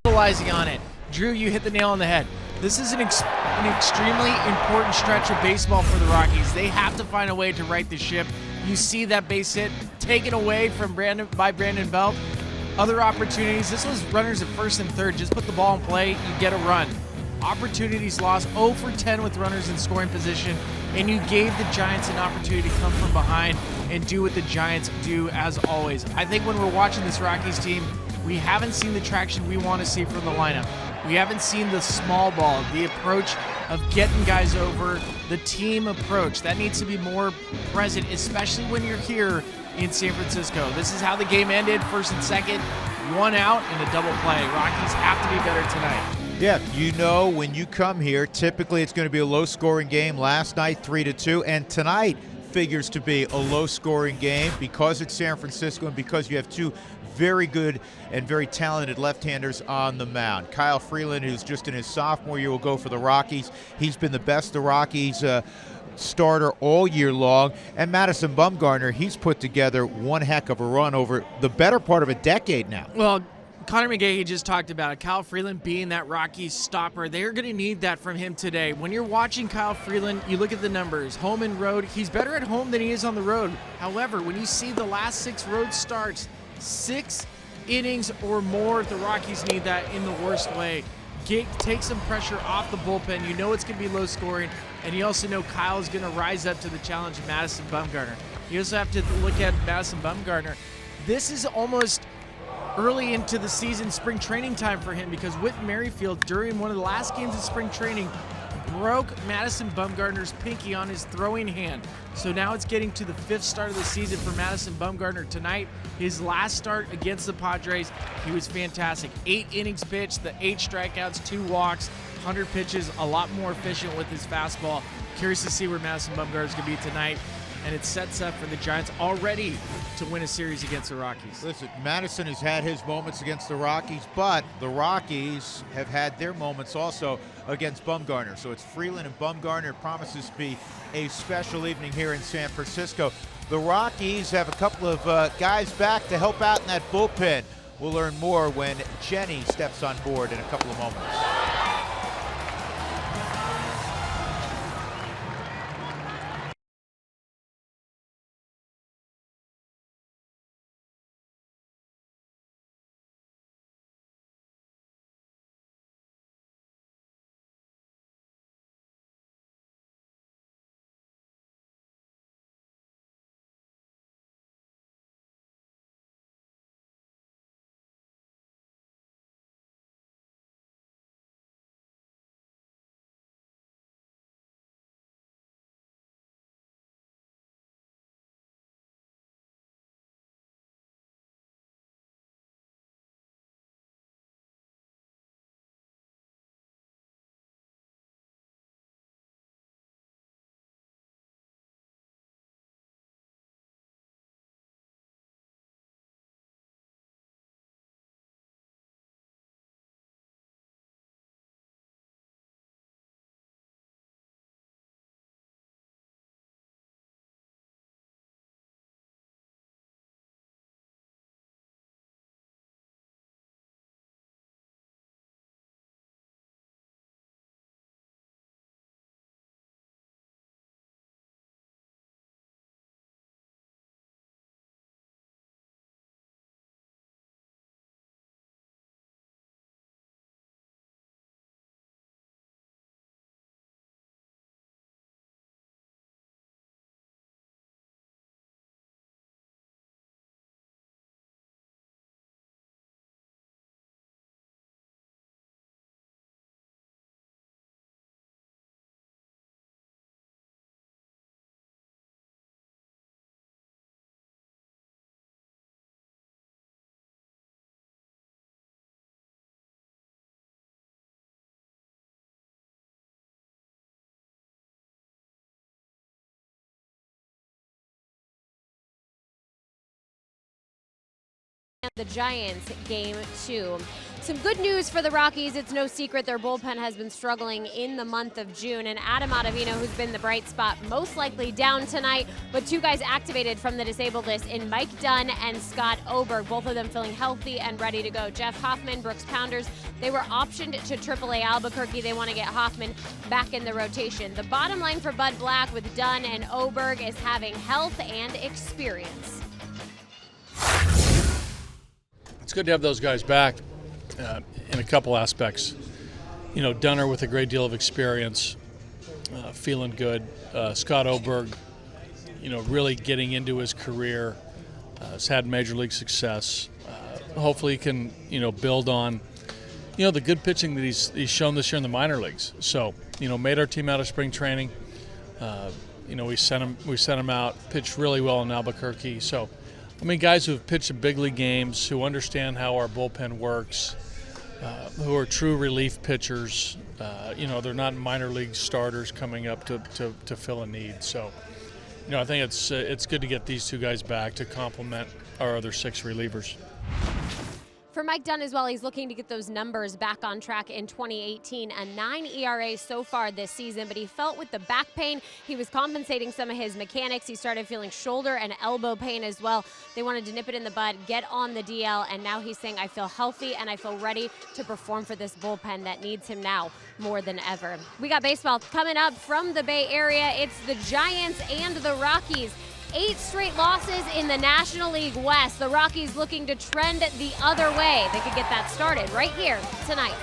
capitalizing on it. Drew, you hit the nail on the head. This is an extremely important stretch of baseball for the Rockies. They have to find a way to right the ship. You see that base hit taken away from Brandon Belt. Other opportunities. This was runners at first and third. Just put the ball in play, you get a run. Opportunities lost, 0 for 10 with runners in scoring position, and you gave the Giants an opportunity to come from behind and do what the Giants do as always. I think when we're watching this Rockies team, we haven't seen the traction we want to see from the lineup. We haven't seen the small ball, the approach of getting guys over, the team approach. That needs to be more present, especially when you're here in San Francisco. This is how the game ended, first and second, 1 out and a double play. Rockies have to be better tonight. Yeah, you know when you come here, typically it's going to be a low-scoring game. Last night, 3-2, and tonight figures to be a low-scoring game because it's San Francisco and because you have two very good and very talented left-handers on the mound. Kyle Freeland, who's just in his sophomore year, will go for the Rockies. He's been the best the Rockies starter all year long. And Madison Bumgarner, he's put together one heck of a run over the better part of a decade now. Well, Connor McGahey just talked about it. Kyle Freeland being that Rockies stopper. They're going to need that from him today. When you're watching Kyle Freeland, you look at the numbers. Home and road, he's better at home than he is on the road. However, when you see the last 6 road starts, 6 innings or more, the Rockies need that in the worst way. Take some pressure off the bullpen. You know it's going to be low scoring, and you also know Kyle is going to rise up to the challenge of Madison Bumgarner. You also have to look at Madison Bumgarner. This is almost early into the season, spring training time for him, because Whit Merrifield, during one of the last games of spring training, broke Madison Bumgarner's pinky on his throwing hand. So now it's getting to the 5th start of the season for Madison Bumgarner tonight. His last start against the Padres, he was fantastic. 8 innings pitched, the 8 strikeouts, 2 walks, 100 pitches, a lot more efficient with his fastball. Curious to see where Madison Bumgarner is going to be tonight. And it sets up for the Giants already to win a series against the Rockies. Listen, Madison has had his moments against the Rockies, but the Rockies have had their moments also against Bumgarner. So it's Freeland and Bumgarner. It promises to be a special evening here in San Francisco. The Rockies have a couple of guys back to help out in that bullpen. We'll learn more when Jenny steps on board in a couple of moments. the Giants game 2. Some good news for the Rockies. It's no secret their bullpen has been struggling in the month of June, and Adam Ottavino, who's been the bright spot, most likely down tonight, but 2 guys activated from the disabled list in Mike Dunn and Scott Oberg, both of them feeling healthy and ready to go. Jeff Hoffman, Brooks Pounders, they were optioned to AAA Albuquerque. They want to get Hoffman back in the rotation. The bottom line for Bud Black with Dunn and Oberg is having health and experience. It's good to have those guys back in a couple aspects. You know, Dunner with a great deal of experience, feeling good. Scott Oberg, you know, really getting into his career, has had major league success. Hopefully he can, you know, build on, you know, the good pitching that he's shown this year in the minor leagues. So, you know, made our team out of spring training. You know, we sent him out, pitched really well in Albuquerque. So, I mean, guys who have pitched in big league games, who understand how our bullpen works, who are true relief pitchers. You know, they're not minor league starters coming up to fill a need. So, you know, I think it's good to get these 2 guys back to complement our other 6 relievers. For Mike Dunn as well, he's looking to get those numbers back on track in 2018. A 9 ERA so far this season, but he felt with the back pain, he was compensating some of his mechanics. He started feeling shoulder and elbow pain as well. They wanted to nip it in the bud, get on the DL, and now he's saying, I feel healthy and I feel ready to perform for this bullpen that needs him now more than ever. We got baseball coming up from the Bay Area. It's the Giants and the Rockies. 8 straight losses in the National League West. The Rockies looking to trend the other way. They could get that started right here tonight.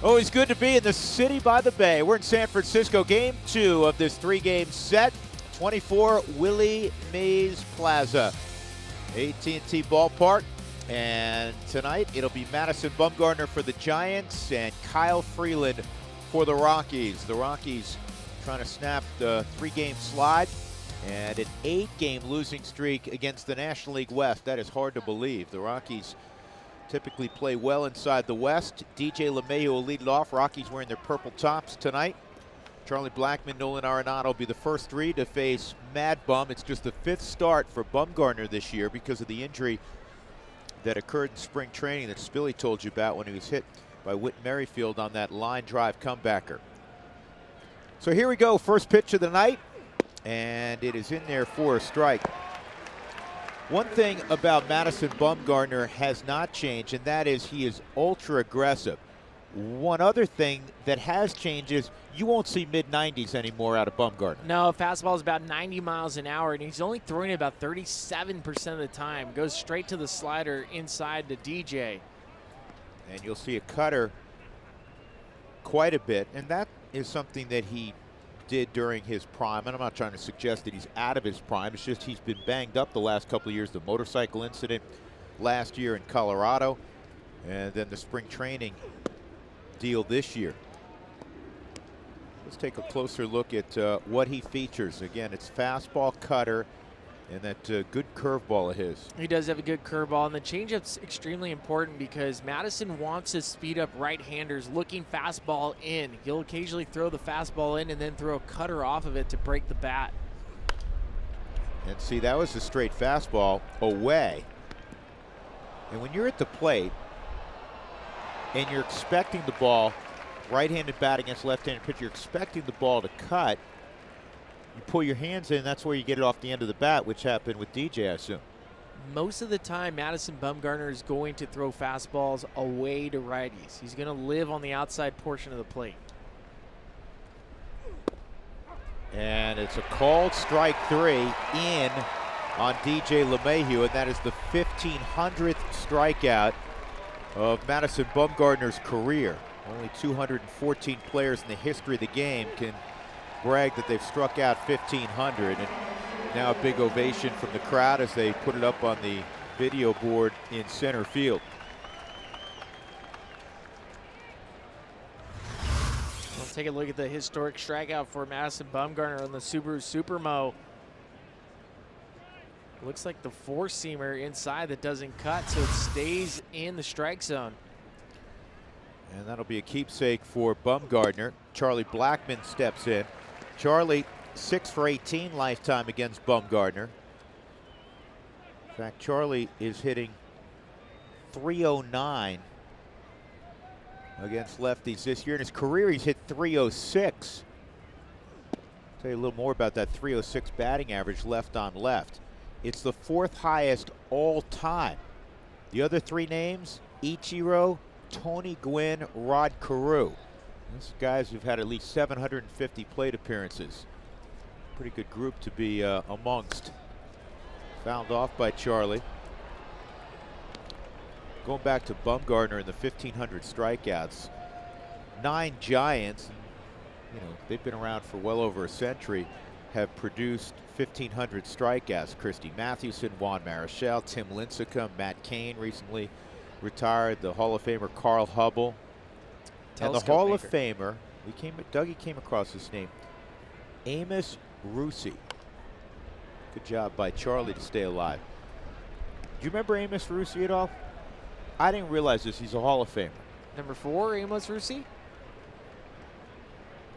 Always good to be in the city by the bay. We're in San Francisco, game 2 of this 3-game set. 24 Willie Mays Plaza, AT&T Ballpark. And tonight it'll be Madison Bumgarner for the Giants and Kyle Freeland for the Rockies. The Rockies trying to snap the 3-game slide and an 8-game losing streak against the National League West. That is hard to believe. The Rockies typically play well inside the West. DJ LeMahieu will lead it off. Rockies wearing their purple tops tonight. Charlie Blackmon, Nolan Arenado will be the first 3 to face Mad Bum. It's just the 5th start for Bumgarner this year because of the injury that occurred in spring training that Spilly told you about when he was hit by Whit Merrifield on that line drive comebacker. So here we go, first pitch of the night. And it is in there for a strike. One thing about Madison Bumgarner has not changed, and that is he is ultra aggressive. One other thing that has changed is you won't see mid-90s anymore out of Bumgarner. No, fastball is about 90 miles an hour, and he's only throwing it about 37% of the time. Goes straight to the slider inside the DJ. And you'll see a cutter quite a bit, and that is something that he did during his prime. And I'm not trying to suggest that he's out of his prime. It's just he's been banged up the last couple of years. The motorcycle incident last year in Colorado, and then the spring training deal this year. Let's take a closer look at what he features. Again, it's fastball, cutter, and that good curveball of his. He does have a good curveball, and the changeup's extremely important because Madison wants to speed up right-handers looking fastball in. He'll occasionally throw the fastball in and then throw a cutter off of it to break the bat. And see, that was a straight fastball away. And when you're at the plate and you're expecting the ball, right-handed bat against left-handed pitcher, you're expecting the ball to cut, you pull your hands in, that's where you get it off the end of the bat, which happened with DJ, I assume. Most of the time, Madison Bumgarner is going to throw fastballs away to righties. He's going to live on the outside portion of the plate. And it's a called strike 3 in on DJ LeMahieu, and that is the 1,500th strikeout of Madison Bumgarner's career. Only 214 players in the history of the game can brag that they've struck out 1,500, and now a big ovation from the crowd as they put it up on the video board in center field. Let's take a look at the historic strikeout for Madison Bumgarner on the Subaru Supermo. Looks like the four-seamer inside that doesn't cut, so it stays in the strike zone. And that'll be a keepsake for Bumgarner. Charlie Blackmon steps in. Charlie, 6 for 18 lifetime against Bumgarner. In fact, Charlie is hitting .309 against lefties this year. In his career, he's hit .306. Tell you a little more about that .306 batting average left on left. It's the 4th highest all time. The other 3 names, Ichiro, Tony Gwynn, Rod Carew. These guys who've had at least 750 plate appearances. Pretty good group to be amongst. Fouled off by Charlie. Going back to Bumgarner in the 1,500 strikeouts. 9 Giants, you know, they've been around for well over a century, have produced 1,500 strikeouts. Christy Mathewson, Juan Marichal, Tim Lincecum, Matt Cain recently retired, the Hall of Famer Carl Hubble. And the Hall of Famer, Dougie came across this name, Amos Russi. Good job by Charlie to stay alive. Do you remember Amos Russi at all? I didn't realize this. He's a Hall of Famer. Number 4, Amos Russi?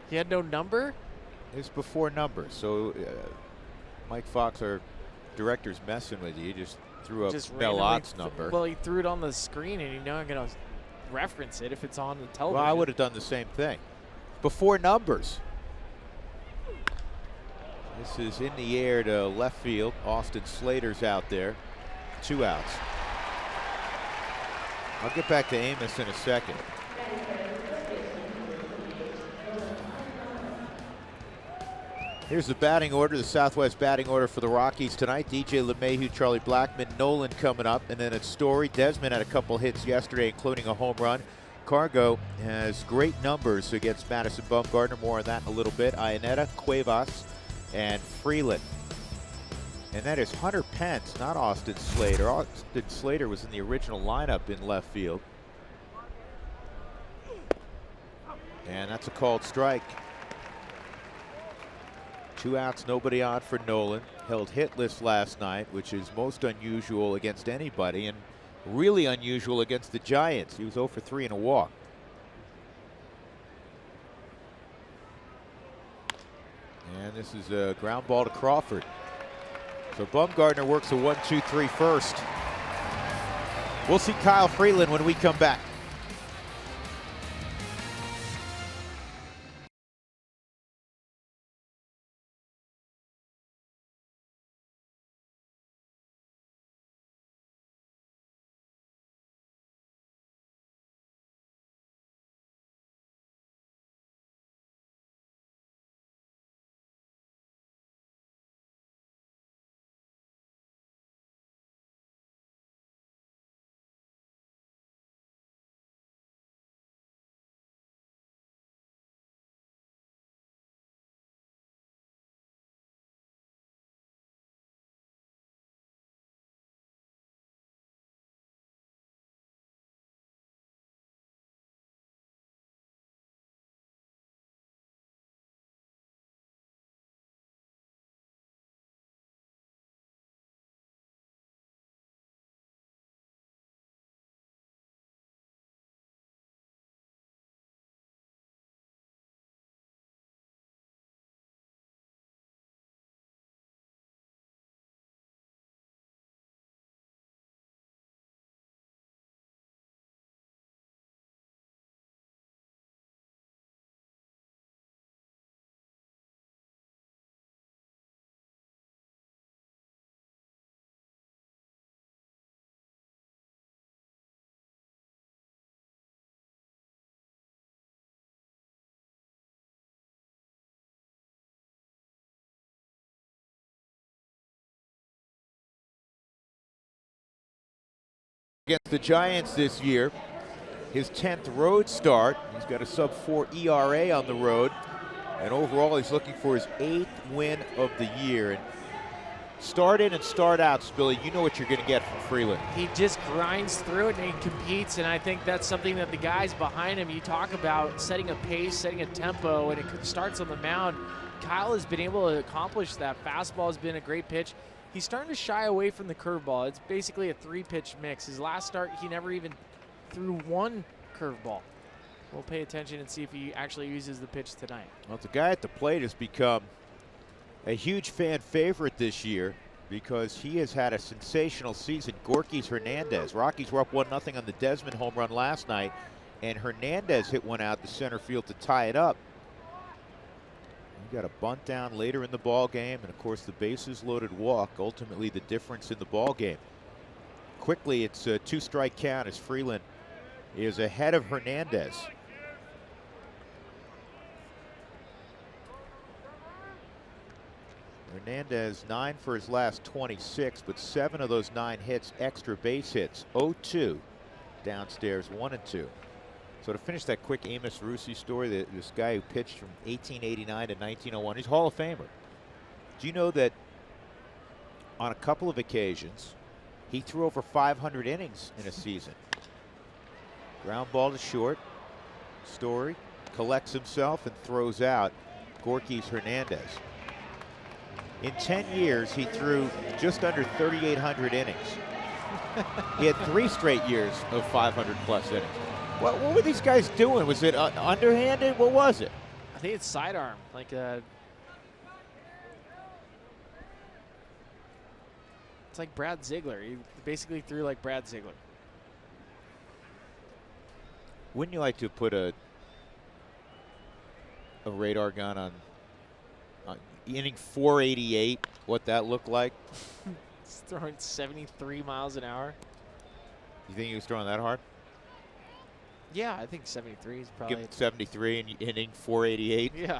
He had no number? It's before numbers. So Mike Fox, our director's messing with you. He just threw up Bell Ott's number. Well, he threw it on the screen, and you know I'm going to reference it if it's on the television. Well, I would have done the same thing. Before numbers. This is in the air to left field. Austin Slater's out there. 2 outs. I'll get back to Amos in a second. Here's the batting order, the Southwest batting order for the Rockies tonight. DJ LeMahieu, Charlie Blackmon, Nolan coming up, and then it's Story. Desmond had a couple hits yesterday, including a home run. Cargo has great numbers against Madison Bumgarner. More on that in a little bit. Iannetta, Cuevas, and Freeland. And that is Hunter Pence, not Austin Slater. Austin Slater was in the original lineup in left field. And that's a called strike. 2 outs, nobody on for Nolan. Held hitless last night, which is most unusual against anybody, and really unusual against the Giants. He was 0 for 3 in a walk. And this is a ground ball to Crawford. So Bumgarner works a 1-2-3 first. We'll see Kyle Freeland when we come back. against the Giants this year. His 10th road start. He's got a sub-4 ERA on the road. And overall, he's looking for his 8th win of the year. And start in and start out, Spilly, you know what you're going to get from Freeland. He just grinds through it and he competes, and I think that's something that the guys behind him, you talk about setting a pace, setting a tempo, and it starts on the mound. Kyle has been able to accomplish that. Fastball has been a great pitch. He's starting to shy away from the curveball. It's basically a 3-pitch mix. His last start, he never even threw one curveball. We'll pay attention and see if he actually uses the pitch tonight. Well, the guy at the plate has become a huge fan favorite this year because he has had a sensational season. Gorkys Hernandez. Rockies were up 1-0 on the Desmond home run last night, and Hernandez hit one out to center field to tie it up. He got a bunt down later in the ball game, and of course the bases loaded walk, ultimately the difference in the ball game. Quickly, it's a 2-strike count as Freeland is ahead of Hernandez. Hernandez 9 for his last 26, but 7 of those 9 hits extra base hits. 0-2 downstairs, 1-2. So to finish that quick Amos Russi story, this guy who pitched from 1889 to 1901, he's Hall of Famer. Do you know that on a couple of occasions, he threw over 500 innings in a season? Ground ball to short. Story collects himself and throws out Gorkys Hernandez. In 10 years, he threw just under 3,800 innings. He had 3 straight years of 500-plus innings. What were these guys doing? Was it underhanded? What was it? I think it's sidearm, like a. It's like Brad Ziegler. He basically threw like Brad Ziegler. Wouldn't you like to put a radar gun on inning 488? What that looked like? He's throwing 73 miles an hour. You think he was throwing that hard? Yeah, I think 73 is probably. Give him 73 in inning 488. Yeah.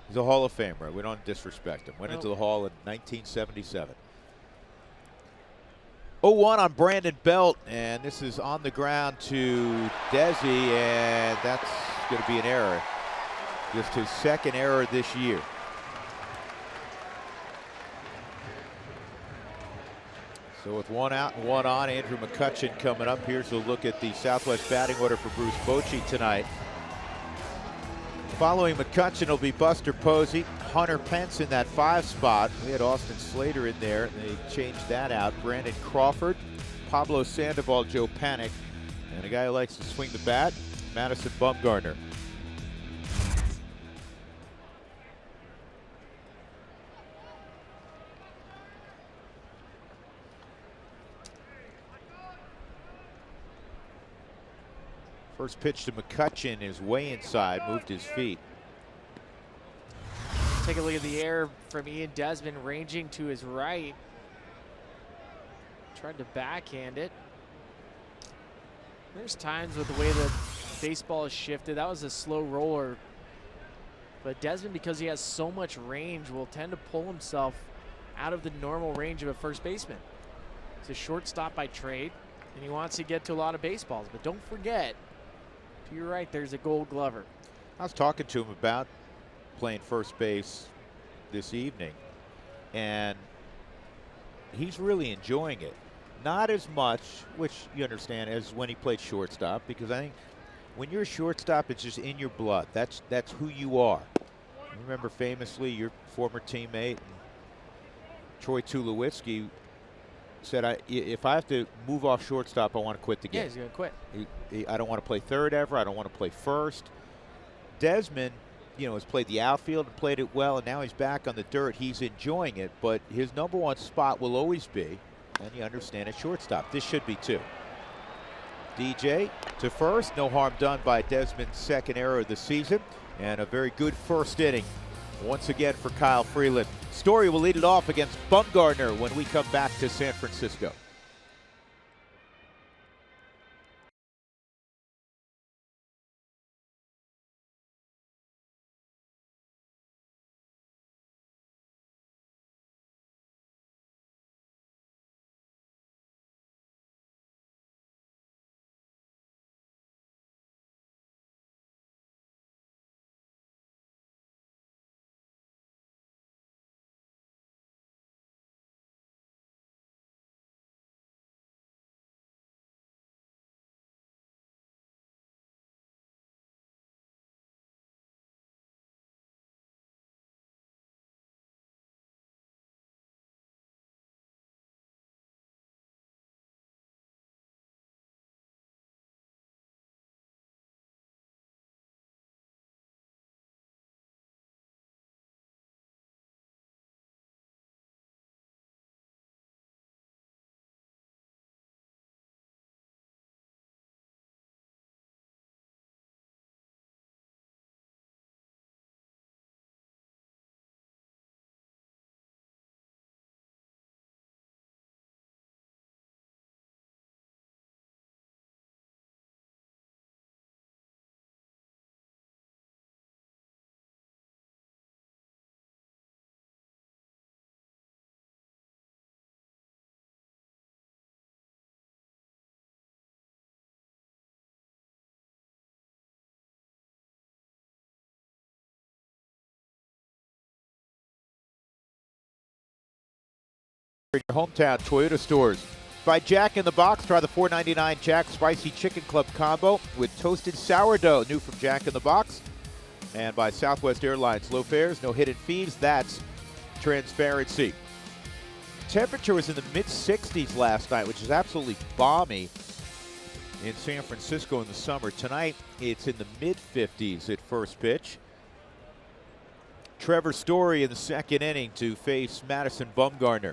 He's a Hall of Famer. We don't disrespect him. Went into the Hall in 1977. 0-1 on Brandon Belt, and this is on the ground to Desi, and that's going to be an error. Just his 2nd error this year. So with 1 out and 1 on, Andrew McCutchen coming up. Here's a look at the Southwest batting order for Bruce Bochy tonight. Following McCutchen will be Buster Posey, Hunter Pence in that 5 spot. We had Austin Slater in there. They changed that out. Brandon Crawford, Pablo Sandoval, Joe Panik, and a guy who likes to swing the bat, Madison Bumgarner. First pitch to McCutchen is way inside, moved his feet. Take a look at the air from Ian Desmond ranging to his right. Tried to backhand it. There's times with the way that baseball is shifted. That was a slow roller. But Desmond, because he has so much range, will tend to pull himself out of the normal range of a first baseman. He's a shortstop by trade, and he wants to get to a lot of baseballs. But don't forget, to your right, there's a Gold Glover. I was talking to him about playing first base this evening, and he's really enjoying it. Not as much, which you understand, as when he played shortstop, because I think when you're a shortstop, it's just in your blood. That's who you are. Remember famously your former teammate, Troy Tulowitzki, said, if I have to move off shortstop, I want to quit the game. Yeah, he's going to quit. I don't want to play third ever. I don't want to play first. Desmond, has played the outfield and played it well, and now he's back on the dirt. He's enjoying it, but his #1 spot will always be, and you understand, at shortstop. This should be too. DJ to first. No harm done by Desmond's 2nd error of the season, and a very good first inning once again for Kyle Freeland. Story will lead it off against Bumgarner when we come back to San Francisco. in your hometown Toyota stores. By Jack in the Box, try the $4.99 Jack Spicy Chicken Club combo with toasted sourdough, new from Jack in the Box. And by Southwest Airlines, low fares, no hidden fees, that's transparency. Temperature was in the mid-60s last night, which is absolutely balmy in San Francisco in the summer. Tonight, it's in the mid-50s at first pitch. Trevor Story in the second inning to face Madison Bumgarner.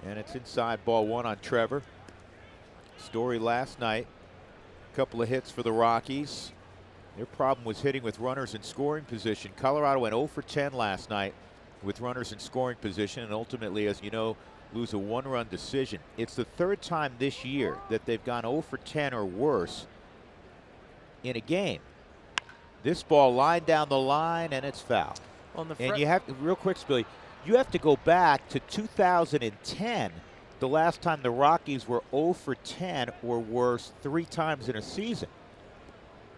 And it's inside ball one on Trevor. Story last night, a couple of hits for the Rockies. Their problem was hitting with runners in scoring position. Colorado went 0 for 10 last night with runners in scoring position, and ultimately, as you know, lose a one-run decision. It's the third time this year that they've gone 0 for 10 or worse in a game. This ball lined down the line, and it's foul. And you have, real quick, Billy, you have to go back to 2010, the last time the Rockies were 0 for 10 or worse 3 times in a season.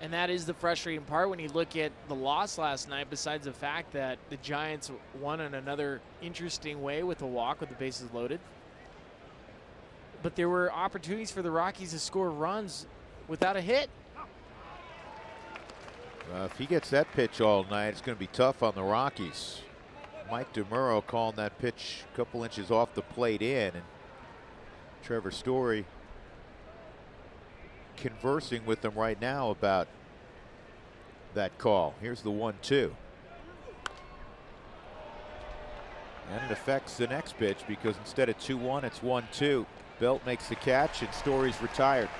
And that is the frustrating part when you look at the loss last night, besides the fact that the Giants won in another interesting way with a walk with the bases loaded. But there were opportunities for the Rockies to score runs without a hit. If he gets that pitch all night, it's going to be tough on the Rockies. Mike DeMuro calling that pitch a couple inches off the plate in, and Trevor Story conversing with them right now about that call. Here's the 1-2. And it affects the next pitch because instead of 2-1, it's 1-2. Belt makes the catch and Story's retired.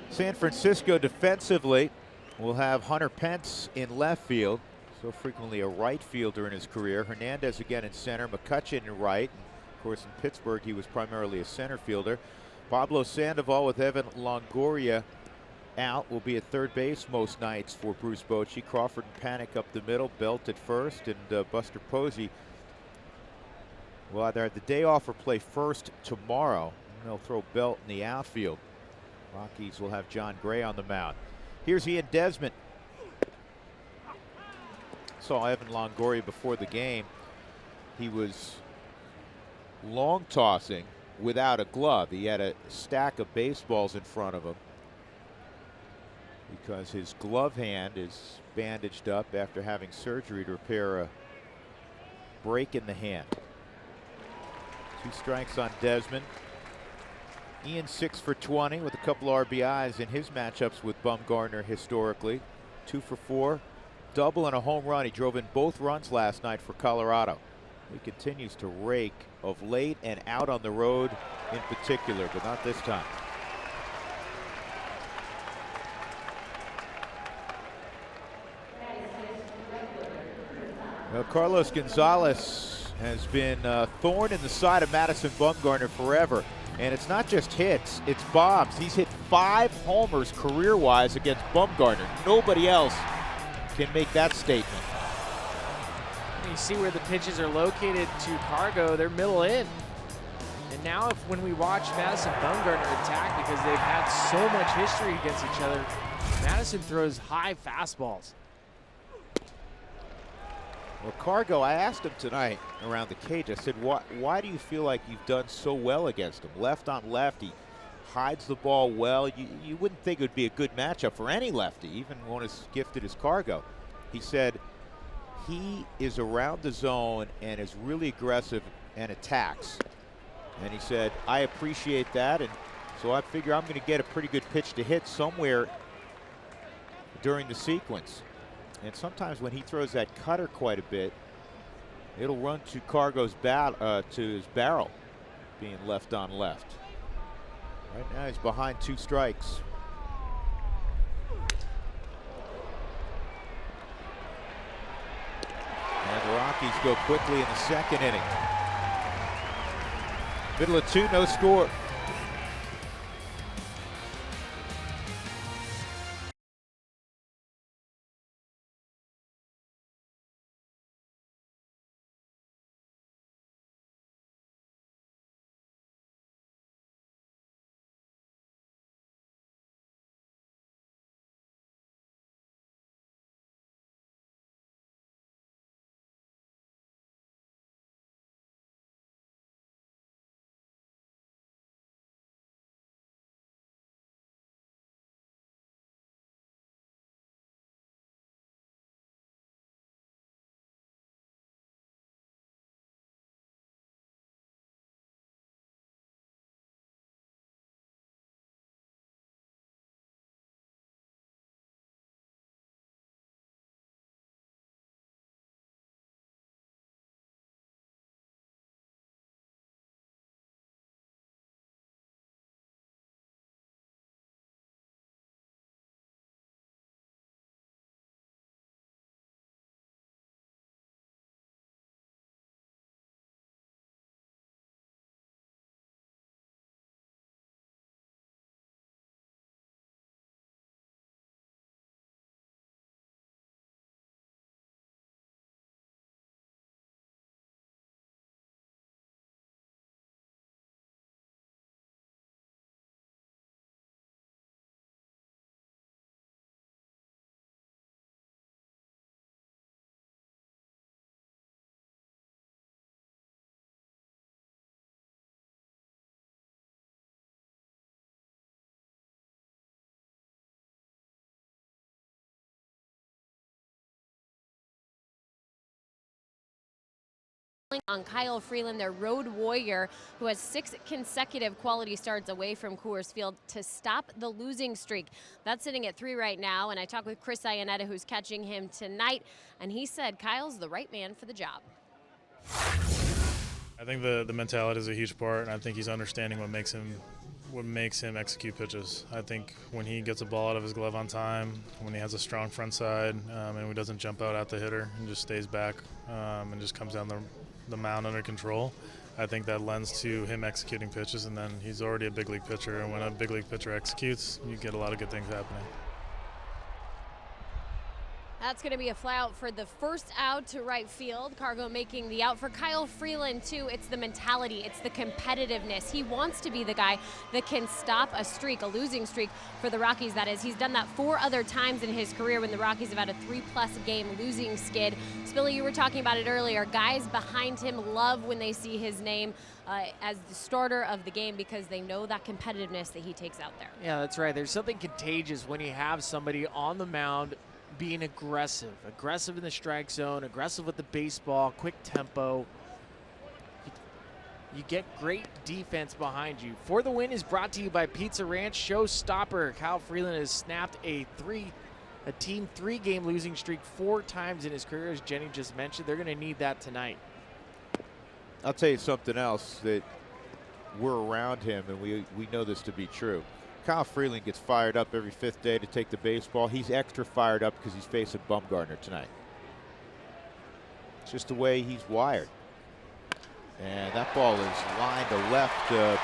San Francisco defensively will have Hunter Pence in left field, so frequently a right fielder in his career. Hernandez again in center, McCutchen in right. Of course, in Pittsburgh, he was primarily a center fielder. Pablo Sandoval with Evan Longoria out will be at third base most nights for Bruce Bochy. Crawford and Panic up the middle, Belt at first, and Buster Posey will either have the day off or play first tomorrow. And they'll throw Belt in the outfield. Rockies will have John Gray on the mound. Here's Ian Desmond. Saw Evan Longoria before the game. He was long tossing without a glove. He had a stack of baseballs in front of him because his glove hand is bandaged up after having surgery to repair a break in the hand. 2 strikes on Desmond. Ian 6 for 20 with a couple RBIs in his matchups with Bumgarner historically. 2 for 4, double and a home run. He drove in both runs last night for Colorado. He continues to rake of late and out on the road in particular, but not this time. Well, Carlos Gonzalez has been a thorn in the side of Madison Bumgarner forever. And it's not just hits, it's bombs. He's hit 5 homers career-wise against Bumgarner. Nobody else can make that statement. You see where the pitches are located to Cargo, they're middle in. And now when we watch Madison Bumgarner attack, because they've had so much history against each other, Madison throws high fastballs. Well, Cargo, I asked him tonight around the cage, I said, why do you feel like you've done so well against him? Left on left, he hides the ball well. You wouldn't think it would be a good matchup for any lefty, even one as gifted as Cargo. He said he is around the zone and is really aggressive and attacks. And he said, I appreciate that, and so I figure I'm going to get a pretty good pitch to hit somewhere during the sequence. And sometimes when he throws that cutter quite a bit, it'll run to Cargo's to his barrel, being left on left. Right now he's behind 2 strikes. And the Rockies go quickly in the second inning. Middle of 2, no score. on Kyle Freeland, their road warrior, who has 6 consecutive quality starts away from Coors Field to stop the losing streak. That's sitting at 3 right now, and I talked with Chris Iannetta, who's catching him tonight, and he said Kyle's the right man for the job. I think the mentality is a huge part, and I think he's understanding what makes him execute pitches. I think when he gets a ball out of his glove on time, when he has a strong front side, and he doesn't jump out at the hitter and just stays back and just comes down the mound under control, I think that lends to him executing pitches, and then he's already a big league pitcher, and when a big league pitcher executes, you get a lot of good things happening. That's going to be a fly out for the first out to right field. Cargo making the out for Kyle Freeland, too. It's the mentality. It's the competitiveness. He wants to be the guy that can stop a streak, a losing streak for the Rockies, that is. He's done that 4 other times in his career when the Rockies have had a 3+ game losing skid. Spilly, you were talking about it earlier. Guys behind him love when they see his name as the starter of the game because they know that competitiveness that he takes out there. Yeah, that's right. There's something contagious when you have somebody on the mound being aggressive in the strike zone, aggressive with the baseball, quick tempo. You get great defense behind you. For the Win is brought to you by Pizza Ranch Showstopper. Kyle Freeland has snapped a team 3-game losing streak 4 times in his career, as Jenny just mentioned. They're going to need that tonight. I'll tell you something else that we're around him, and we know this to be true. Kyle Freeland gets fired up every 5th day to take the baseball. He's extra fired up because he's facing Bumgarner tonight. It's just the way he's wired. And that ball is lined to left,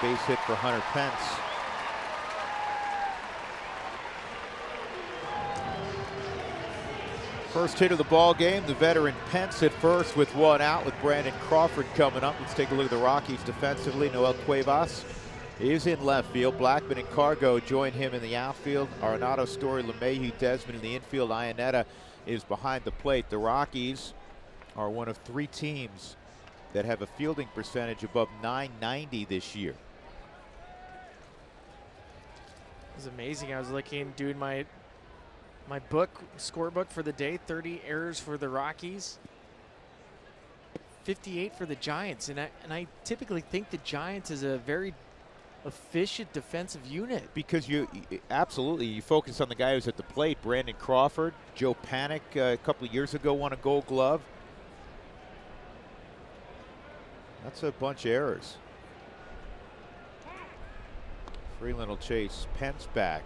base hit for Hunter Pence. First hit of the ball game, the veteran Pence at first with 1 out with Brandon Crawford coming up. Let's take a look at the Rockies defensively. Noel Cuevas is in left field. Blackman and Cargo join him in the outfield. Arenado, Story, LeMahieu, Desmond in the infield. Iannetta is behind the plate. The Rockies are one of 3 teams that have a fielding percentage above .990 this year. It was amazing. I was doing my scorebook for the day. 30 errors for the Rockies, 58 for the Giants, and I typically think the Giants is a very efficient defensive unit. Because you focus on the guy who's at the plate. Brandon Crawford, Joe Panik a couple of years ago won a Gold Glove. That's a bunch of errors. Freeland will chase Pence back.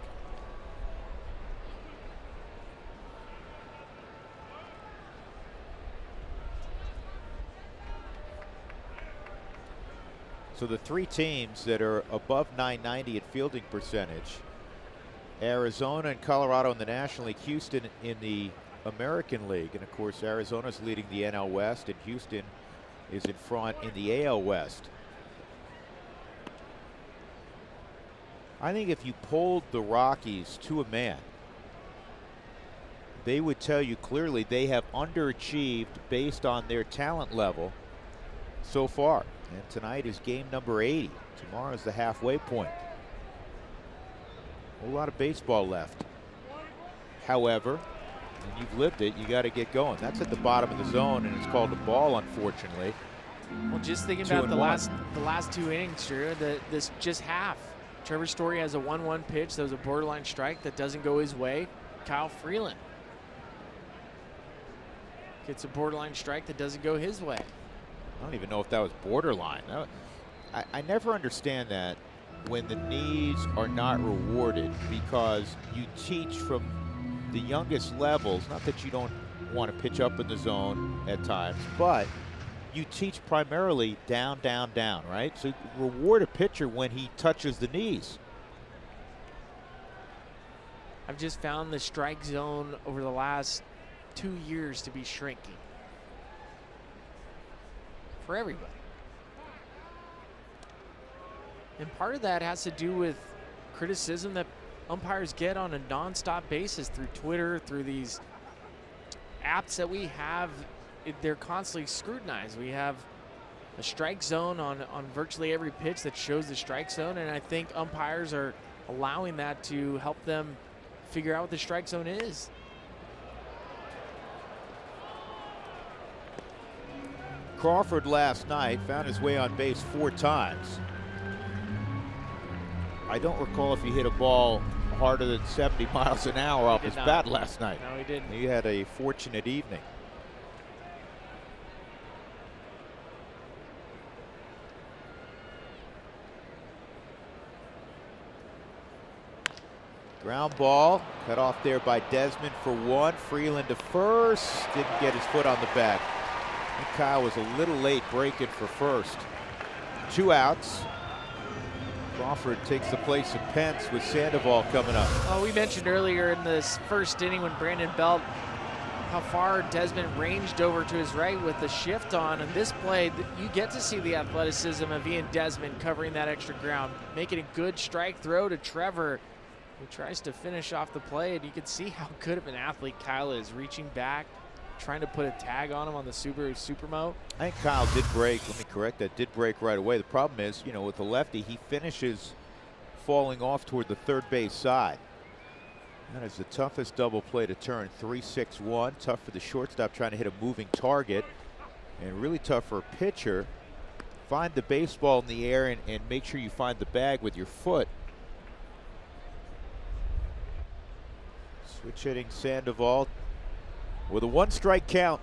So the 3 teams that are above .990 at fielding percentage: Arizona and Colorado in the National League, Houston in the American League, and of course Arizona's leading the NL West, and Houston is in front in the AL West. I think if you polled the Rockies to a man, they would tell you clearly they have underachieved based on their talent level so far. And tonight is game number 80. Tomorrow is the halfway point. A whole lot of baseball left. However, when you've lived it, you got to get going. That's at the bottom of the zone, and it's called a ball, unfortunately. Well, just thinking about the last 2 innings, Drew, this just half. Trevor Story has a 1-1 pitch. That was a borderline strike that doesn't go his way. Kyle Freeland gets a borderline strike that doesn't go his way. I don't even know if that was borderline. I never understand that when the knees are not rewarded, because you teach from the youngest levels, not that you don't want to pitch up in the zone at times, but you teach primarily down, down, down, right? So reward a pitcher when he touches the knees. I've just found the strike zone over the last 2 years to be shrinking for everybody. And part of that has to do with criticism that umpires get on a non-stop basis through Twitter, through these apps that we have. They're constantly scrutinized. We have a strike zone on virtually every pitch that shows the strike zone, and I think umpires are allowing that to help them figure out what the strike zone is. Crawford last night found his way on base 4 times. I don't recall if he hit a ball harder than 70 miles an hour off his bat last night. No, he didn't. He had a fortunate evening. Ground ball, cut off there by Desmond for 1. Freeland to first, didn't get his foot on the bag. I think Kyle was a little late breaking for first. 2 outs. Crawford takes the place of Pence with Sandoval coming up. Oh, we mentioned earlier in this first inning when Brandon Belt how far Desmond ranged over to his right with the shift on. And this play, you get to see the athleticism of Ian Desmond covering that extra ground, making a good strike throw to Trevor, who tries to finish off the play. And you can see how good of an athlete Kyle is, reaching back, trying to put a tag on him on the Subaru Supermo. I think Kyle did break, let me correct that, did break right away. The problem is, you know, with the lefty, he finishes falling off toward the third base side. That is the toughest double play to turn. 3-6-1. Tough for the shortstop trying to hit a moving target, and really tough for a pitcher. Find the baseball in the air and make sure you find the bag with your foot. Switch hitting Sandoval with a 1-strike count.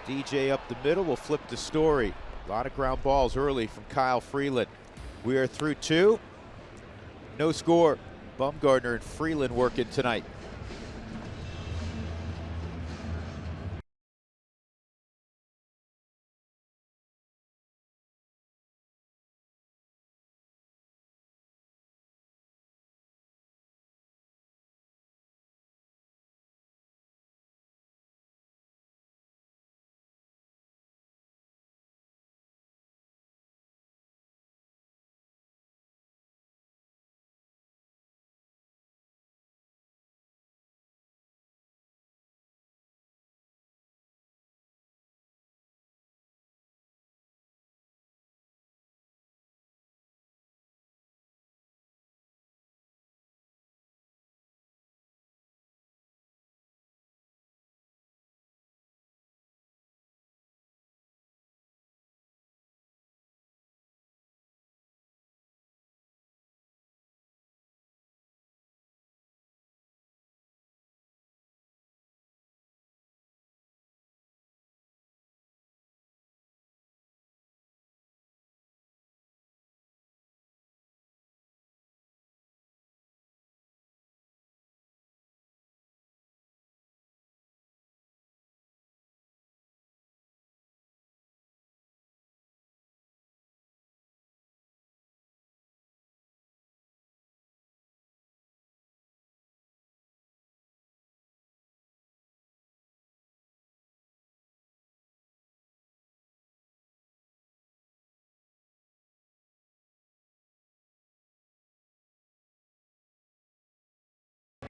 DJ up the middle will flip the story. A lot of ground balls early from Kyle Freeland. We are through 2. No score. Bumgardner and Freeland working tonight.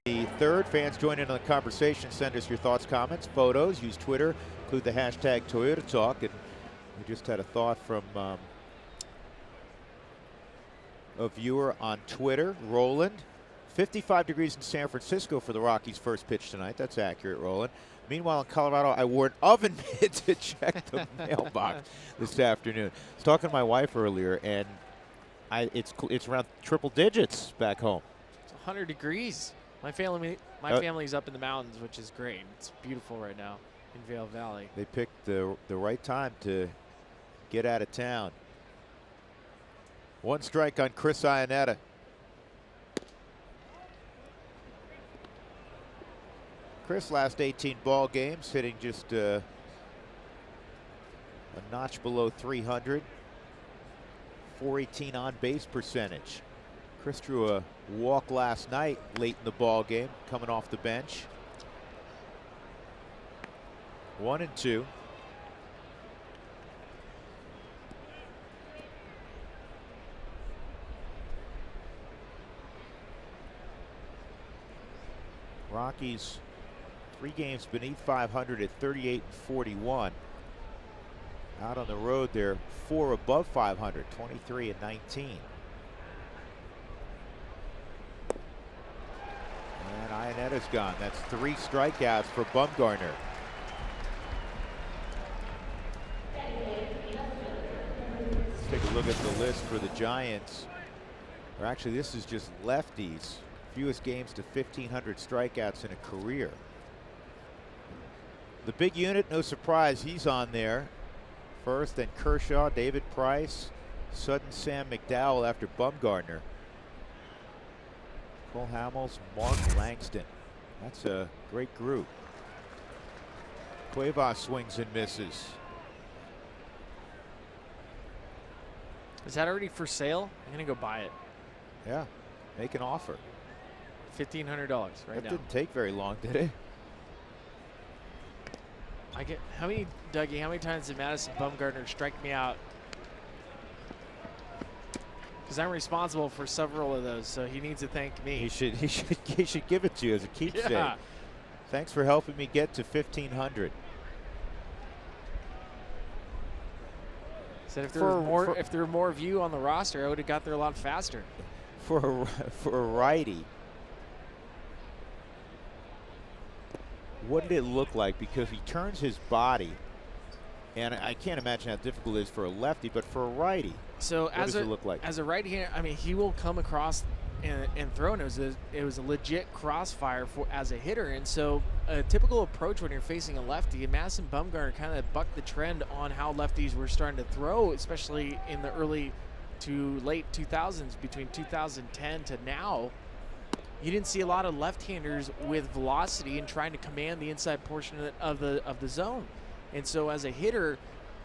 The third, fans join in on the conversation. Send us your thoughts, comments, photos. Use Twitter, include the hashtag Toyota Talk. And we just had a thought from a viewer on Twitter, Roland. 55 degrees in San Francisco for the Rockies' first pitch tonight. That's accurate, Roland. Meanwhile, in Colorado, I wore an oven mitt to check the mailbox this afternoon. I was talking to my wife earlier, and it's around triple digits back home. It's 100 degrees. My family's up in the mountains, which is great. It's beautiful right now in Vail Valley. They picked the right time to get out of town. 1 strike on Chris Iannetta. Chris, last 18 ball games, hitting just a notch below 300. 418 on base percentage. Chris drew a walk last night late in the ball game, coming off the bench. 1-2. Rockies 3 games beneath 500 at 38-41. Out on the road, they're 4 above 500, 23-19. Iannetta's gone. That's 3 strikeouts for Bumgarner. Let's take a look at the list for the Giants. Or actually, this is just lefties. Fewest games to 1,500 strikeouts in a career. The big unit, no surprise, he's on there. First, then Kershaw, David Price, Sutton, Sam McDowell after Bumgarner. Cole Hamels, Mark Langston. That's a great group. Cuevas swings and misses. Is that already for sale? I'm going to go buy it. Yeah, make an offer. $1,500 right That now. didn't take very long, did it? Dougie, how many times did Madison Bumgarner strike me out? Because I'm responsible for several of those, so he needs to thank me. He should give it to you as a keepsake. Yeah. Thanks for helping me get to 1,500. Said if there were more of you on the roster, I would have got there a lot faster. For a righty, what did it look like? Because he turns his body, and I can't imagine how difficult it is for a lefty, but for a righty, so what does it look like? As a right-hander, I mean, he will come across and throw, and it was a legit crossfire as a hitter. And so a typical approach when you're facing a lefty, and Madison Bumgarner kind of bucked the trend on how lefties were starting to throw, especially in the early to late 2000s, between 2010 to now. You didn't see a lot of left-handers with velocity and trying to command the inside portion of the zone. And so as a hitter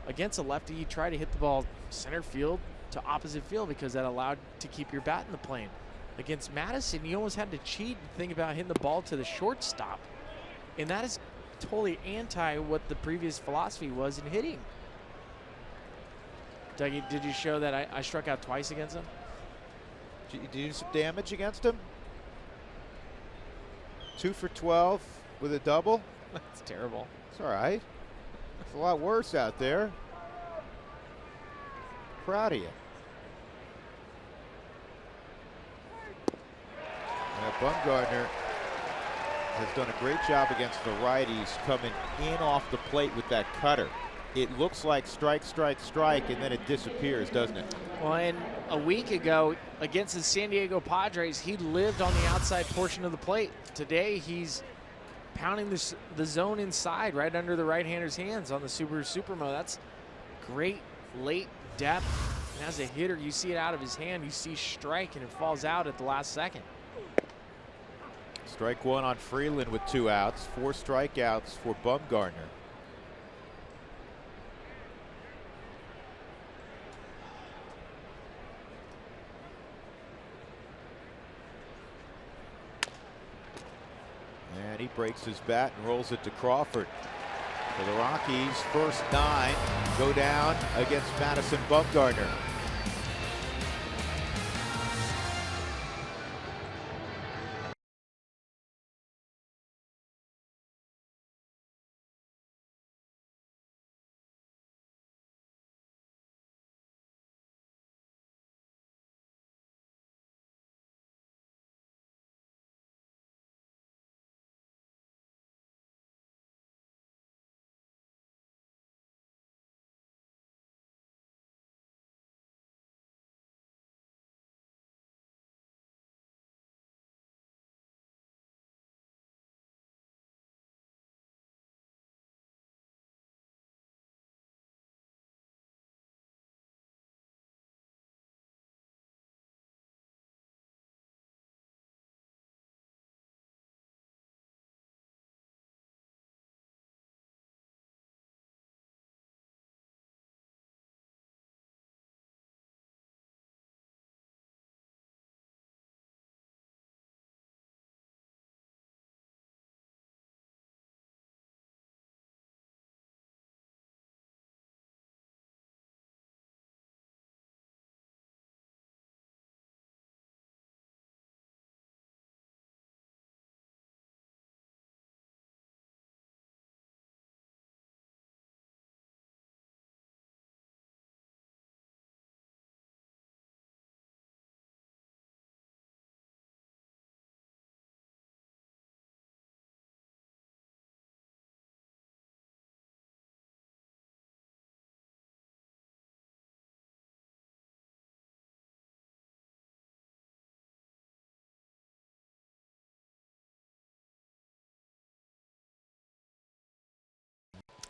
against a lefty, you try to hit the ball center field to opposite field because that allowed to keep your bat in the plane. Against Madison, you almost had to cheat and think about hitting the ball to the shortstop. And that is totally anti what the previous philosophy was in hitting. Dougie, did you show that I struck out twice against him? Did you do some damage against him? 2 for 12 with a double. That's terrible. It's all right. It's a lot worse out there. Proud of you. Bumgarner has done a great job against the righties, coming in off the plate with that cutter. It looks like strike, strike, strike, and then it disappears, doesn't it? Well, and a week ago against the San Diego Padres, he lived on the outside portion of the plate. Today, he's pounding the zone inside, right under the right-hander's hands on the Subaru Supermo. That's great late depth. And as a hitter, you see it out of his hand. You see strike, and it falls out at the last second. Strike one on Freeland with 2 outs. 4 strikeouts for Bumgarner. And he breaks his bat and rolls it to Crawford. For the Rockies, first 9 go down against Madison Bumgarner.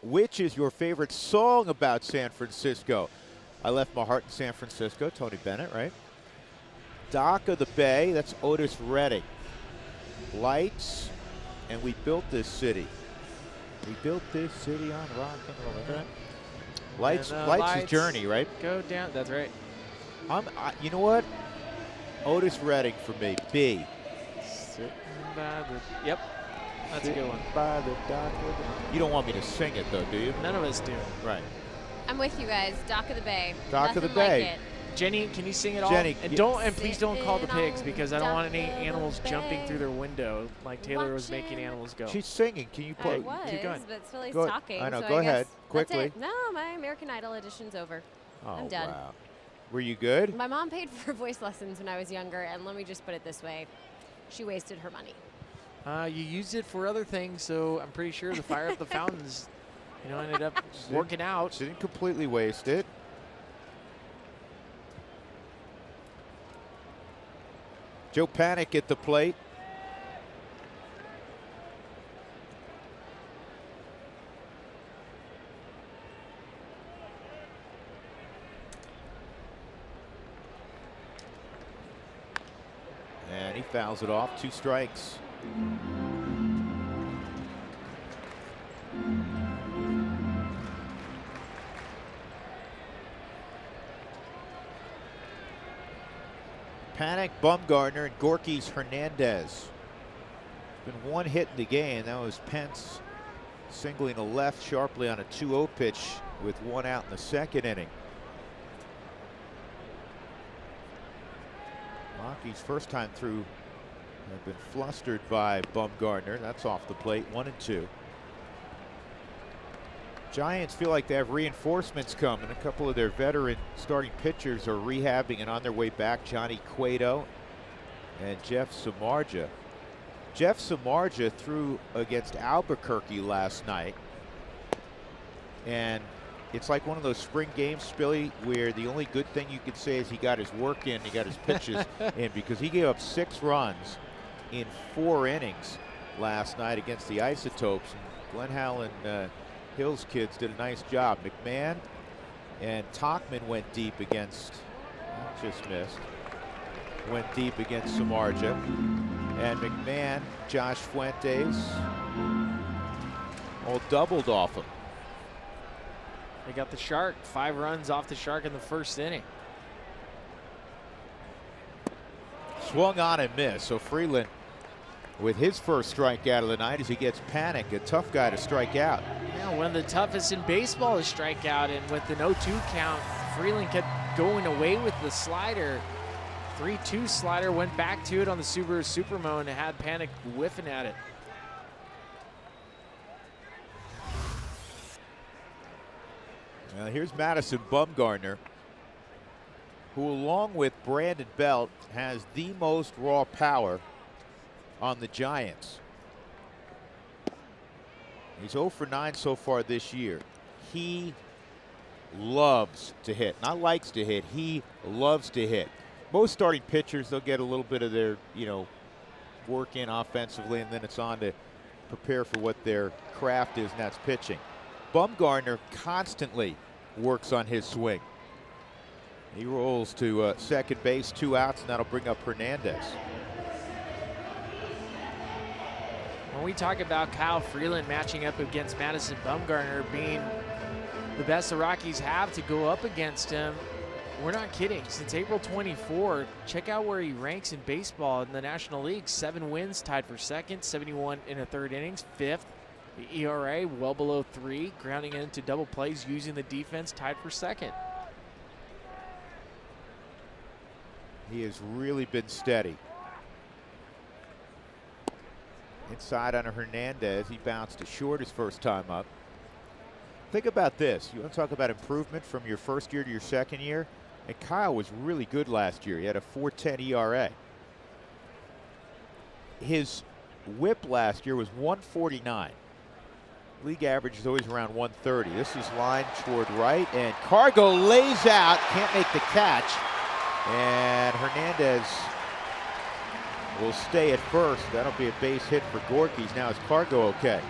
Which is your favorite song about San Francisco? I Left My Heart in San Francisco, Tony Bennett, right? Dock of the Bay, that's Otis Redding. Lights, and we built this city. We built this city on rock and roll. Lights, Lights is Journey, right? Go down, that's right. You know what? Otis Redding for me, B. Sitting by the, yep, that's a good one. By the dock of the, you don't want me to sing it though, do you? None of us do. Right. I'm with you guys. Dock of the Bay. Dock of the Nothing Bay. Like it. Jenny, can you sing it all? Jenny, and please don't call the pigs, because I don't want any animals jumping through their window like Taylor was making animals go. She's singing. Can you play? I was, Keep going. but Philly's Go, talking. I know. So Go I ahead, guess quickly. That's it. No, my American Idol edition's over. Oh, I'm done. wow. Were you good? My mom paid for voice lessons when I was younger, and let me just put it this way. She wasted her money. You used it for other things, so I'm pretty sure the Fire Up the Fountains, ended up working out. She didn't completely waste it. Joe Panic at the plate. And he fouls it off. 2 strikes. Panic, Bumgarner, and Gorky's Hernandez. Been 1 hit in the game. That was Pence singling a left sharply on a 2-0 pitch with 1 out in the 2nd inning. Rockies first time through have been flustered by Bumgarner. That's off the plate, 1-2. Giants feel like they have reinforcements coming. A couple of their veteran starting pitchers are rehabbing and on their way back. Johnny Cueto and Jeff Samardzija. Jeff Samardzija threw against Albuquerque last night. And it's like one of those spring games, Spilly, where the only good thing you could say is he got his work in, he got his pitches in, because he gave up 6 runs in 4 innings last night against the Isotopes. And Glenn Howland, Hill's kids did a nice job. McMahon and Tachman went deep against, just missed, went deep against Samardzija. And McMahon, Josh Fuentes, all doubled off him. They got the Shark, 5 runs off the Shark in the 1st inning. Swung on and missed. So Freeland with his first strikeout of the night as he gets Panic, a tough guy to strike out. Yeah, one of the toughest in baseball to strike out, and with an 0-2 count, Freeland kept going away with the slider. 3-2 slider, went back to it on the Subaru Supermo and had Panic whiffing at it. Now here's Madison Bumgarner, who along with Brandon Belt has the most raw power on the Giants. He's 0 for 9 so far this year. He loves to hit, not likes to hit, he loves to hit. Most starting pitchers, they'll get a little bit of their, work in offensively, and then it's on to prepare for what their craft is, and that's pitching. Bumgarner constantly works on his swing. He rolls to second base, 2 outs, and that'll bring up Hernandez. When we talk about Kyle Freeland matching up against Madison Bumgarner being the best the Rockies have to go up against him, we're not kidding. Since April 24, check out where he ranks in baseball in the National League. 7 wins, tied for 2nd, 71 in a 3rd innings, 5th. The ERA well below 3, grounding into double plays using the defense, tied for 2nd. He has really been steady. Inside on a Hernandez, he bounced to short his first time up. Think about this. You want to talk about improvement from your first year to your 2nd year? And Kyle was really good last year. He had a 4.10 ERA. His whip last year was 149. League average is always around 130. This is lined toward right, and Cargo lays out, can't make the catch. And Hernandez will stay at first. That'll be a base hit for Gorky's. Now is Cargo okay?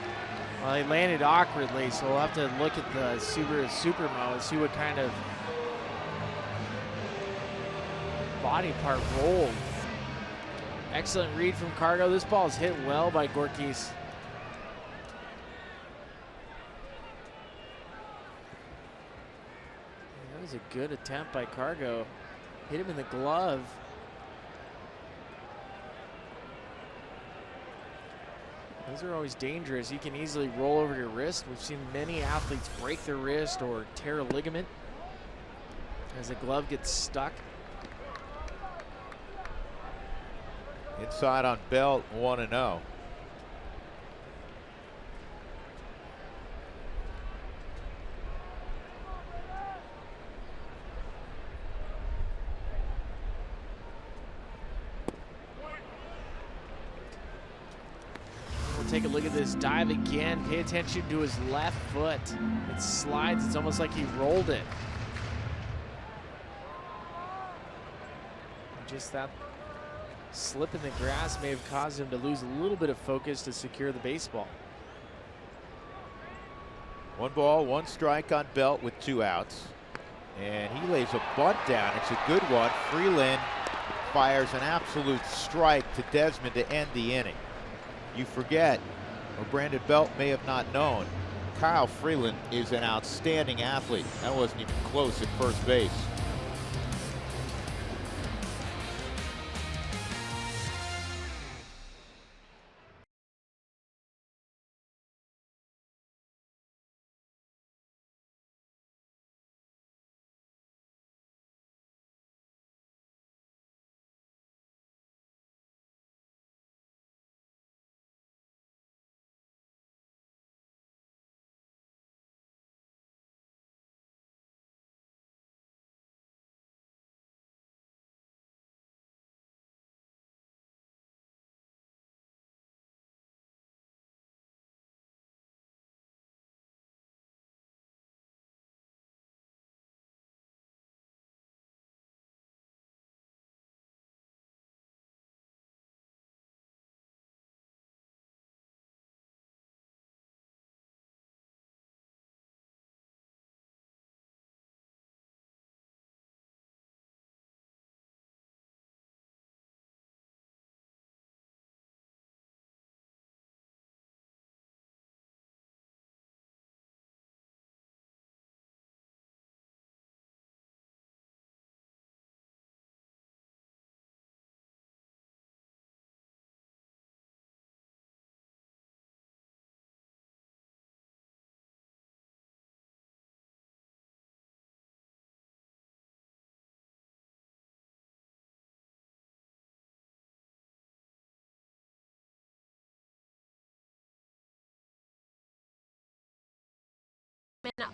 Well, he landed awkwardly, so we'll have to look at the Supermo and see what kind of body part rolled. Excellent read from Cargo. This ball is hit well by Gorkis. That was a good attempt by Cargo. Hit him in the glove. Those are always dangerous. You can easily roll over your wrist. We've seen many athletes break their wrist or tear a ligament as the glove gets stuck. Inside on Belt, 1-0. Take a look at this dive again. Pay attention to his left foot. It slides. It's almost like he rolled it. Just that slip in the grass may have caused him to lose a little bit of focus to secure the baseball. 1 ball, 1 strike on Belt with 2 outs. And he lays a bunt down. It's a good one. Freeland fires an absolute strike to Desmond to end the inning. You forget, or Brandon Belt may have not known, Kyle Freeland is an outstanding athlete. That wasn't even close at first base.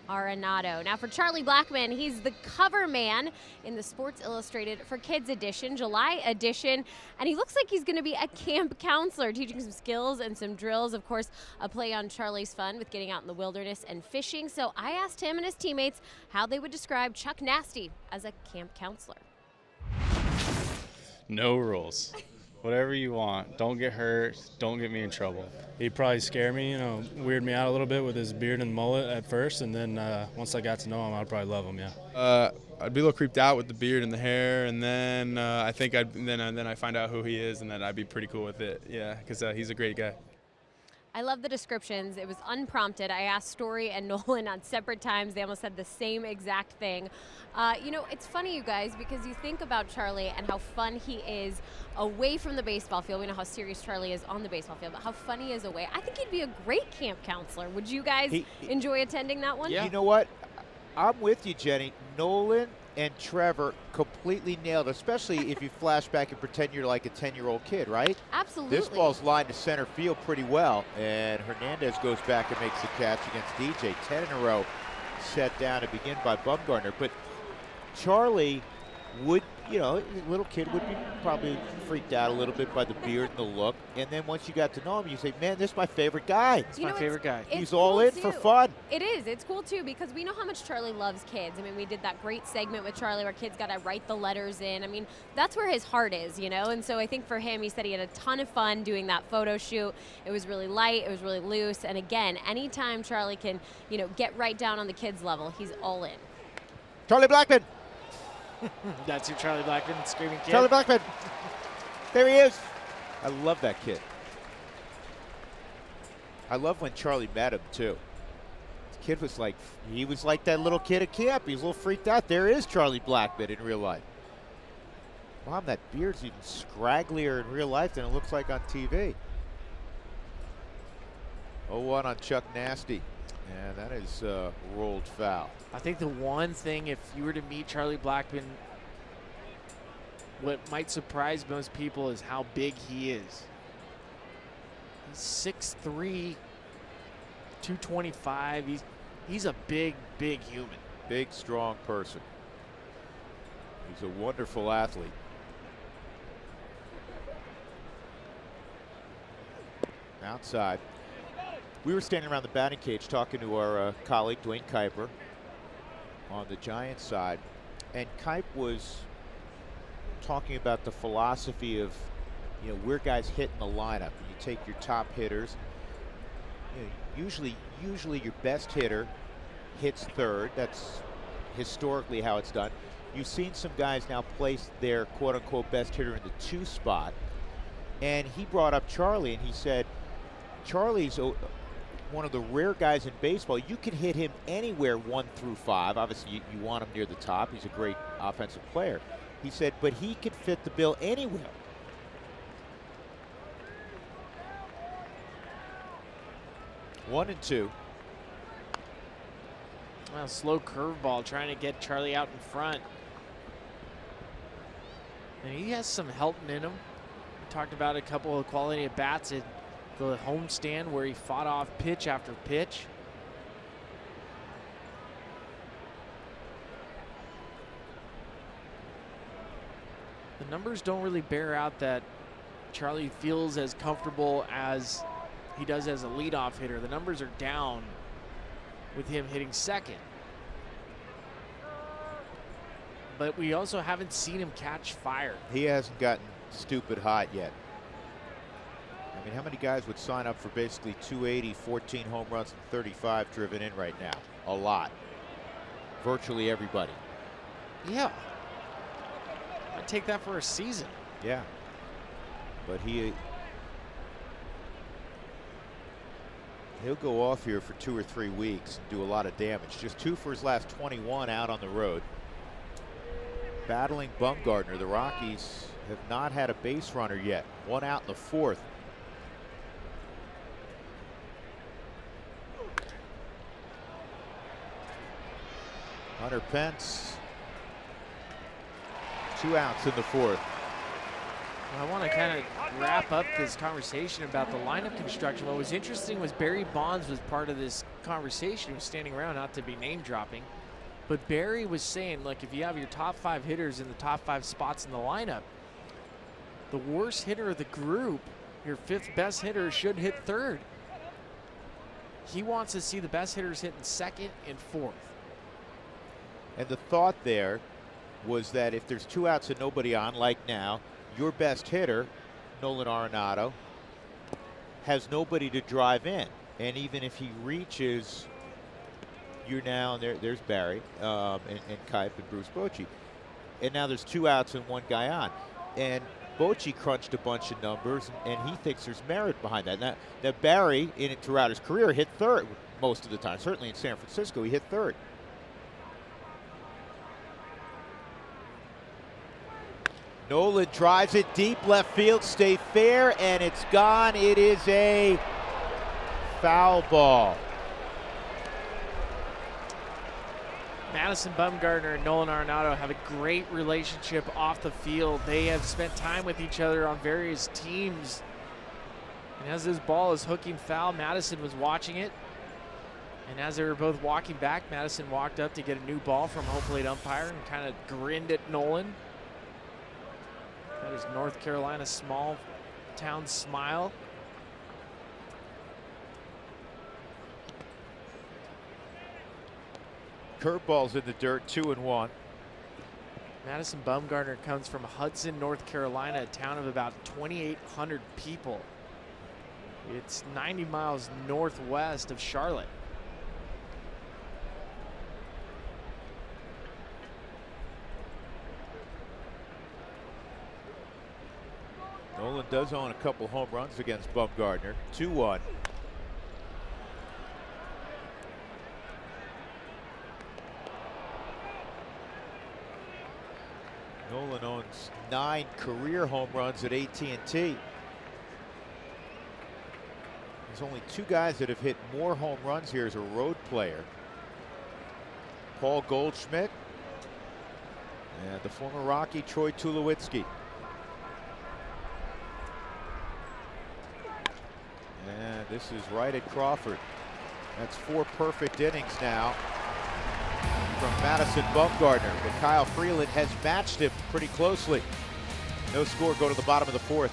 Arenado. Now for Charlie Blackmon, he's the cover man in the Sports Illustrated for Kids edition, July edition, and he looks like he's going to be a camp counselor, teaching some skills and some drills. Of course, a play on Charlie's fun with getting out in the wilderness and fishing. So I asked him and his teammates how they would describe Chuck Nasty as a camp counselor. No rules. Whatever you want. Don't get hurt. Don't get me in trouble. He'd probably scare me, you know, weird me out a little bit with his beard and mullet at first, and then once I got to know him, I'd probably love him. Yeah. I'd be a little creeped out with the beard and the hair, and then I think then I find out who he is, and then I'd be pretty cool with it. Yeah, because he's a great guy. I love the descriptions. It was unprompted. I asked Story and Nolan on separate times. They almost said the same exact thing. You know, it's funny, you guys, because you think about Charlie and how fun he is away from the baseball field. We know how serious Charlie is on the baseball field, but how fun he is away. I think he'd be a great camp counselor. Would you guys enjoy attending that one? Yeah. You know what? I'm with you, Jenny. Nolan and Trevor completely nailed, especially if you flash back and pretend you're like a 10-year-old kid, right? Absolutely. This ball's lined to center field pretty well, and Hernandez goes back and makes the catch against DJ. 10 in a row set down to begin by Bumgarner. But Charlie would you know, a little kid would be probably freaked out a little bit by the beard and the look. And then once you got to know him, you say, man, this is my favorite guy. It's my favorite guy. He's all in for fun. It is. It's cool, too, because we know how much Charlie loves kids. I mean, we did that great segment with Charlie where kids got to write the letters in. I mean, that's where his heart is, you know? And so I think for him, he said he had a ton of fun doing that photo shoot. It was really light. It was really loose. And again, anytime Charlie can, you know, get right down on the kids' level, he's all in. Charlie Blackman. That's your Charlie Blackman, screaming kid. Charlie Blackman. There he is. I love that kid. I love when Charlie met him, too. The kid was like, he was like that little kid at camp. He was a little freaked out. There is Charlie Blackman in real life. Wow, that beard's even scragglier in real life than it looks like on TV. 0-1 on Chuck Nasty. And that is rolled foul. I think the one thing, if you were to meet Charlie Blackman, what might surprise most people is how big he is. He's 6'3", 225. He's a big, big human. Big, strong person. He's a wonderful athlete. Outside. We were standing around the batting cage talking to our colleague, Dwayne Kuiper, on the Giants side. And Kuip was talking about the philosophy of, you know, where guys hit in the lineup. You take your top hitters. You know, usually your best hitter hits third. That's historically how it's done. You've seen some guys now place their quote-unquote best hitter in the 2 spot. And he brought up Charlie, and he said, Charlie's one of the rare guys in baseball. You can hit him anywhere 1 through 5. Obviously, you want him near the top. He's a great offensive player. He said, but he could fit the bill anywhere. One and two. Well, slow curveball trying to get Charlie out in front. And he has some Helton in him. We talked about a couple of quality at bats at the homestand where he fought off pitch after pitch. The numbers don't really bear out that Charlie feels as comfortable as he does as a leadoff hitter. The numbers are down with him hitting second. But we also haven't seen him catch fire. He hasn't gotten stupid hot yet. I mean, how many guys would sign up for basically 280, 14 home runs, and 35 driven in right now? A lot. Virtually everybody. Yeah. I'd take that for a season. Yeah. But he'll go off here for 2 or 3 weeks and do a lot of damage. Just 2 for his last 21 out on the road. Battling Bumgarner. The Rockies have not had a base runner yet. 1 out in the 4th. Hunter Pence, 2 outs in the 4th. I want to kind of wrap up this conversation about the lineup construction. What was interesting was Barry Bonds was part of this conversation. He was standing around, not to be name dropping, but Barry was saying, look, if you have your top 5 hitters in the top 5 spots in the lineup, the worst hitter of the group, your 5th best hitter, should hit 3rd. He wants to see the best hitters hitting 2nd and 4th. And the thought there was that if there's 2 outs and nobody on, like now, your best hitter, Nolan Arenado, has nobody to drive in. And even if he reaches, you're now, and there's Barry and Kuip and Bruce Bochy. And now there's 2 outs and 1 guy on. And Bochy crunched a bunch of numbers, and he thinks there's merit behind that. Now Barry, throughout his career, hit 3rd most of the time. Certainly in San Francisco, he hit 3rd. Nolan drives it deep left field, stay fair, and it's gone. It is a foul ball. Madison Bumgarner and Nolan Arenado have a great relationship off the field. They have spent time with each other on various teams. And as this ball is hooking foul, Madison was watching it. And as they were both walking back, Madison walked up to get a new ball from home plate umpire and kind of grinned at Nolan. That is North Carolina's small town smile. Curveball's in the dirt, 2-1. Madison Bumgarner comes from Hudson, North Carolina, a town of about 2,800 people. It's 90 miles northwest of Charlotte. Nolan does own a couple home runs against Bumgarner. 2-1. Nolan owns 9 career home runs at AT&T. There's only 2 guys that have hit more home runs here as a road player. Paul Goldschmidt and the former Rocky Troy Tulowitzki. And this is right at Crawford. That's 4 perfect innings now from Madison Bumgarner, but Kyle Freeland has matched him pretty closely. No score, go to the bottom of the 4th.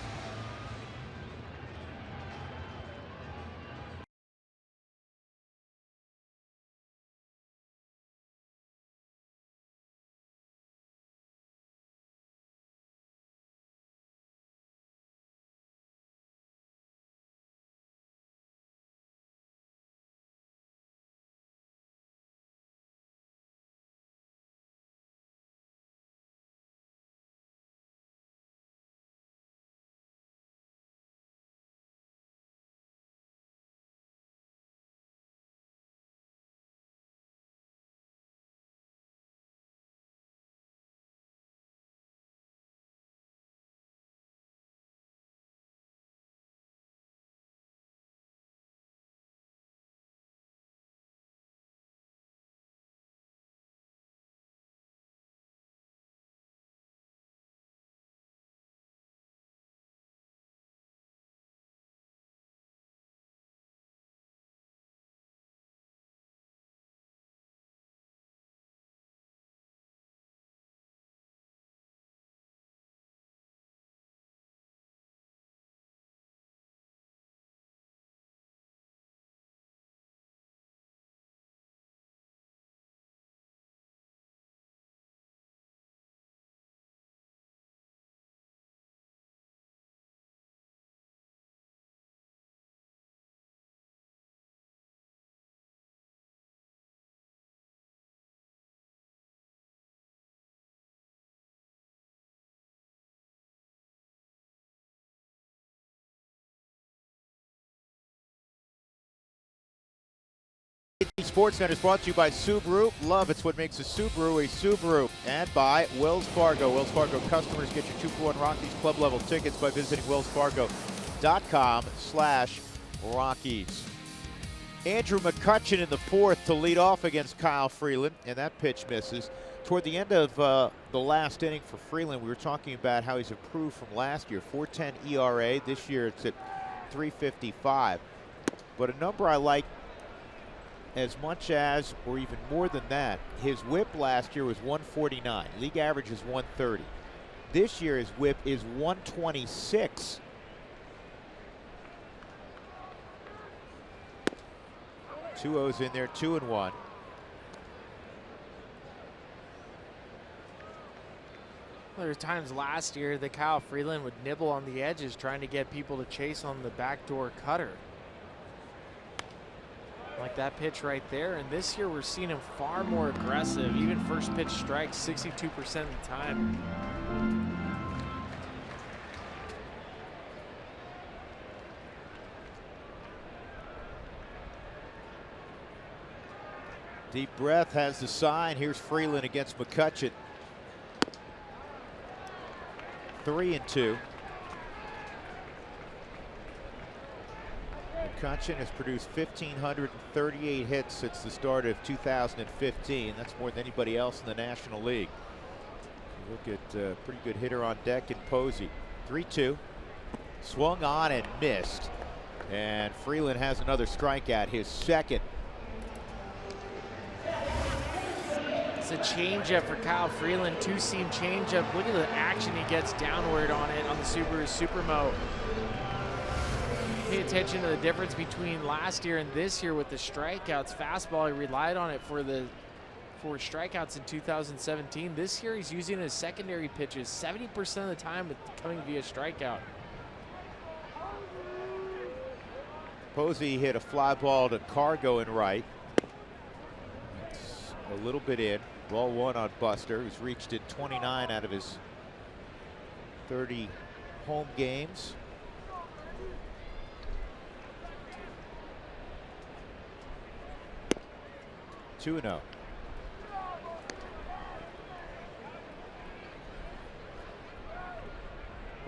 Sportsnet is brought to you by Subaru. Love, it's what makes a Subaru a Subaru. And by Wells Fargo. Wells Fargo customers get your 2-for-1 Rockies club level tickets by visiting wellsfargo.com/Rockies. Andrew McCutchen in the 4th to lead off against Kyle Freeland, and that pitch misses. Toward the end of the last inning for Freeland, we were talking about how he's improved from last year. 4.10 ERA. This year it's at 3.55. But a number I like as much as, or even more than that, his whip last year was 149. League average is 130. This year his whip is 126. Two O's in there, 2-1. Well, there were times last year that Kyle Freeland would nibble on the edges trying to get people to chase on the backdoor cutter. Like that pitch right there, and this year we're seeing him far more aggressive. Even first pitch strikes 62% of the time. Deep breath has the sign. Here's Freeland against McCutchen. 3-2. McCutchen has produced 1,538 hits since the start of 2015. That's more than anybody else in the National League. You look at a pretty good hitter on deck in Posey. 3-2. Swung on and missed. And Freeland has another strikeout, his second. It's a changeup for Kyle Freeland, two-seam changeup. Look at the action he gets downward on it on the Subaru Supermo. Pay attention to the difference between last year and this year with the strikeouts. Fastball, he relied on it for strikeouts in 2017. This year he's using his secondary pitches 70% of the time, with coming via strikeout. Posey hit a fly ball to Cargo in right. It's a little bit in. Ball one on Buster, who's reached it 29 out of his 30 home games. Two and 0.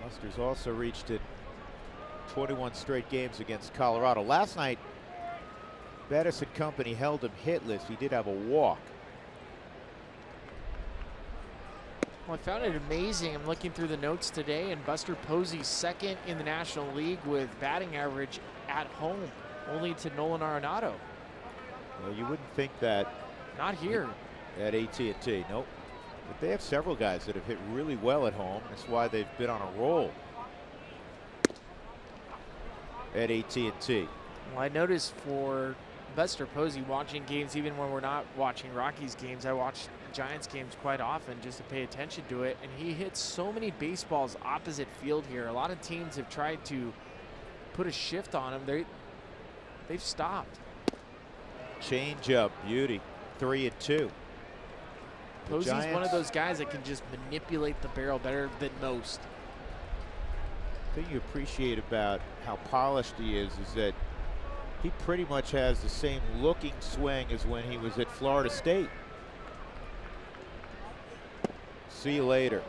Buster's also reached it 21 straight games against Colorado. Last night, Bettis and company held him hitless. He did have a walk. Well, I found it amazing. I'm looking through the notes today, and Buster Posey's second in the National League with batting average at home, only to Nolan Arenado. Well, you wouldn't think that. Not here. At AT&T, nope. But they have several guys that have hit really well at home. That's why they've been on a roll at AT&T. Well, I noticed for Buster Posey, watching games, even when we're not watching Rockies games, I watch Giants games quite often just to pay attention to it, and he hits so many baseballs opposite field here. A lot of teams have tried to put a shift on him. They've stopped. Change up, beauty. 3 and 2. Posey's one of those guys that can just manipulate the barrel better than most. The thing you appreciate about how polished he is that he pretty much has the same looking swing as when he was at Florida State. See you later.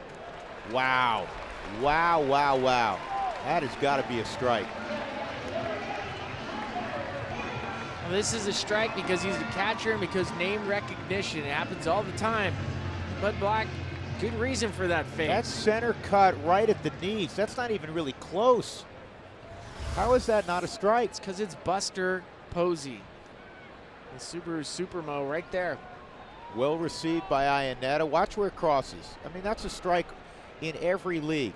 Wow. Wow, wow, wow. That has got to be a strike. Well, this is a strike because he's a catcher and because name recognition. It happens all the time. Bud Black, good reason for that fake. That's center cut right at the knees. That's not even really close. How is that not a strike? It's because it's Buster Posey. The Subaru Supermo right there. Well received by Iannetta. Watch where it crosses. I mean, that's a strike in every league.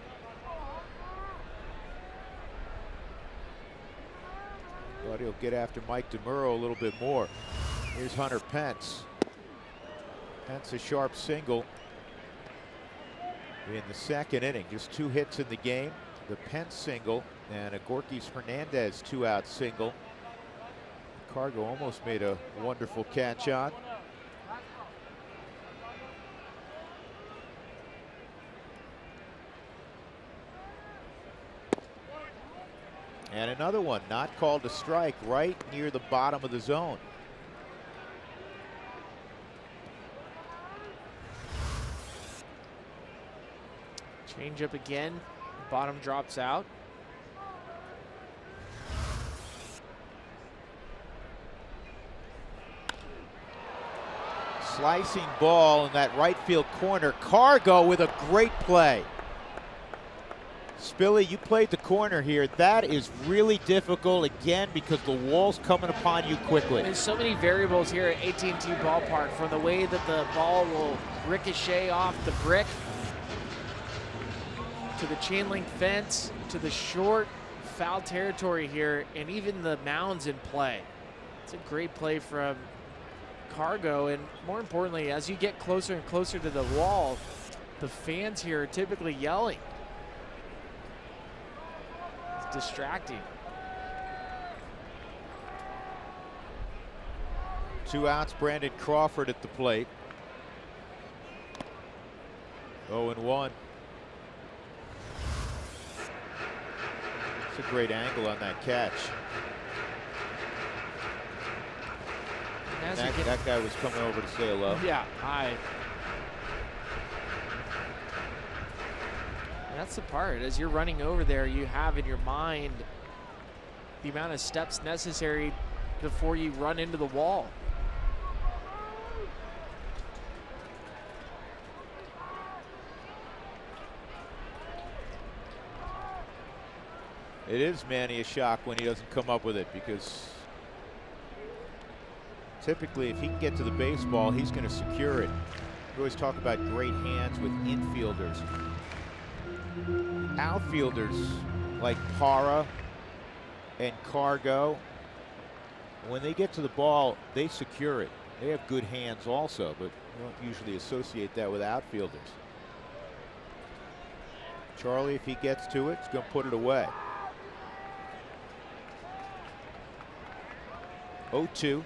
But he'll get after Mike DeMuro a little bit more. Here's Hunter Pence. Pence a sharp single in the second inning. Just 2 hits in the game. The Pence single and a Gorkys Hernandez 2-out single. Cargo almost made a wonderful catch on. And another one not called a strike, right near the bottom of the zone. Change up again. Bottom drops out. Slicing ball in that right field corner. Cargo with a great play. Spilly, you played the corner here. That is really difficult, again, because the wall's coming upon you quickly. There's so many variables here at AT&T Ballpark, from the way that the ball will ricochet off the brick, to the chain link fence, to the short foul territory here, and even the mounds in play. It's a great play from Cargo, and more importantly, as you get closer and closer to the wall, the fans here are typically yelling. It's distracting. 2 outs, Brandon Crawford at the plate. 0-1. It's a great angle on that catch. That guy was coming over to say hello. Yeah, hi. And that's the part. As you're running over there, you have in your mind the amount of steps necessary before you run into the wall. It is Manny a shock when he doesn't come up with it, because Typically, if he can get to the baseball, he's going to secure it. We always talk about great hands with infielders. Outfielders like Para and Cargo, when they get to the ball, they secure it. They have good hands also, but you don't usually associate that with outfielders. Charlie, if he gets to it, he's going to put it away. 0-2.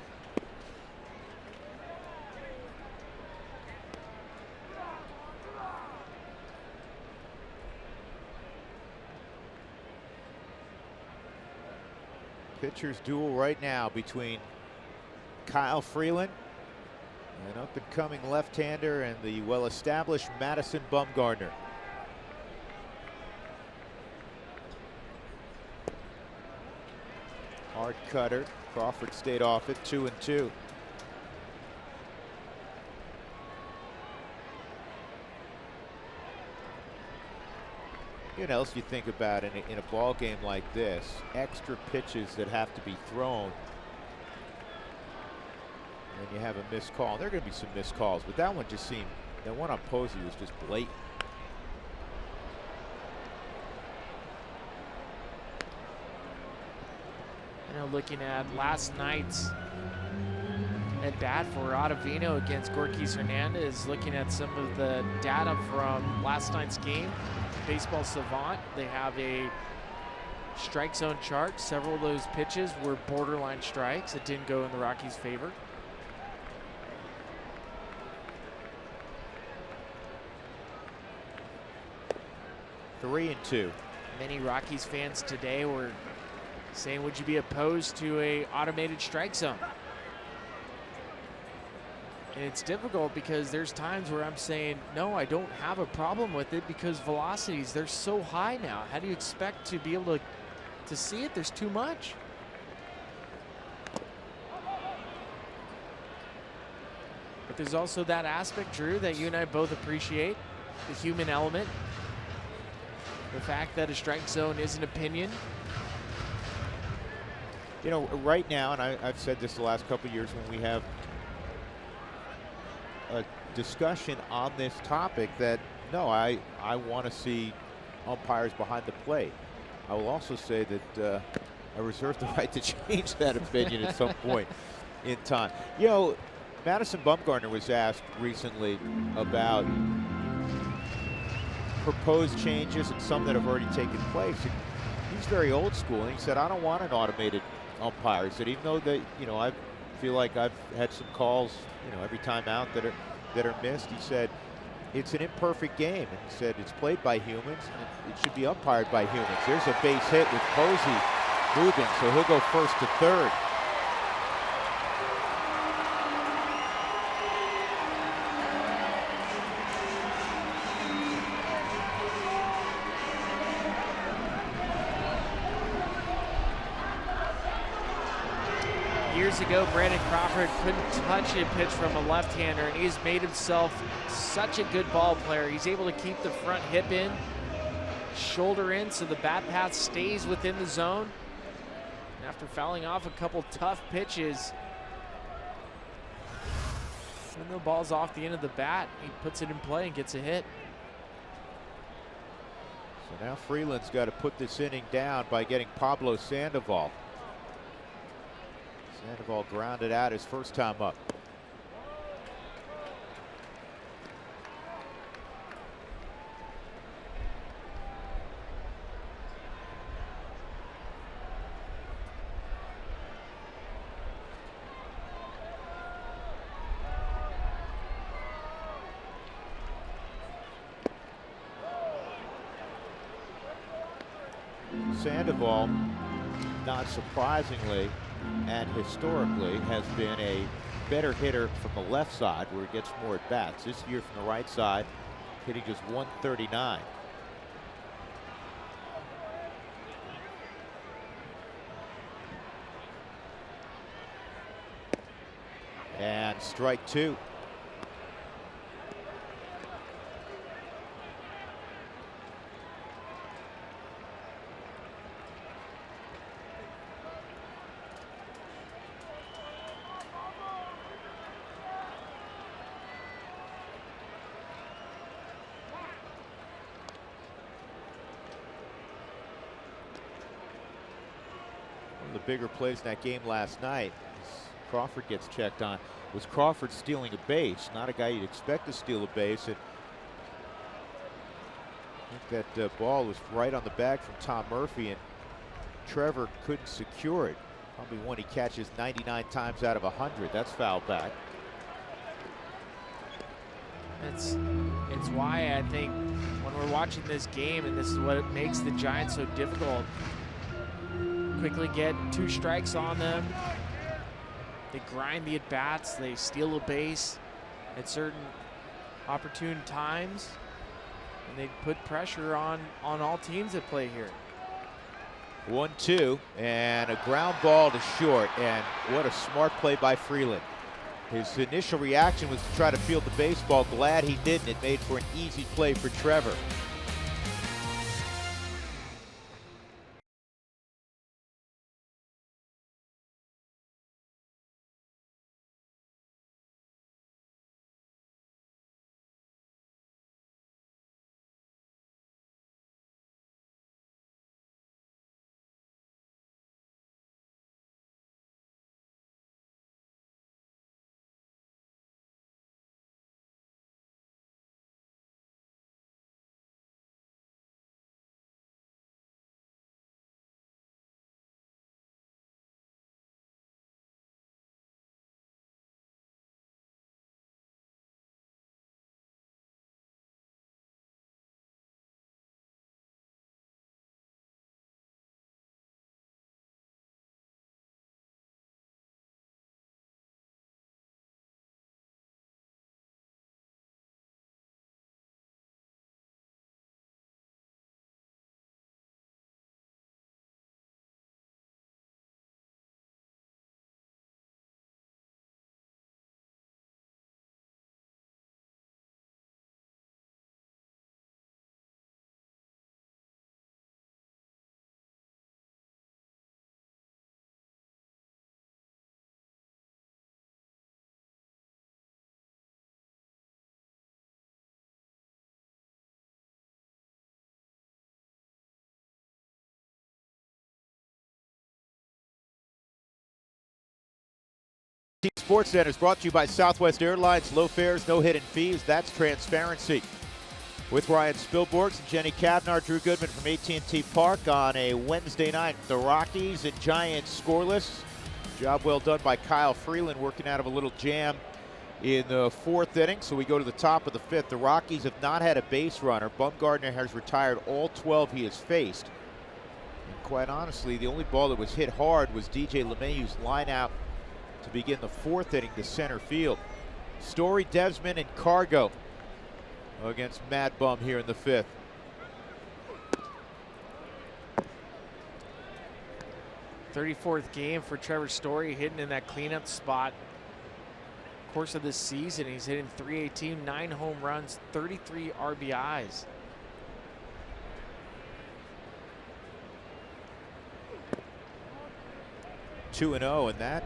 Pitchers duel right now between Kyle Freeland, an up-and-coming left-hander, and the well-established Madison Bumgarner. Hard cutter. Crawford stayed off it. 2-2. You know, else you think about in a ball game like this, extra pitches that have to be thrown, and you have a missed call. There are going to be some missed calls, but that one just seemed, that one on Posey was just blatant. You know, looking at last night's at bat for Ottavino against Gorkis Hernandez, looking at some of the data from last night's game, Baseball Savant, they have a strike zone chart. Several of those pitches were borderline strikes. It didn't go in the Rockies' favor. 3-2. Many Rockies fans today were saying, would you be opposed to a automated strike zone? And it's difficult because there's times where I'm saying, no, I don't have a problem with it because velocities, they're so high now. How do you expect to be able to see it? There's too much. But there's also that aspect, Drew, that you and I both appreciate, the human element. The fact that a strike zone is an opinion. You know, right now, and I've said this the last couple of years when we have a discussion on this topic, that no, I want to see umpires behind the plate. I will also say that I reserve the right to change that opinion at some point in time. You know, Madison Bumgarner was asked recently about proposed changes and some that have already taken place. And he's very old school, and he said, I don't want an automated umpire. He said, even though they, you know, I feel like I've had some calls, you know, every time out that are missed. He said it's an imperfect game, and he said it's played by humans, and it should be umpired by humans. There's a base hit with Posey moving, so he'll go first to third. Years ago, Brandon Crawford couldn't touch a pitch from a left-hander, and he's made himself such a good ball player. He's able to keep the front hip in, shoulder in, so the bat path stays within the zone. And after fouling off a couple tough pitches, when the ball's off the end of the bat, he puts it in play and gets a hit. So now Freeland's got to put this inning down by getting Pablo Sandoval. Sandoval grounded out his first time up. Sandoval, not surprisingly, and historically has been a better hitter from the left side where he gets more at bats. This year from the right side, hitting just 139. And strike two. bigger plays in that game last night, Crawford gets checked on, was Crawford stealing a base. Not a guy you'd expect to steal a base. And I think that ball was right on the bag from Tom Murphy, and Trevor couldn't secure it. Probably one he catches 99 times out of 100. That's foul back. It's why I think when we're watching this game, and this is what makes the Giants so difficult, quickly get 2 strikes on them. They grind the at-bats, they steal a base at certain opportune times, and they put pressure on all teams that play here. 1-2, and a ground ball to short, and what a smart play by Freeland. His initial reaction was to try to field the baseball. Glad he didn't. It made for an easy play for Trevor. Sports Center is brought to you by Southwest Airlines. Low fares, no hidden fees. That's transparency. With Ryan Spilborghs and Jenny Kavnar, Drew Goodman from AT&T Park on a Wednesday night. The Rockies and Giants scoreless. Job well done by Kyle Freeland, working out of a little jam in the 4th inning. So we go to the top of the 5th. The Rockies have not had a base runner. Bumgarner has retired all 12 he has faced. And quite honestly, the only ball that was hit hard was DJ LeMahieu's line out to begin the 4th inning to center field. Story, Desmond, and Cargo against Mad Bum here in the 5th. '34th game for Trevor Story, hitting in that cleanup spot. Course of this season, he's hitting .318, 9 home runs, 33 RBIs. (2-0), and that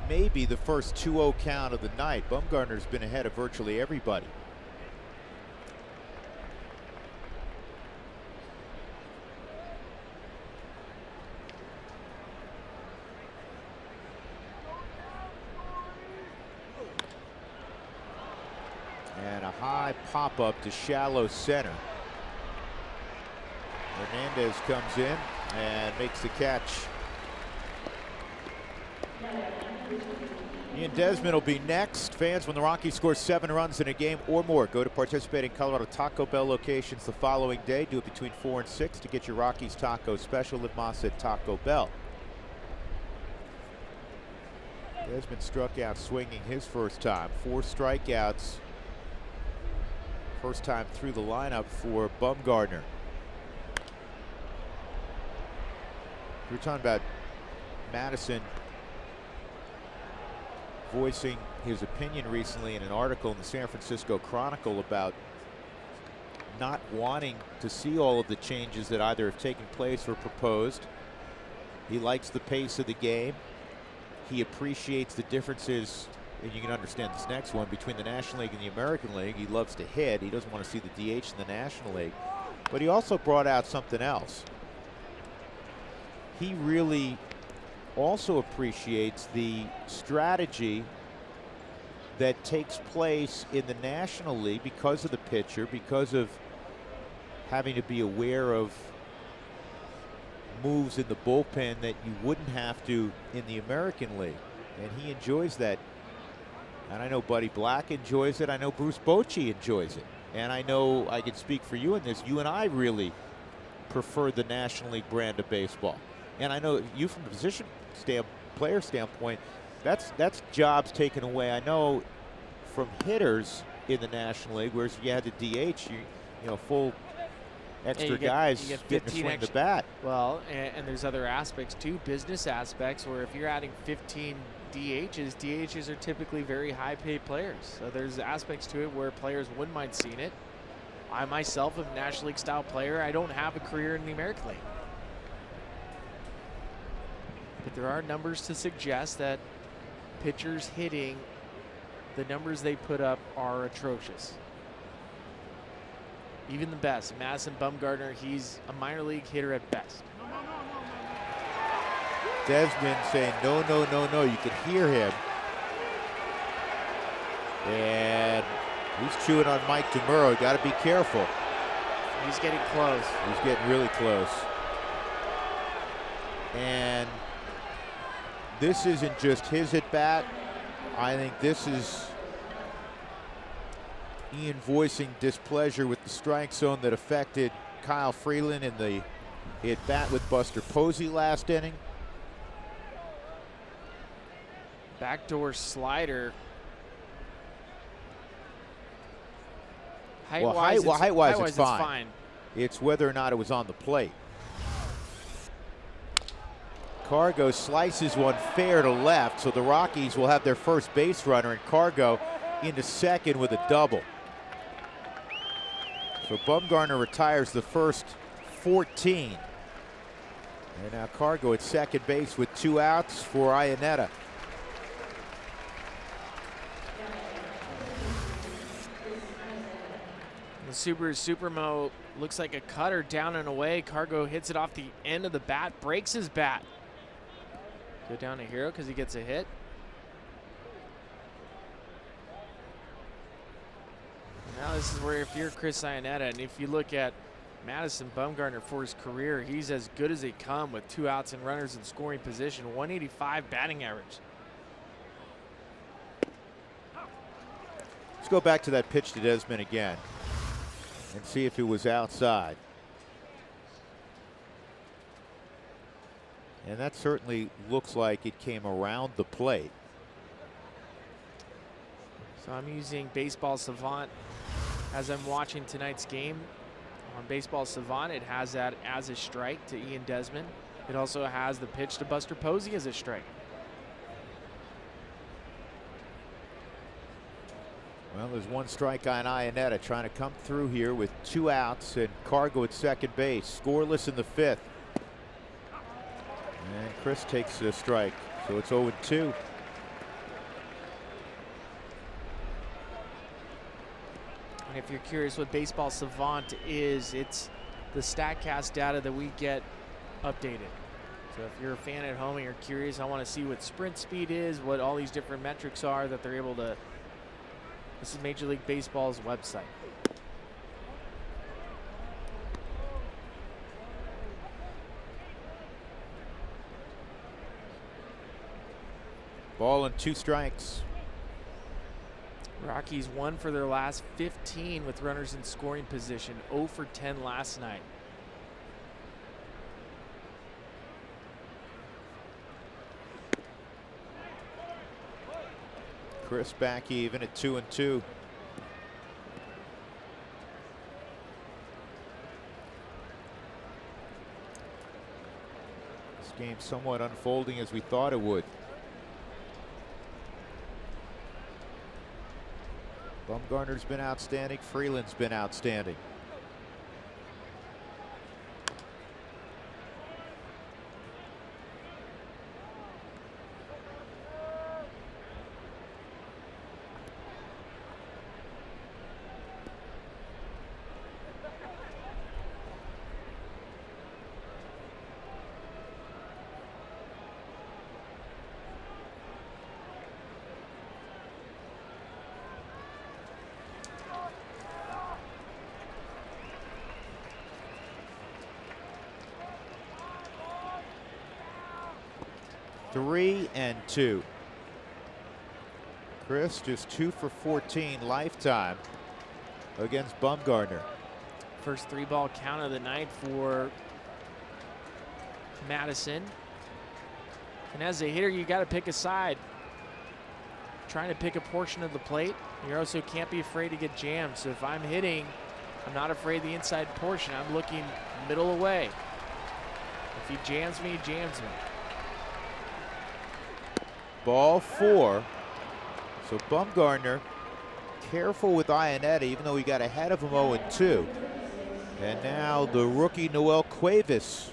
may be the first 2-0 count of the night. Bumgarner's been ahead of virtually everybody. And a high pop-up to shallow center. Hernandez comes in and makes the catch. Ian Desmond will be next. Fans, when the Rockies score 7 runs in a game or more, go to participating Colorado Taco Bell locations the following day. Do it between 4 and 6 to get your Rockies taco special. Live Moss at Taco Bell. Desmond struck out swinging his first time. 4 strikeouts. First time through the lineup for Bumgarner. We were talking about Madison voicing his opinion recently in an article in the San Francisco Chronicle about not wanting to see all of the changes that either have taken place or proposed. He likes the pace of the game. He appreciates the differences, and you can understand this next one, between the National League and the American League. He loves to hit. He doesn't want to see the DH in the National League. But he also brought out something else. he really also appreciates the strategy that takes place in the National League because of the pitcher, because of having to be aware of moves in the bullpen that you wouldn't have to in the American League. And he enjoys that. And I know Buddy Black enjoys it. I know Bruce Bochy enjoys it. And I know I can speak for you in this. You and I really prefer the National League brand of baseball. And I know you from a player standpoint, that's jobs taken away. I know from hitters in the National League, whereas you had the DH, you know, full extra guys getting to swing the bat. Well, and there's other aspects too, business aspects, where if you're adding 15 DHs are typically very high-paid players. So there's aspects to it where players wouldn't mind seeing it. I myself am a National League style player. I don't have a career in the American League. But there are numbers to suggest that pitchers hitting, the numbers they put up are atrocious. Even the best. Madison Bumgarner, he's a minor league hitter at best. Desmond saying no, no, no, no. You can hear him. And he's chewing on Mike DeMuro. Got to be careful. He's getting close. He's getting really close. And this isn't just his at bat. I think this is Ian voicing displeasure with the strike zone that affected Kyle Freeland in the at bat with Buster Posey last inning. Backdoor slider. Height-wise, it's fine. fine. It's whether or not it was on the plate. Cargo slices one fair to left, so the Rockies will have their first base runner, and Cargo into second with a double. So Bumgarner retires the first 14. And now Cargo at second base with 2 outs for Iannetta. The Subaru Supermo looks like a cutter down and away. Cargo hits it off the end of the bat, breaks his bat. Go down to hero because he gets a hit. Now this is where if you're Chris Iannetta, and if you look at Madison Bumgarner for his career, he's as good as they come with 2 outs and runners in scoring position, 185 batting average. Let's go back to that pitch to Desmond again and see if it was outside. And that certainly looks like it came around the plate. So I'm using Baseball Savant as I'm watching tonight's game. On Baseball Savant, it has that as a strike to Ian Desmond. It also has the pitch to Buster Posey as a strike. Well, there's 1 strike on Iannetta trying to come through here with 2 outs, and Cargo at second base, scoreless in the 5th. And Chris takes a strike, so it's 0-2. And if you're curious what Baseball Savant is, it's the StatCast data that we get updated. So if you're a fan at home and you're curious, I want to see what sprint speed is, what all these different metrics are that they're able to. This is Major League Baseball's website. Ball and 2 strikes. Rockies 1 for their last 15 with runners in scoring position. 0 for 10 last night. Chris back even at 2-2. This game somewhat unfolding as we thought it would. Bumgarner's been outstanding. Freeland's been outstanding. 3-2. Chris just 2 for 14 lifetime against Bumgardner. First 3-ball count of the night for Madison. And as a hitter, you got to pick a side. Trying to pick a portion of the plate. You also can't be afraid to get jammed. So if I'm hitting, I'm not afraid of the inside portion. I'm looking middle away. If he jams me, he jams me. Ball 4. So Bumgardner careful with Ionetta, even though he got ahead of him 0-2. And now the rookie Noel Cuevas,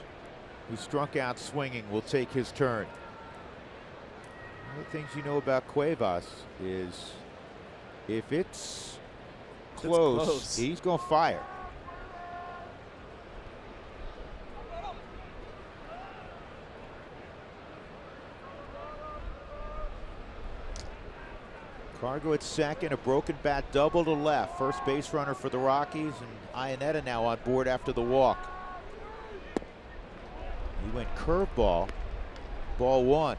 who struck out swinging, will take his turn. One of the things you know about Cuevas is if it's close, he's going to fire. Cargo at second, a broken bat double to left. First base runner for the Rockies, and Ionetta now on board after the walk. He went curveball, ball 1.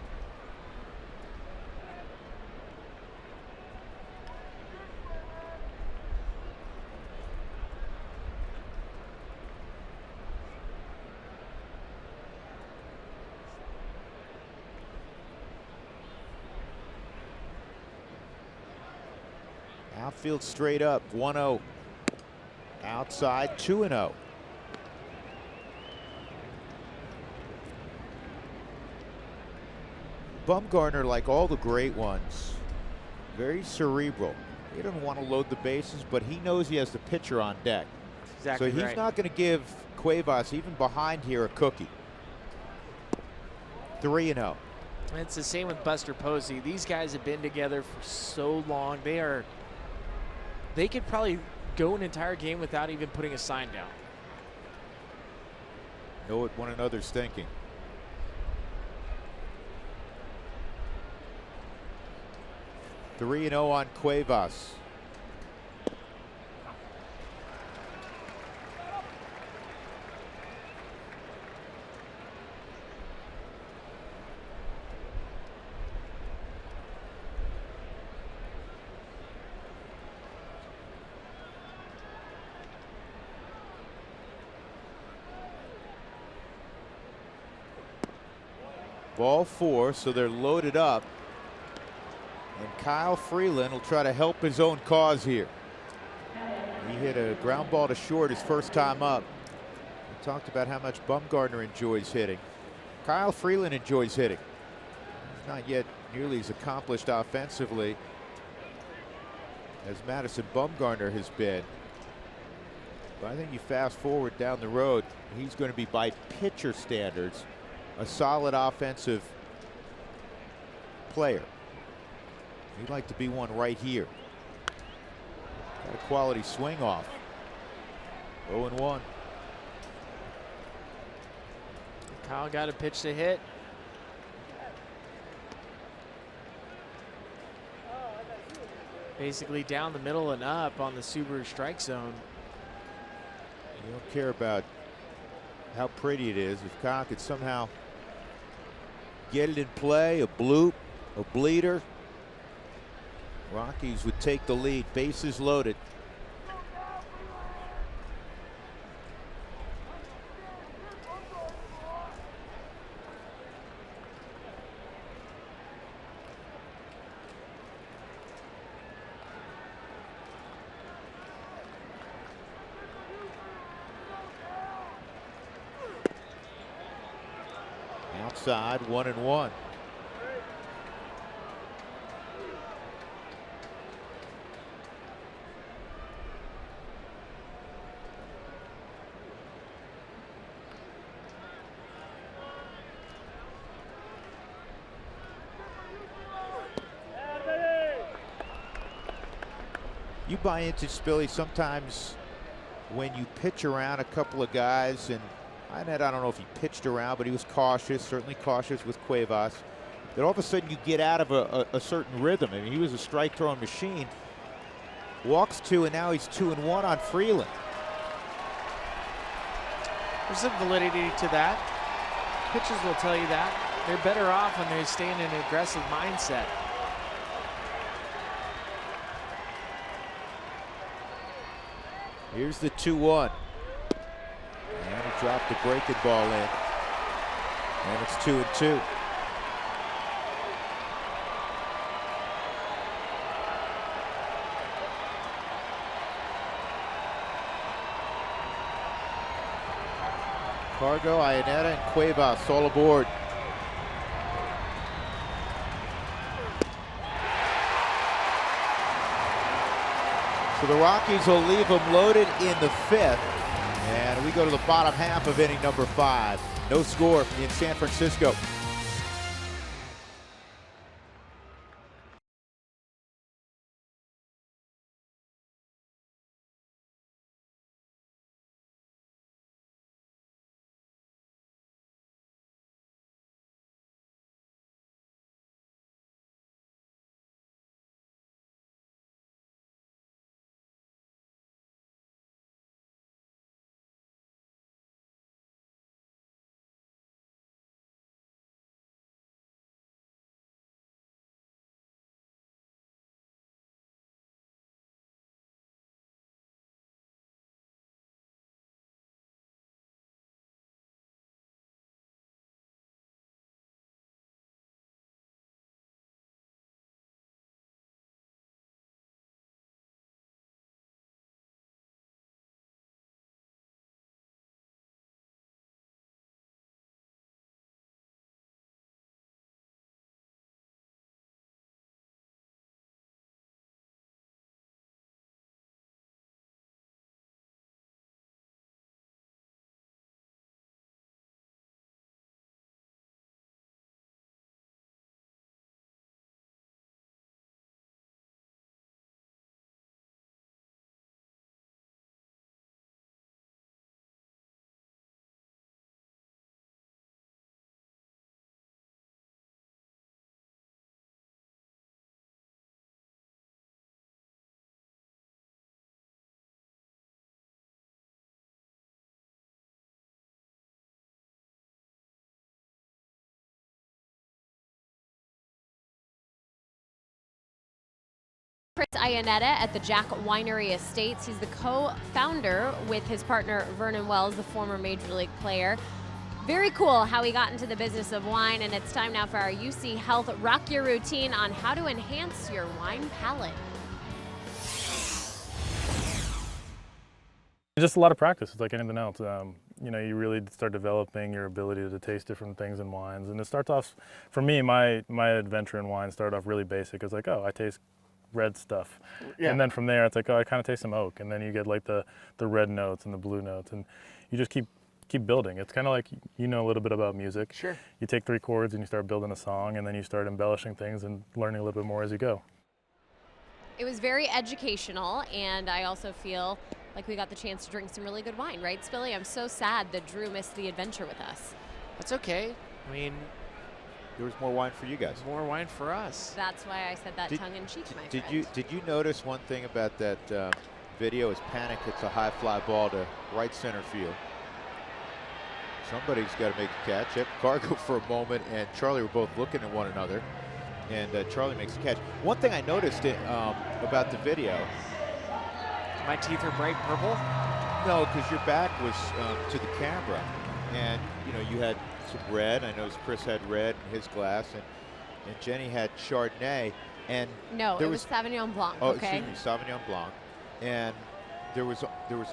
Outfield straight up, 1-0. Outside, 2-0. Bumgardner, like all the great ones, very cerebral. He doesn't want to load the bases, but he knows he has the pitcher on deck. Exactly. So he's not going to give Cuevas, even behind here, a cookie. 3-0. It's the same with Buster Posey. These guys have been together for so long. They could probably go an entire game without even putting a sign down. Know what one another's thinking. Three 3-0 on Cuevas. Ball 4, so they're loaded up. And Kyle Freeland will try to help his own cause here. He hit a ground ball to short his first time up. We talked about how much Bumgardner enjoys hitting. Kyle Freeland enjoys hitting. He's not yet nearly as accomplished offensively as Madison Bumgardner has been. But I think you fast forward down the road, he's going to be, by pitcher standards, a solid offensive player. He'd like to be one right here. Got a quality swing off. 0-1. Kyle got a pitch to hit. Basically down the middle and up on the Subaru strike zone. You don't care about how pretty it is. If Kyle could somehow get it in play, a bloop, a bleeder, Rockies would take the lead. Bases loaded. Outside, 1-1. You buy into Spilly sometimes when you pitch around a couple of guys, and I don't know if he pitched around, but he was cautious, certainly cautious with Cuevas. That all of a sudden you get out of a certain rhythm. I mean, he was a strike throwing machine. Walks 2, and now he's 2-1 on Freeland. There's some validity to that. Pitchers will tell you that. They're better off when they stay in an aggressive mindset. Here's the 2-1. And he dropped the breaking ball in. And it's 2-2. Cargo, Ionetta, and Cuevas all aboard. So the Rockies will leave them loaded in the 5th. And we go to the bottom half of inning number 5. No score in San Francisco. Ionetta at the Jack Winery Estates. He's the co-founder with his partner Vernon Wells, the former Major League player. Very cool how he got into the business of wine, and it's time now for our UC Health Rock Your Routine on how to enhance your wine palate. Just a lot of practice. It's like anything else. You know, you really start developing your ability to taste different things in wines, and it starts off, for me, my adventure in wine started off really basic. It's like, oh, I taste red stuff, and then from there it's like, oh, I kind of taste some oak, and then you get like the red notes and the blue notes, and you just keep building. It's kind of like, you know, a little bit about music. Sure. You take 3 chords and you start building a song, and then you start embellishing things and learning a little bit more as you go. It was very educational, and I also feel like we got the chance to drink some really good wine, right, Spilly? I'm so sad that Drew missed the adventure with us. That's okay. I mean, There was more wine for you guys. more wine for us. That's why I said that tongue-in-cheek, my friend. Did you notice one thing about that video? Is Panic hits a high fly ball to right center field. Somebody's got to make a catch. Yep, Cargo for a moment and Charlie were both looking at one another, and Charlie makes a catch. One thing I noticed about the video. My teeth are bright purple? No, because your back was to the camera, and you know, you had some red. I noticed Chris had red in his glass, and Jenny had Chardonnay, and No, it was Sauvignon Blanc. oh, Okay. excuse me, Sauvignon Blanc, and there was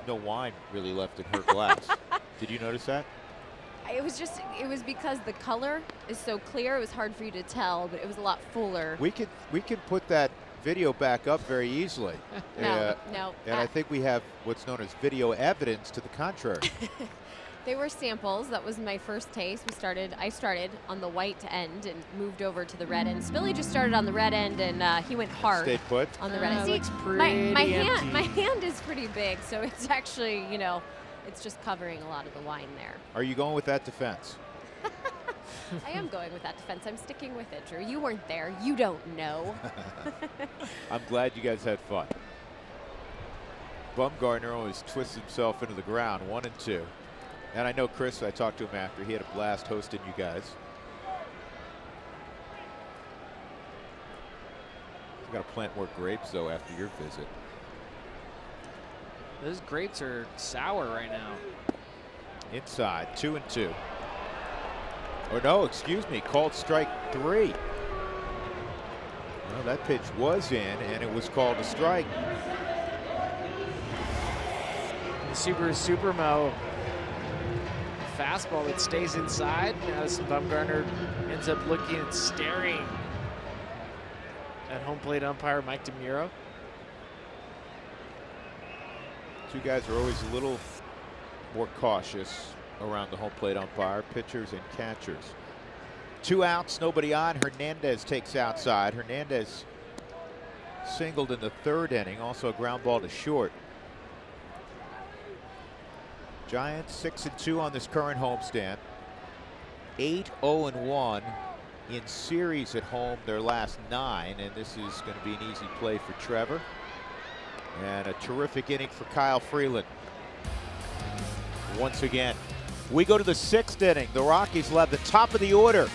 no wine really left in her glass. Did you notice that? It was because the color is so clear. It was hard for you to tell, but it was a lot fuller. We could put that video back up very easily. No. And I think we have what's known as video evidence to the contrary. They were samples. That was my first taste. I started on the white end and moved over to the red end. Spilly just started on the red end, and he went hard Stayed put. on the red end. It See, looks my pretty my hand is pretty big, so it's actually, you know, it's just covering a lot of the wine there. Are you going with that defense? I am going with that defense. I'm sticking with it, Drew. You weren't there. You don't know. I'm glad you guys had fun. Bumgardner always twists himself into the ground, 1 and 2. And I know Chris, I talked to him after, he had a blast hosting you guys. You got to plant more grapes though after your visit. Those grapes are sour right now. Inside, 2-2. Or no, excuse me, called strike 3. Well, that pitch was in, and it was called a strike. The Supermo fastball that stays inside. Madison Bumgarner ends up looking and staring at home plate umpire Mike DeMuro. Two guys are always a little more cautious around the home plate umpire, pitchers and catchers. 2 outs, nobody on. Hernandez takes outside. Hernandez singled in the 3rd inning, also a ground ball to short. Giants 6-2 on this current homestand. 8-0-1 in series at home their last 9, and this is going to be an easy play for Trevor. And a terrific inning for Kyle Freeland. Once again, we go to the 6th inning. The Rockies will have the top of the order.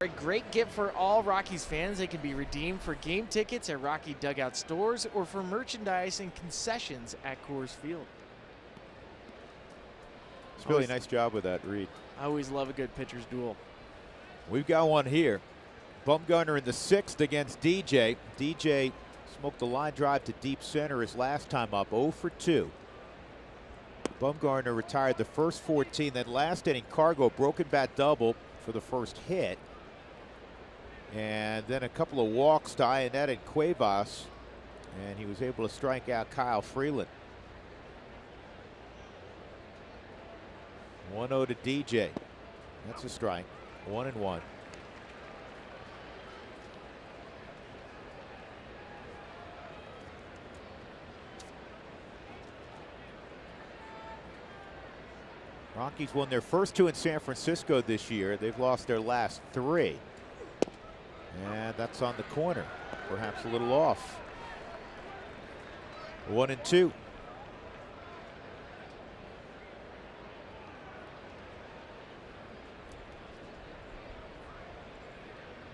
Are a great gift for all Rockies fans. They can be redeemed for game tickets at Rocky Dugout stores or for merchandise and concessions at Coors Field. It's really nice job with that, Reed. I always love a good pitcher's duel. We've got one here. Bumgarner in the 6th against DJ. DJ smoked a line drive to deep center his last time up, 0 for 2. Bumgarner retired the first 14, then last inning Cargo broken bat double for the first hit. And then a couple of walks to Ionette and Cuevas, and he was able to strike out Kyle Freeland. 1-0 to DJ. That's a strike. 1-1. Rockies won their first 2 in San Francisco this year. They've lost their last 3. And that's on the corner. Perhaps a little off. 1-2.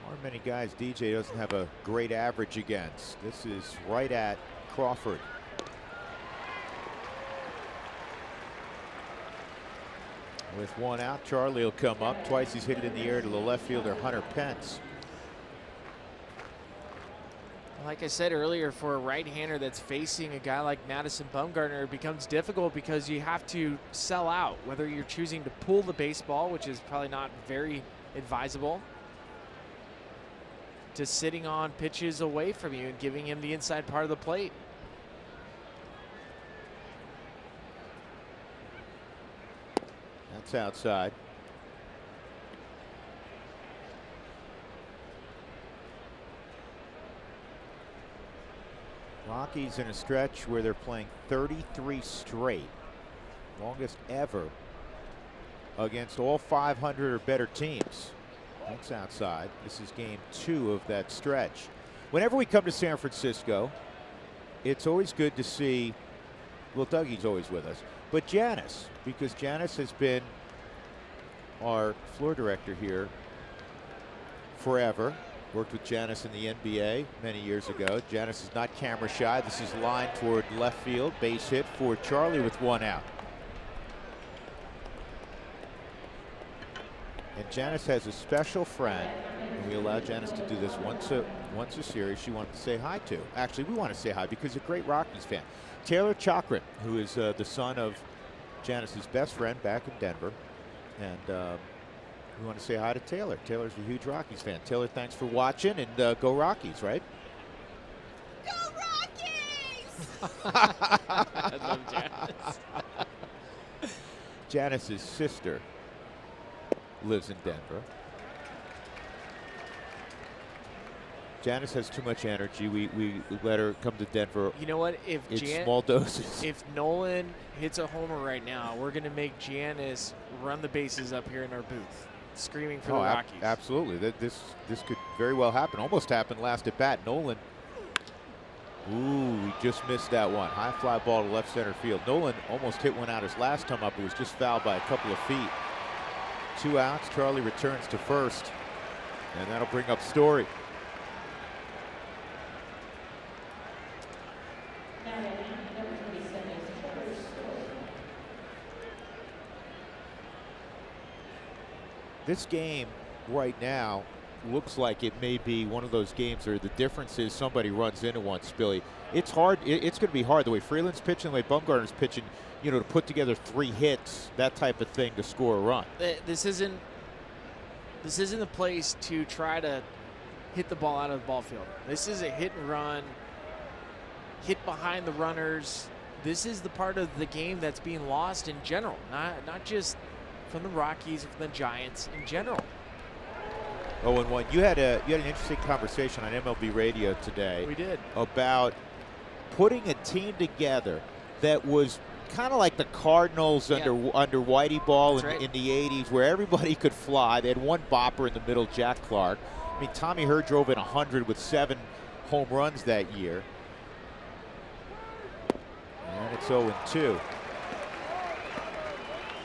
Aren't many guys DJ doesn't have a great average against. This is right at Crawford. With 1 out, Charlie will come up. Twice he's hit it in the air to the left fielder, Hunter Pence. Like I said earlier, for a right-hander that's facing a guy like Madison Bumgarner, it becomes difficult because you have to sell out, whether you're choosing to pull the baseball, which is probably not very advisable, to sitting on pitches away from you and giving him the inside part of the plate. That's outside. Rockies in a stretch where they're playing 33 straight, longest ever against all 500 or better teams. That's outside. This is game 2 of that stretch. Whenever we come to San Francisco, it's always good to see, well, Dougie's always with us, but Janice, because Janice has been our floor director here forever. Worked with Janice in the NBA many years ago. Janice is not camera shy. This is lined toward left field. Base hit for Charlie with 1 out. And Janice has a special friend, and we allow Janice to do this once a series she wanted to say hi to. Actually, we want to say hi because a great Rockies fan. Taylor Chakrin, who is the son of Janice's best friend back in Denver. And we want to say hi to Taylor. Taylor's a huge Rockies fan. Taylor, thanks for watching, and go Rockies, right? Go Rockies! I love Janice. Janice's sister lives in Denver. Janice has too much energy. We let her come to Denver. You know what? If in small doses. If Nolan hits a homer right now, we're going to make Janice run the bases up here in our booth, screaming for the Rockies. Absolutely. This could very well happen. Almost happened last at bat. Nolan. Ooh, he just missed that one. High fly ball to left center field. Nolan almost hit one out his last time up. It was just fouled by a couple of feet. 2 outs. Charlie returns to first, and that'll bring up Story. This game right now looks like it may be one of those games where the difference is somebody runs into one, Spilly. It's hard. It's going to be hard the way Freeland's pitching, the way Bumgarner's pitching, you know, to put together 3 hits, that type of thing, to score a run. This isn't the place to try to hit the ball out of the ball field. This is a hit and run, hit behind the runners. This is the part of the game that's being lost in general, not just from the Rockies, from the Giants in general. 0-1. You had an interesting conversation on MLB radio today. We did. About putting a team together that was kind of like the Cardinals under Whitey Ball in the 80s, where everybody could fly. They had one bopper in the middle, Jack Clark. I mean, Tommy Hurd drove in 100 with 7 home runs that year. And it's 0-2.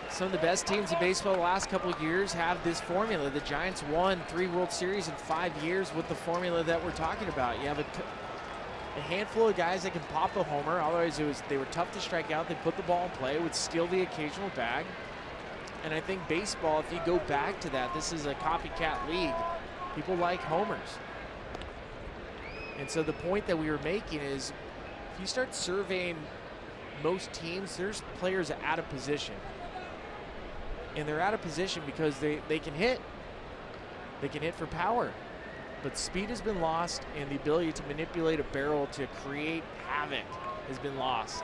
Some of the best teams in baseball the last couple of years have this formula. The Giants won 3 World Series in 5 years with the formula that we're talking about. You have a handful of guys that can pop a homer. Otherwise, they were tough to strike out. They put the ball in play, would steal the occasional bag. And I think baseball, if you go back to that, this is a copycat league. People like homers. And so the point that we were making is, if you start surveying most teams, there's players out of position. And they're out of position because they can hit. They can hit for power. But speed has been lost, and the ability to manipulate a barrel to create havoc has been lost.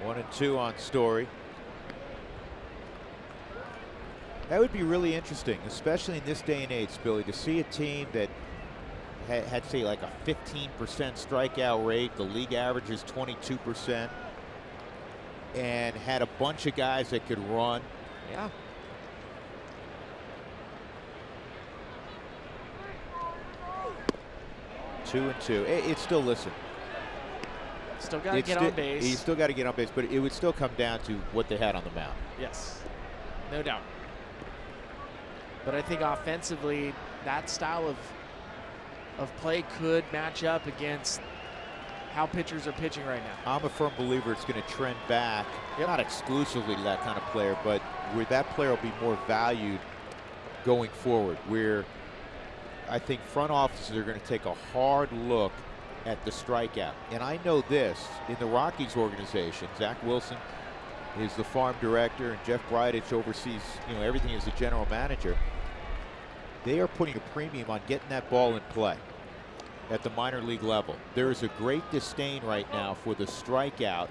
1-2 on Story. That would be really interesting, especially in this day and age, Billy, to see a team that had say, like a 15% strikeout rate. The league average is 22%. And had a bunch of guys that could run. Yeah. Two and two. It's still, listen. Still got to get on base. You still got to get on base, but it would still come down to what they had on the mound. Yes, no doubt. But I think offensively, that style of play could match up against how pitchers are pitching right now. I'm a firm believer it's going to trend back, not exclusively to that kind of player, but where that player will be more valued going forward, where I think front offices are going to take a hard look at the strikeout. And I know this, in the Rockies organization, Zach Wilson is the farm director, and Jeff Bridich oversees, you know, everything as the general manager. They are putting a premium on getting that ball in play at the minor league level. There is a great disdain right now for the strikeout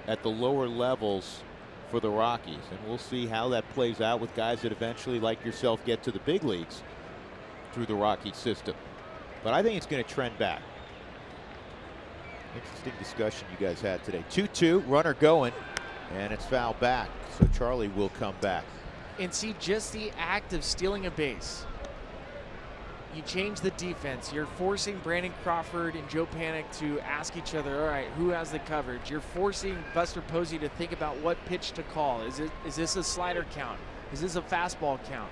at the lower levels for the Rockies, and we'll see how that plays out with guys that eventually, like yourself, get to the big leagues through the Rocky system. But I think it's going to trend back. Interesting discussion you guys had today. 2-2, runner going, and it's foul back. So Charlie will come back. And see, just the act of stealing a base. You change the defense. You're forcing Brandon Crawford and Joe Panic to ask each other, all right, who has the coverage? You're forcing Buster Posey to think about what pitch to call. Is this a slider count? Is this a fastball count?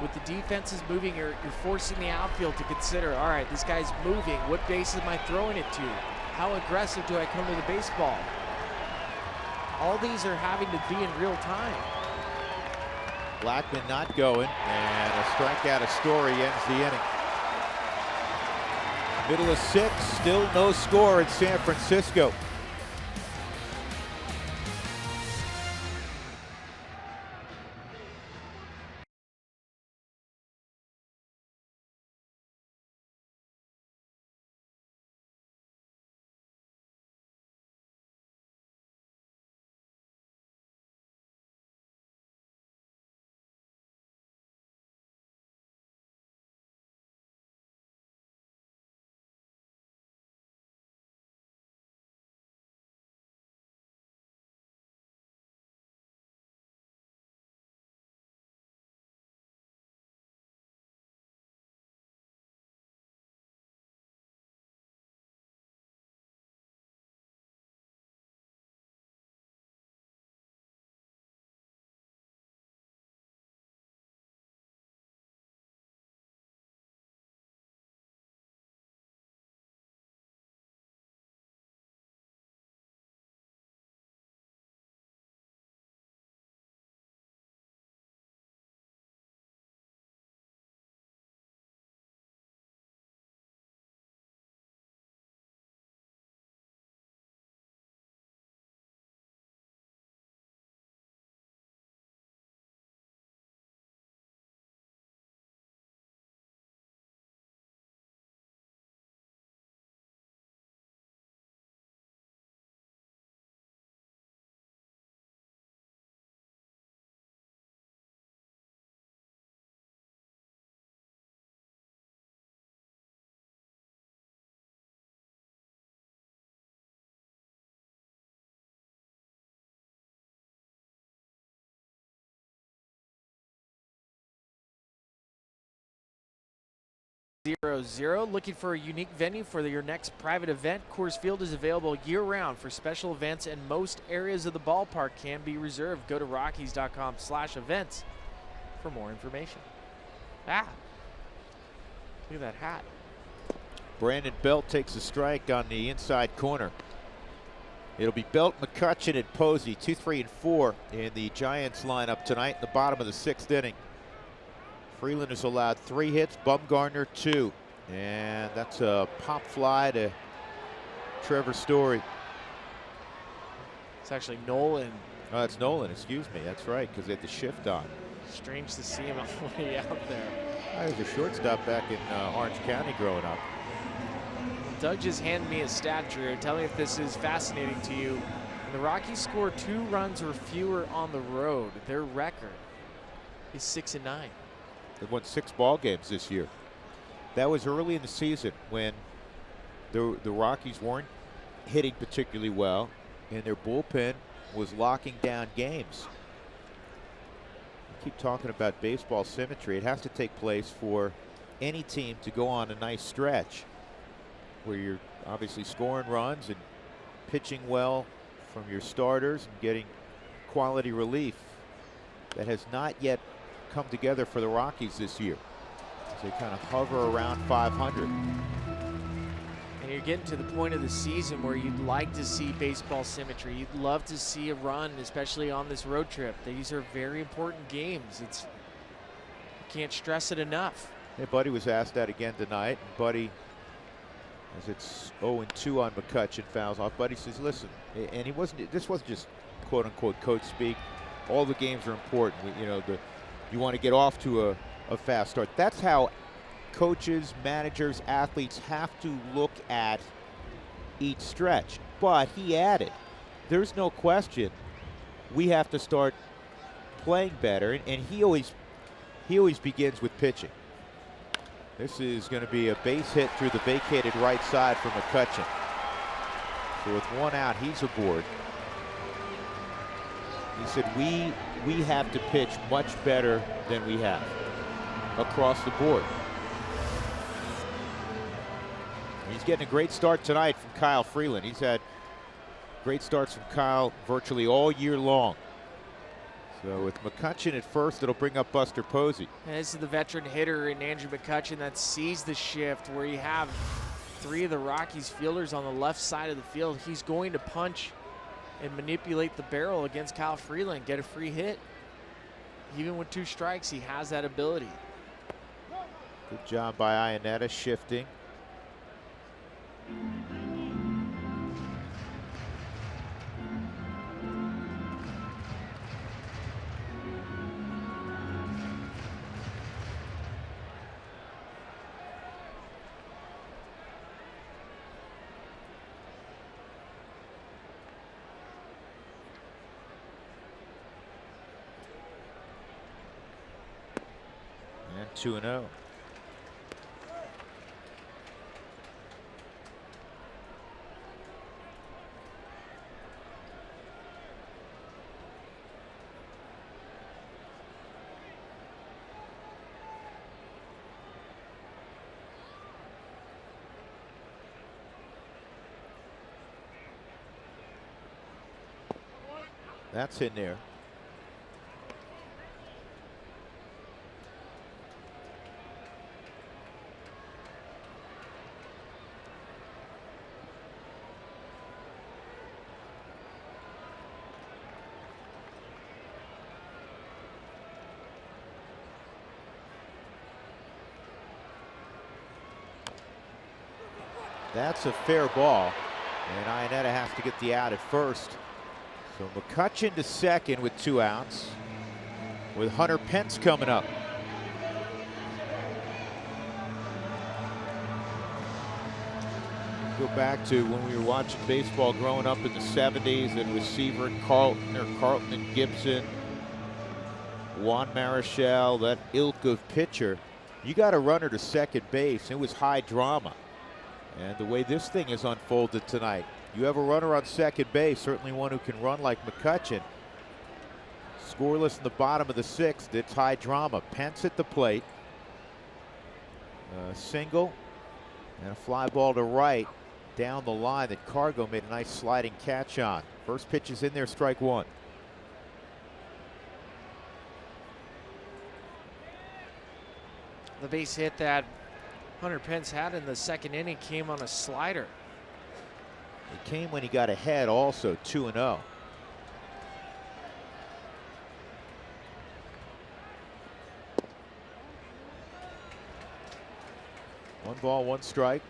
With the defenses moving, you're forcing the outfield to consider, all right, this guy's moving. What base am I throwing it to? How aggressive do I come to the baseball? All these are having to be in real time. Blackman not going, and a strikeout of Story ends the inning. Middle of 6, still no score in San Francisco. Looking for a unique venue for your next private event? Coors Field is available year-round for special events, and most areas of the ballpark can be reserved. Go to Rockies.com/events for more information. Look at that hat. Brandon Belt takes a strike on the inside corner. It'll be Belt, McCutchen, and Posey, 2, 3, and 4 in the Giants lineup tonight in the bottom of the 6th inning. Freeland has allowed 3 hits, Bumgarner 2. And that's a pop fly to Trevor Story. It's actually Nolan. Oh, that's Nolan, excuse me. That's right, because they had the shift on. Strange to see him all the way out there. I was a shortstop back in Orange County growing up. Doug just handed me a stat, Drew. Tell me if this is fascinating to you. When the Rockies score 2 runs or fewer on the road, their record is 6-9. They've won 6 ball games this year. That was early in the season when the Rockies weren't hitting particularly well, and their bullpen was locking down games. I keep talking about baseball symmetry. It has to take place for any team to go on a nice stretch where you're obviously scoring runs and pitching well from your starters and getting quality relief. That has not yet come together for the Rockies this year, as they kind of hover around 500. And you're getting to the point of the season where you'd like to see baseball symmetry. You'd love to see a run, especially on this road trip. These are very important games. You can't stress it enough. Hey, Buddy was asked that again tonight, and Buddy, as it's 0-2 on McCutchen, fouls off. Buddy says, listen, and this wasn't just quote unquote coach speak. All the games are important. You want to get off to a fast start. That's how coaches, managers, athletes have to look at each stretch. But he added, there's no question we have to start playing better, and he always begins with pitching. This is going to be a base hit through the vacated right side for McCutchen. So with one out, he's aboard. He said, we have to pitch much better than we have across the board. He's getting a great start tonight from Kyle Freeland. He's had great starts from Kyle virtually all year long. So with McCutchen at first, it'll bring up Buster Posey. And this is the veteran hitter in Andrew McCutchen that sees the shift where you have three of the Rockies fielders on the left side of the field. He's going to punch and manipulate the barrel against Kyle Freeland, get a free hit. Even with 2 strikes, he has that ability. Good job by Iannetta shifting. And 2-0. That's in there. That's a fair ball, and Iannetta has to get the out at first. So McCutchen to second with 2 outs, with Hunter Pence coming up. Go back to when we were watching baseball growing up in the 70s, and with Seaver and Carlton, or Carlton and Gibson, Juan Marichal, that ilk of pitcher. You got a runner to second base. It was high drama. And the way this thing is unfolded tonight, you have a runner on second base, certainly one who can run like McCutchen. Scoreless in the bottom of the 6th. It's high drama. Pence at the plate. A single and a fly ball to right down the line that Cargo made a nice sliding catch on. First pitch is in there, strike 1. The base hit that Hunter Pence had in the 2nd inning came on a slider. It came when he got ahead also, 2-0. One ball, 1 strike.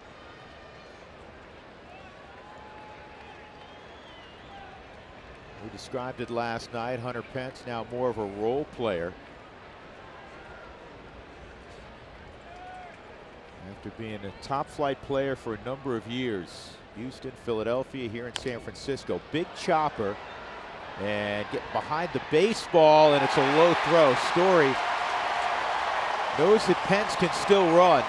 We described it last night. Hunter Pence now more of a role player. After being a top flight player for a number of years. Houston, Philadelphia, here in San Francisco. Big chopper and get behind the baseball, and it's a low throw. Story knows that Pence can still run,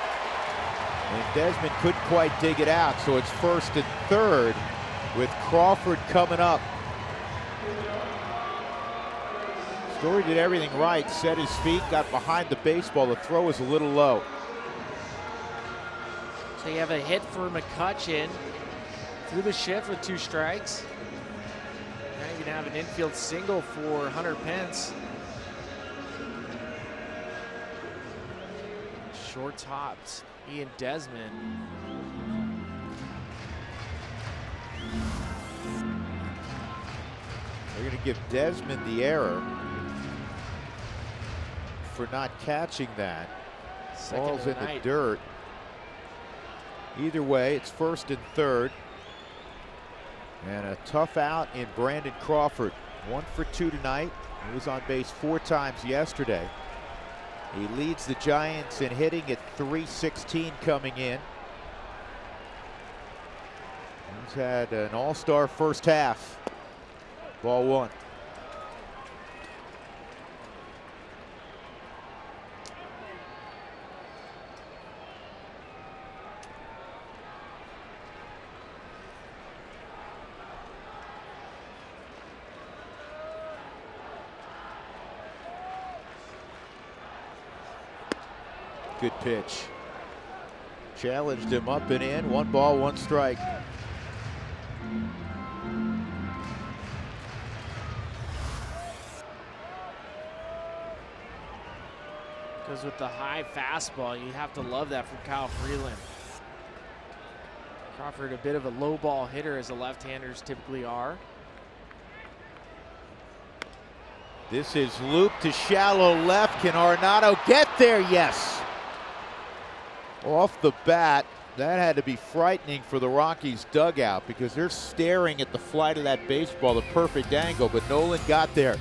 and Desmond couldn't quite dig it out, so it's 1st and 3rd with Crawford coming up. Story did everything right, set his feet, got behind the baseball. The throw was a little low. So you have a hit for McCutchen through the shift with 2 strikes. Now you can have an infield single for Hunter Pence. Short tops, Ian Desmond. They're going to give Desmond the error for not catching that. Ball's in the dirt. Either way, it's 1st and 3rd. And a tough out in Brandon Crawford. 1 for 2 tonight. He was on base 4 times yesterday. He leads the Giants in hitting at .316 coming in. He's had an all-star first half. Ball 1. good pitch. Challenged him up and in. 1 ball, 1 strike. Because with the high fastball, you have to love that from Kyle Freeland. Crawford, a bit of a low ball hitter, as the left-handers typically are. This is looped to shallow left. Can Arenado get there? Yes. Off the bat, that had to be frightening for the Rockies dugout because they're staring at the flight of that baseball, the perfect angle, but Nolan got there.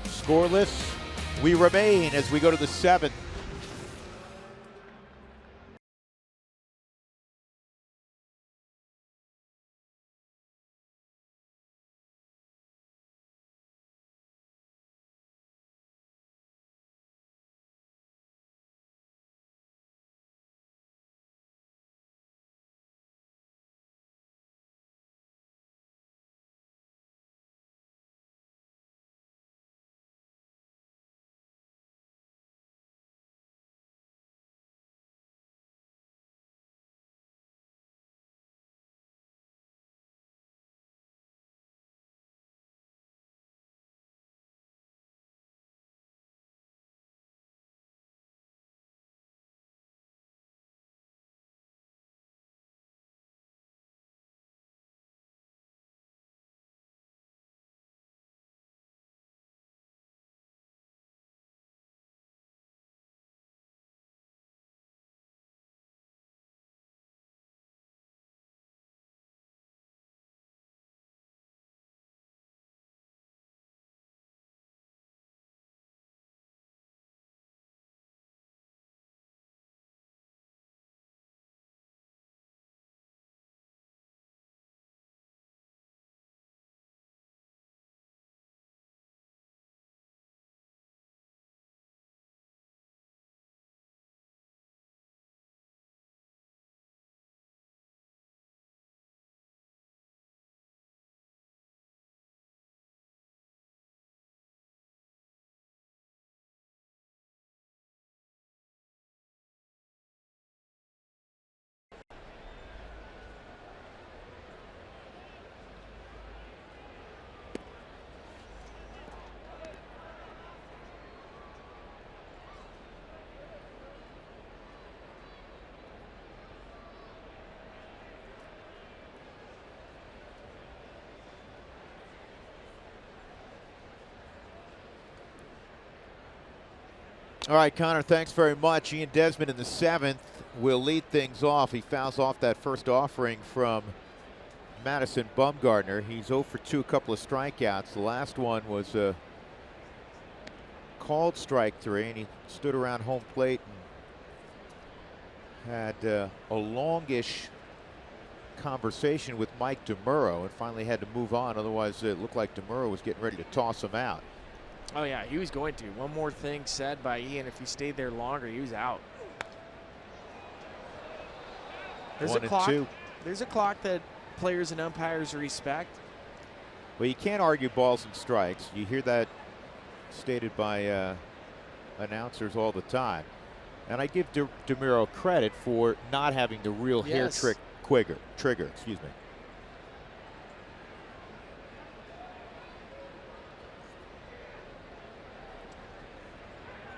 Scoreless, we remain as we go to the 7th. All right, Connor, thanks very much. Ian Desmond in the 7th will lead things off. He fouls off that first offering from Madison Bumgarner. He's 0 for 2, a couple of strikeouts. The last one was a called strike 3, and he stood around home plate and had a longish conversation with Mike DeMuro and finally had to move on. Otherwise, it looked like DeMuro was getting ready to toss him out. Oh, yeah, he was going to. One more thing said by Ian, if he stayed there longer, he was out. There's a clock. 2. There's a clock that players and umpires respect. Well, you can't argue balls and strikes. You hear that stated by announcers all the time. And I give DeMuro credit for not having the real hair trigger. Excuse me.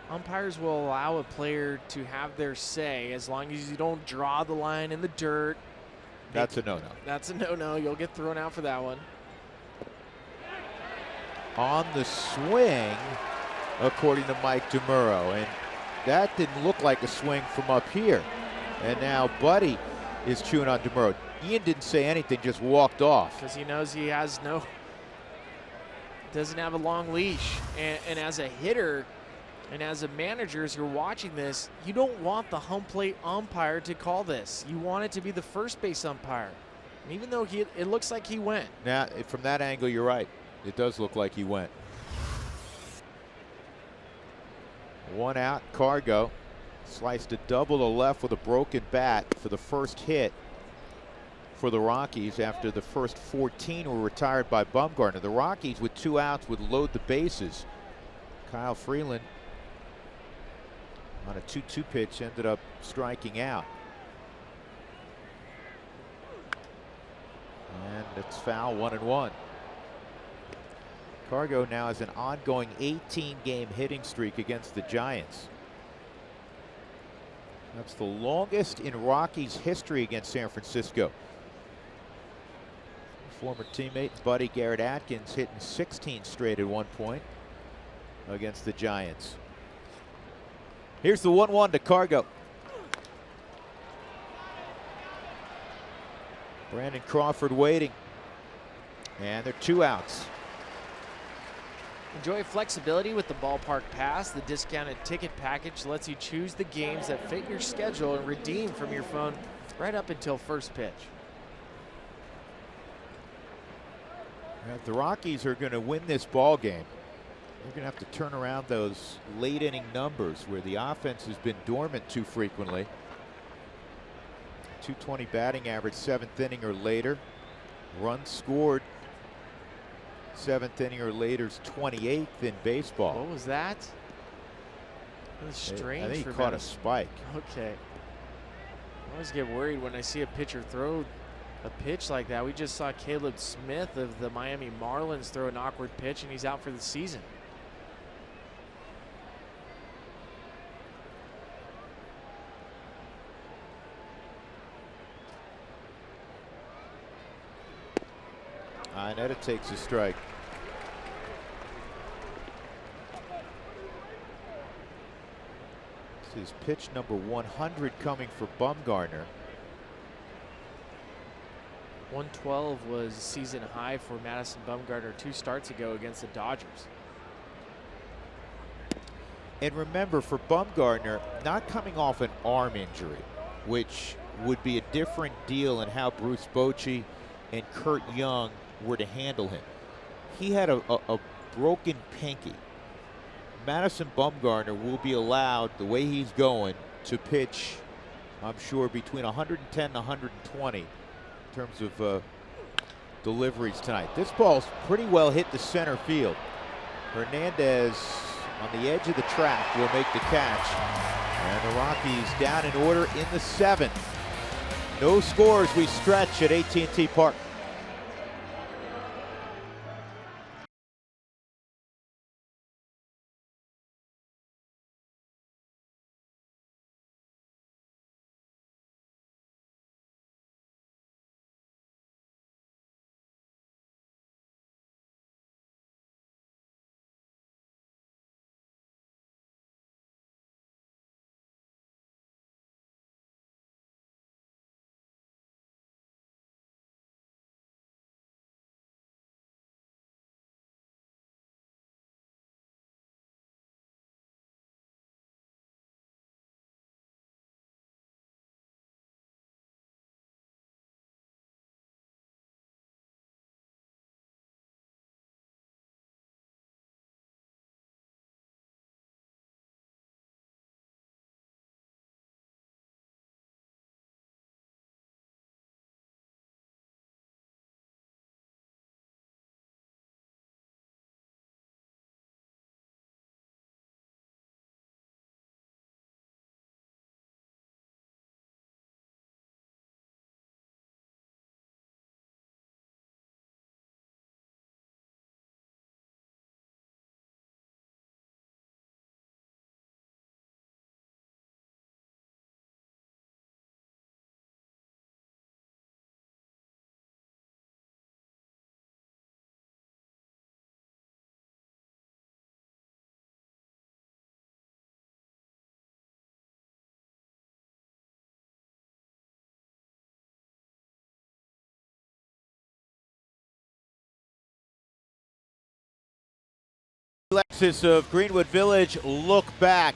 Umpires will allow a player to have their say as long as you don't draw the line in the dirt. That's a no-no. That's a no-no. You'll get thrown out for that one. On the swing, according to Mike DeMuro, and that didn't look like a swing from up here. And now Buddy is chewing on DeMuro. Ian didn't say anything, just walked off. Because he knows he has doesn't have a long leash. And as a hitter, and as a manager, as you're watching this, you don't want the home plate umpire to call this. You want it to be the first base umpire. And even though it looks like he went. Now, from that angle, you're right. It does look like he went. 1 out, Cargo. Sliced a double to left with a broken bat for the first hit for the Rockies after the first 14 were retired by Bumgarner. The Rockies, with 2 outs, would load the bases. Kyle Freeland on a 2-2 pitch, ended up striking out. And it's foul, 1-1. Cargo now has an ongoing 18-game hitting streak against the Giants. That's the longest in Rockies history against San Francisco. Former teammate buddy Garrett Atkins hitting 16 straight at one point against the Giants. Here's the 1-1 to Cargo. Brandon Crawford waiting. And they're 2 outs. Enjoy flexibility with the ballpark pass. The discounted ticket package lets you choose the games that fit your schedule and redeem from your phone right up until first pitch. Now, if the Rockies are going to win this ball game, they're going to have to turn around those late inning numbers where the offense has been dormant too frequently. 220 batting average, 7th inning or later. Runs scored, 7th inning or later, is 28th in baseball. What was that? That was strange. I think for he caught a Madison. spike. Okay. I always get worried when I see a pitcher throw a pitch like that. We just saw Caleb Smith of the Miami Marlins throw an awkward pitch, and he's out for the season. Inetta takes a strike. This is pitch number 100 coming for Bumgarner. 112 was season high for Madison Bumgarner 2 starts ago against the Dodgers. And remember, for Bumgarner, not coming off an arm injury, which would be a different deal in how Bruce Bochy and Kurt Young were to handle him. He had a broken pinky. Madison Bumgarner will be allowed, the way he's going, to pitch, I'm sure, between 110 and 120 in terms of deliveries tonight. This ball's pretty well hit the center field. Hernandez on the edge of the track will make the catch. And the Rockies down in order in the 7th. No scores, we stretch at AT&T Park. Alexis of Greenwood Village look back.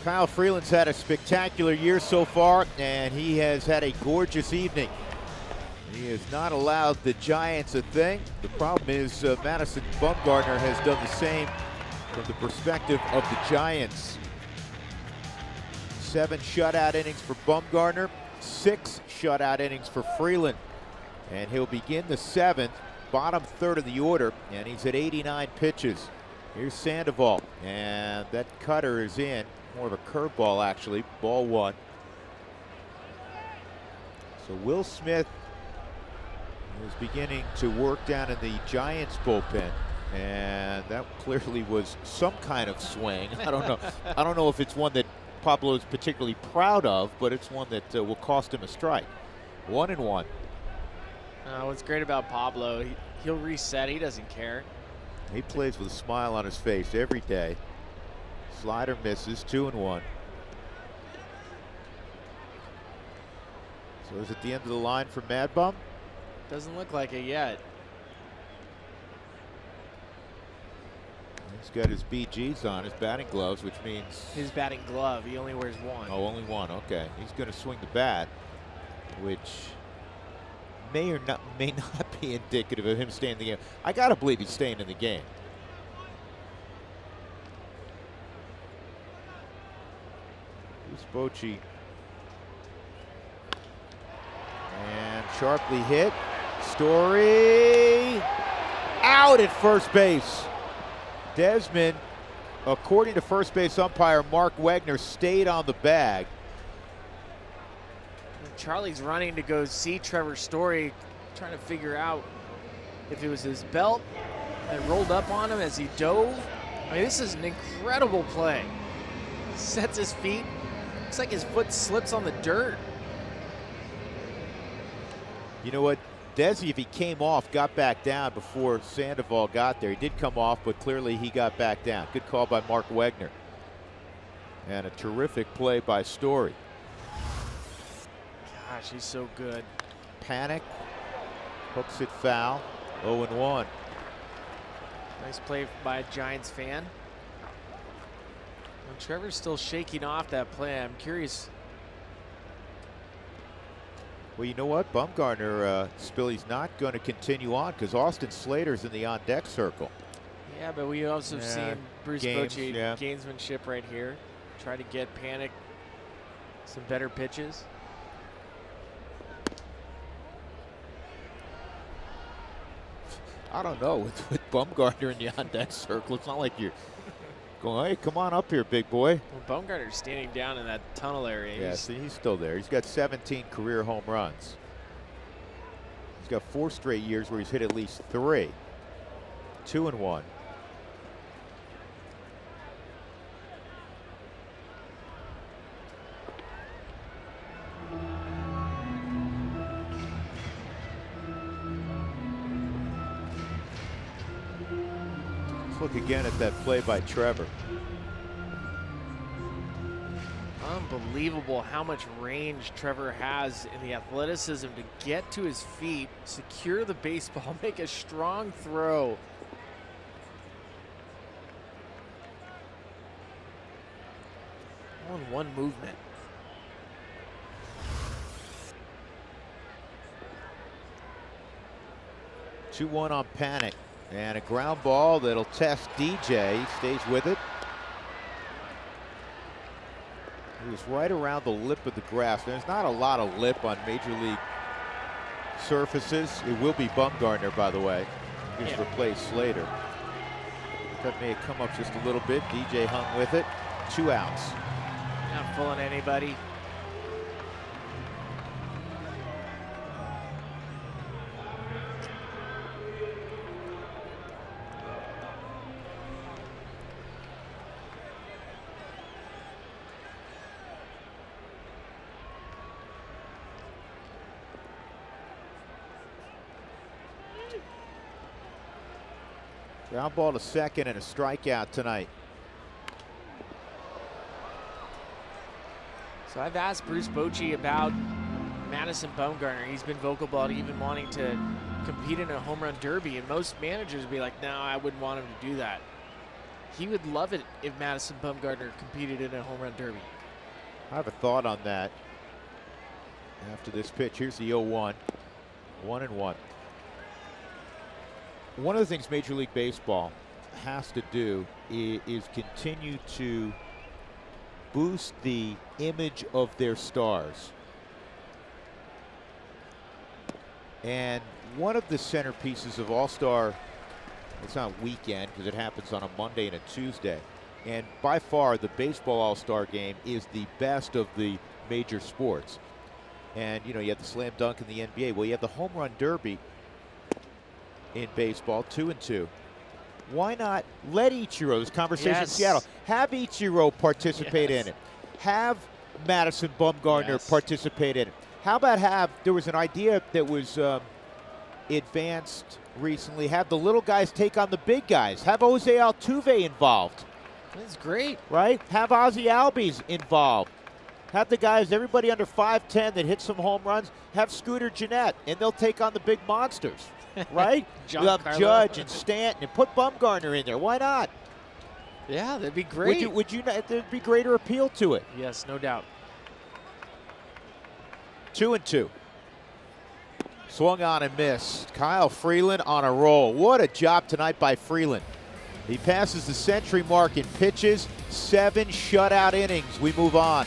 Kyle Freeland's had a spectacular year so far, and he has had a gorgeous evening. He has not allowed the Giants a thing. The problem is Madison Bumgarner has done the same from the perspective of the Giants. 7 shutout innings for Bumgarner, 6 shutout innings for Freeland. And he'll begin the 7th, bottom third of the order, and he's at 89 pitches. Here's Sandoval, and that cutter is in. More of a curveball, actually. Ball 1. So Will Smith is beginning to work down in the Giants bullpen, and that clearly was some kind of swing. I don't know. I don't know if it's one that Pablo is particularly proud of, but it's one that will cost him a strike. 1-1. What's great about Pablo, he'll reset. He doesn't care. He plays with a smile on his face every day. Slider misses. 2-1. So is it the end of the line for Mad Bum? Doesn't look like it yet. He's got his BGs on, his batting gloves, which means His batting glove, he only wears one. oh, only one. Okay, he's going to swing the bat, which may not be indicative of him staying in the game. I gotta believe he's staying in the game. Bochy. And sharply hit. Story out at first base. Desmond, according to first base umpire Mark Wegner, stayed on the bag. Charlie's running to go see Trevor Story, trying to figure out if it was his belt that rolled up on him as he dove. I mean, this is an incredible play. Sets his feet. Looks like his foot slips on the dirt. You know what? Desi, if he came off, got back down before Sandoval got there. He did come off, but clearly he got back down. Good call by Mark Wegner. And a terrific play by Story. Gosh, he's so good. Panic. Hooks it foul. 0-1. Nice play by a Giants fan. Well, Trevor's still shaking off that play. I'm curious. Well, you know what? Bumgarner, Spilly's not going to continue on because Austin Slater's in the on-deck circle. Yeah, but we also seen Bruce Bochy yeah. gamesmanship right here. Try to get Panic some better pitches. I don't know. With Bumgarner in the on-deck circle, it's not like you're going, hey, come on up here, big boy. Well, Bumgarner's standing down in that tunnel area. Yeah, see, he's still there. He's got 17 career home runs. He's got 4 straight years where he's hit at least 3. 2-1. Let's look again at that play by Trevor. Unbelievable how much range Trevor has in the athleticism to get to his feet, secure the baseball, make a strong throw. One movement. Two 2-1 on Panic. And a ground ball that'll test DJ. He stays with it. He was right around the lip of the grass. There's not a lot of lip on Major League surfaces. It will be Bumgarner, by the way. He just replaced Slater. That may have come up just a little bit. DJ hung with it. 2 outs. Not fooling anybody. Ground ball to second and a strikeout tonight. So I've asked Bruce Bochy about Madison Bumgarner. He's been vocal about even wanting to compete in a home run derby, and most managers would be like, no, I wouldn't want him to do that. He would love it if Madison Bumgarner competed in a home run derby. I have a thought on that after this pitch. Here's the 0-1. 1-1. One of the things Major League Baseball has to do is continue to boost the image of their stars. And one of the centerpieces of All-Star, it's not weekend because it happens on a Monday and a Tuesday, And by far, the baseball all-star game is the best of the major sports. And, you know, you have the slam dunk in the NBA. Well, you have the home run derby in baseball, 2-2. Why not let Ichiro, this conversation in Seattle, have Ichiro participate in it. Have Madison Bumgarner participate in it. How about there was an idea that was advanced recently, have the little guys take on the big guys. Have Jose Altuve involved. That's great. Right? Have Ozzie Albies involved. Have the guys, everybody under 5'10" that hit some home runs, have Scooter Gennett, and they'll take on the big monsters. Right? You'll have Judge and Stanton, and put Bumgarner in there. Why not? Yeah, that'd be great. Would you not, there'd be greater appeal to it. Yes, no doubt. 2-2. Swung on and missed. Kyle Freeland on a roll. What a job tonight by Freeland. He passes the century mark in pitches, 7 shutout innings. We move on.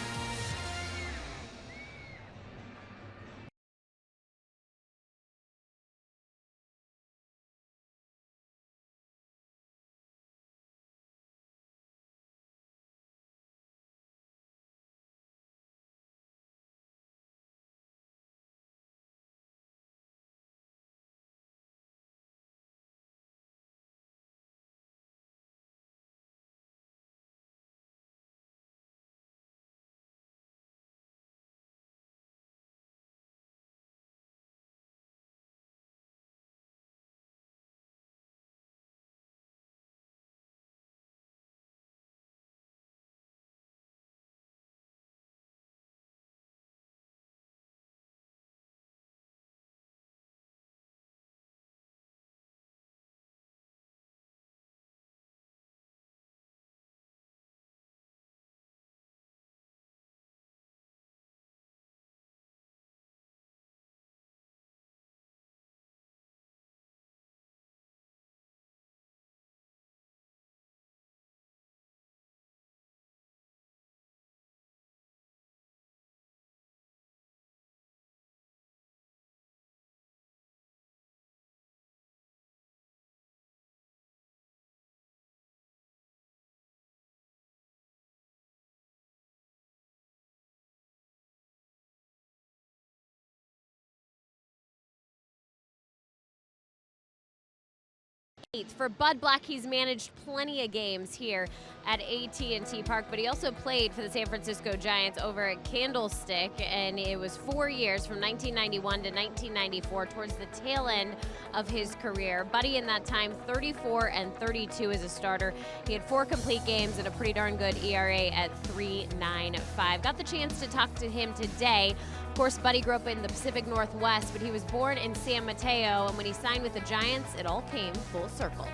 For Bud Black, he's managed plenty of games here at AT&T Park, but he also played for the San Francisco Giants over at Candlestick, and it was 4 years from 1991 to 1994, towards the tail end of his career. Buddy in that time, 34 and 32 as a starter. He had 4 complete games and a pretty darn good ERA at 3.95. Got the chance to talk to him today. Of course, Buddy grew up in the Pacific Northwest, but he was born in San Mateo, and when he signed with the Giants, it all came full circle.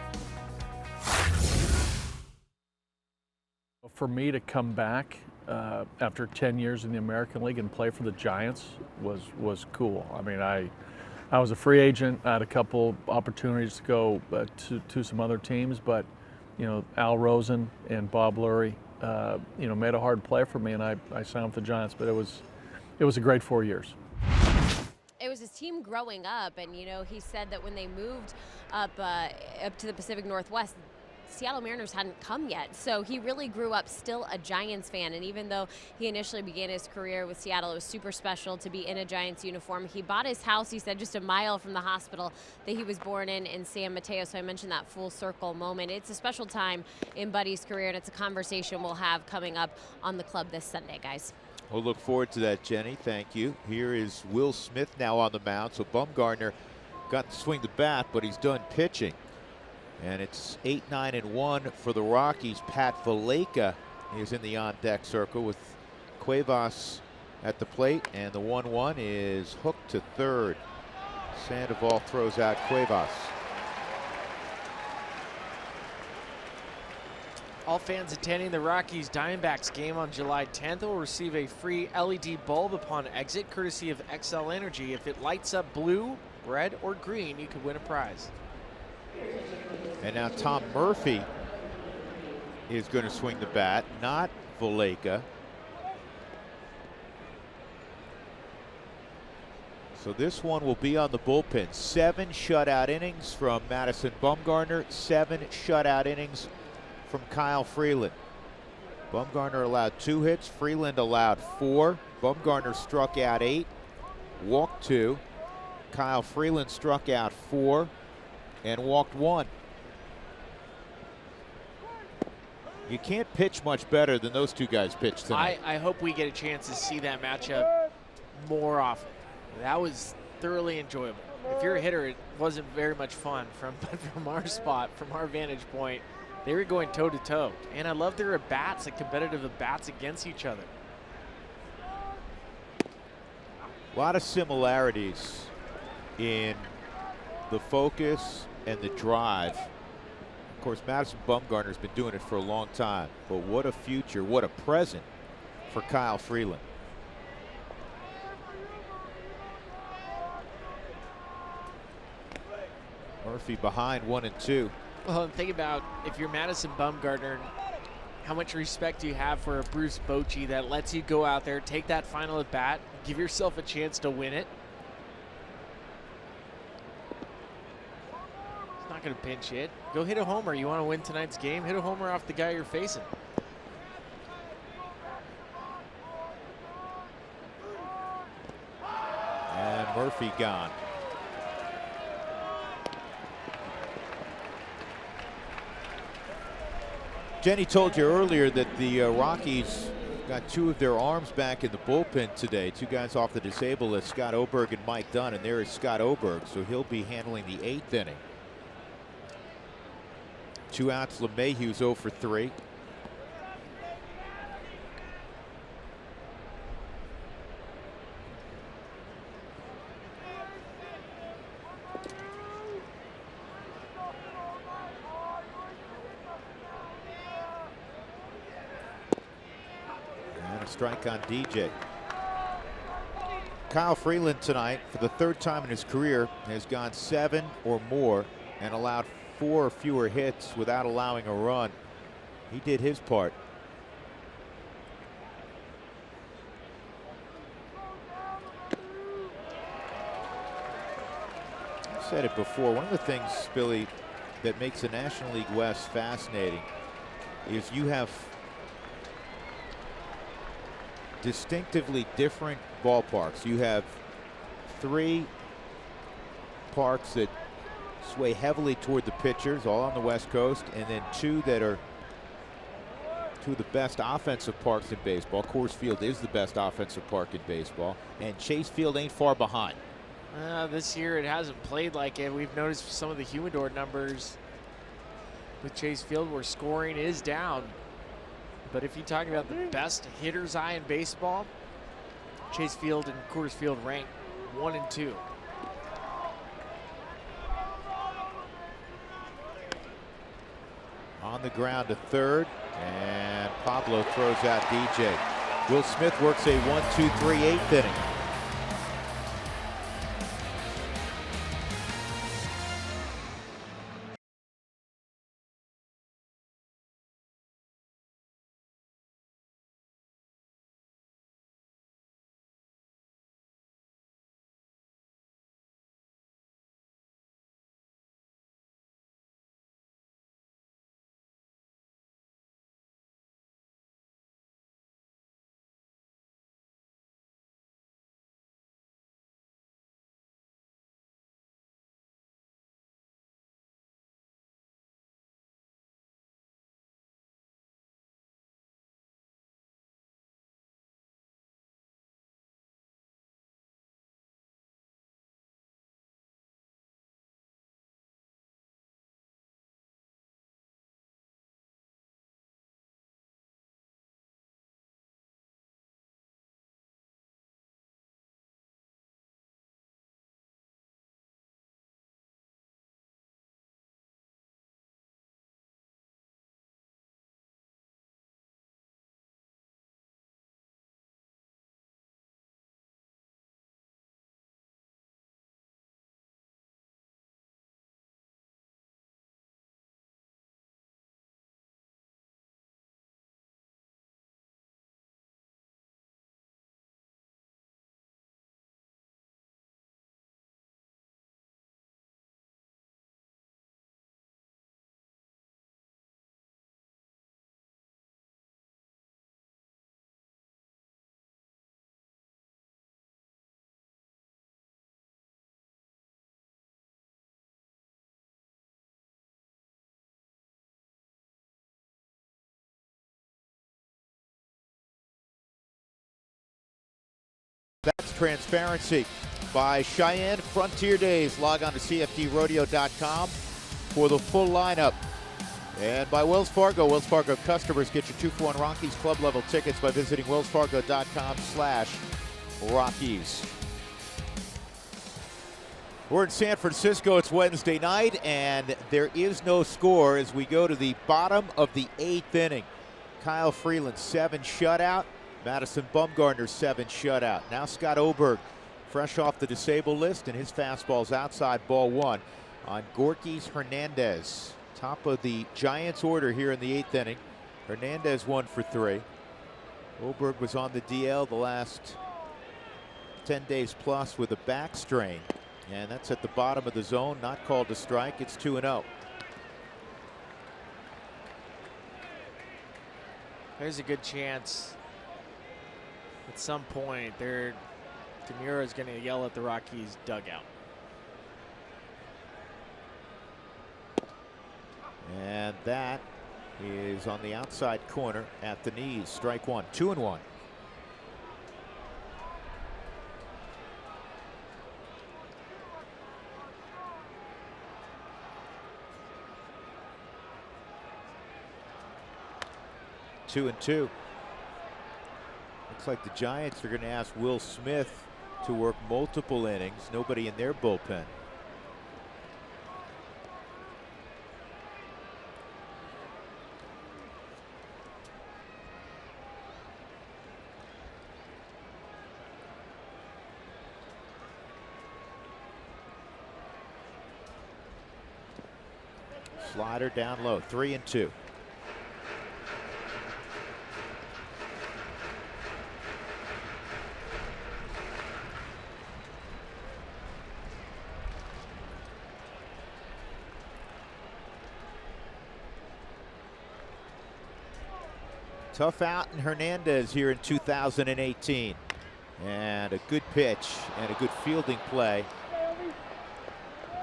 For me to come back after 10 years in the American League and play for the Giants was cool. I mean, I was a free agent. I had a couple opportunities to go to some other teams, but you know, Al Rosen and Bob Lurie, you know, made a hard play for me, and I signed with the Giants. But it was a great 4 years. It was his team growing up, and you know, he said that when they moved up to the Pacific Northwest, Seattle Mariners hadn't come yet. So he really grew up still a Giants fan, and even though he initially began his career with Seattle, it was super special to be in a Giants uniform. He bought his house, he said, just a mile from the hospital that he was born in San Mateo. So I mentioned that full circle moment. It's a special time in Buddy's career, and it's a conversation we'll have coming up on the club this Sunday, guys. We'll look forward to that, Jenny. Thank you. Here is Will Smith now on the mound. So Bumgarner got to swing the bat, but he's done pitching. And it's 8-9-1 for the Rockies. Pat Valaika is in the on-deck circle with Cuevas at the plate, and the 1-1 is hooked to third. Sandoval throws out Cuevas. All fans attending the Rockies Diamondbacks game on July 10th will receive a free LED bulb upon exit, courtesy of XL Energy. If it lights up blue, red, or green, you could win a prize. And now Tom Murphy is going to swing the bat, not Valaika. So this one will be on the bullpen. 7 shutout innings from Madison Bumgarner, 7 shutout innings from Kyle Freeland. Bumgarner allowed 2 hits. Freeland allowed 4. Bumgarner struck out 8, walked 2. Kyle Freeland struck out 4 and walked 1. You can't pitch much better than those 2 guys pitched tonight. I hope we get a chance to see that matchup more often. That was thoroughly enjoyable. If you're a hitter, it wasn't very much fun from our spot, from our vantage point. They were going toe to toe, and I love their at-bats, the competitive at-bats against each other. A lot of similarities in the focus and the drive. Of course, Madison Bumgarner's been doing it for a long time, but what a future, what a present for Kyle Freeland. Murphy behind 1 and 2. Well, and think about if you're Madison Bumgarner, how much respect do you have for a Bruce Bochy that lets you go out there, take that final at bat, give yourself a chance to win it. He's not going to pinch hit. Go hit a homer. You want to win tonight's game? Hit a homer off the guy you're facing. And Murphy gone. Jenny told you earlier that the Rockies got 2 of their arms back in the bullpen today. 2 guys off the disabled list, Scott Oberg and Mike Dunn, and there is Scott Oberg, so he'll be handling the 8th inning. 2 outs, LeMahieu's 0 for 3. Strike on DJ. Kyle Freeland tonight, for the 3rd time in his career, has gone 7 or more and allowed 4 or fewer hits without allowing a run. He did his part. I said it before, one of the things, Billy, that makes the National League West fascinating is you have distinctively different ballparks. You have 3 parks that sway heavily toward the pitchers, all on the West Coast, and then 2 that are 2 of the best offensive parks in baseball. Coors Field is the best offensive park in baseball, and Chase Field ain't far behind. This year it hasn't played like it. We've noticed some of the humidor numbers with Chase Field where scoring is down. But if you talk about the best hitter's eye in baseball, Chase Field and Coors Field rank 1 and 2. On the ground to 3rd, and Pablo throws out DJ. Will Smith works a 1-2-3 8th inning. That's Transparency by Cheyenne Frontier Days. Log on to cfdrodeo.com for the full lineup. And by Wells Fargo. Wells Fargo customers get your 2-for-1 Rockies club level tickets by visiting wellsfargo.com/Rockies. We're in San Francisco. It's Wednesday night, and there is no score as we go to the bottom of the 8th inning. Kyle Freeland, 7 shutout. Madison Bumgarner, 7 shutout. Now Scott Oberg, fresh off the disabled list, and his fastball's outside, ball 1 on Gorkys Hernandez. Top of the Giants order here in the 8th inning. Hernandez 1 for 3. Oberg was on the DL the last 10 days plus with a back strain. And that's at the bottom of the zone, not called a strike. It's 2-0. There's a good chance at some point Demura is going to yell at the Rockies dugout. And that is on the outside corner at the knees. Strike 1, 2-1. Two and two. Looks like the Giants are going to ask Will Smith to work multiple innings. Nobody in their bullpen. Slider down low, 3-2. Tough out in Hernandez here in 2018. And a good pitch and a good fielding play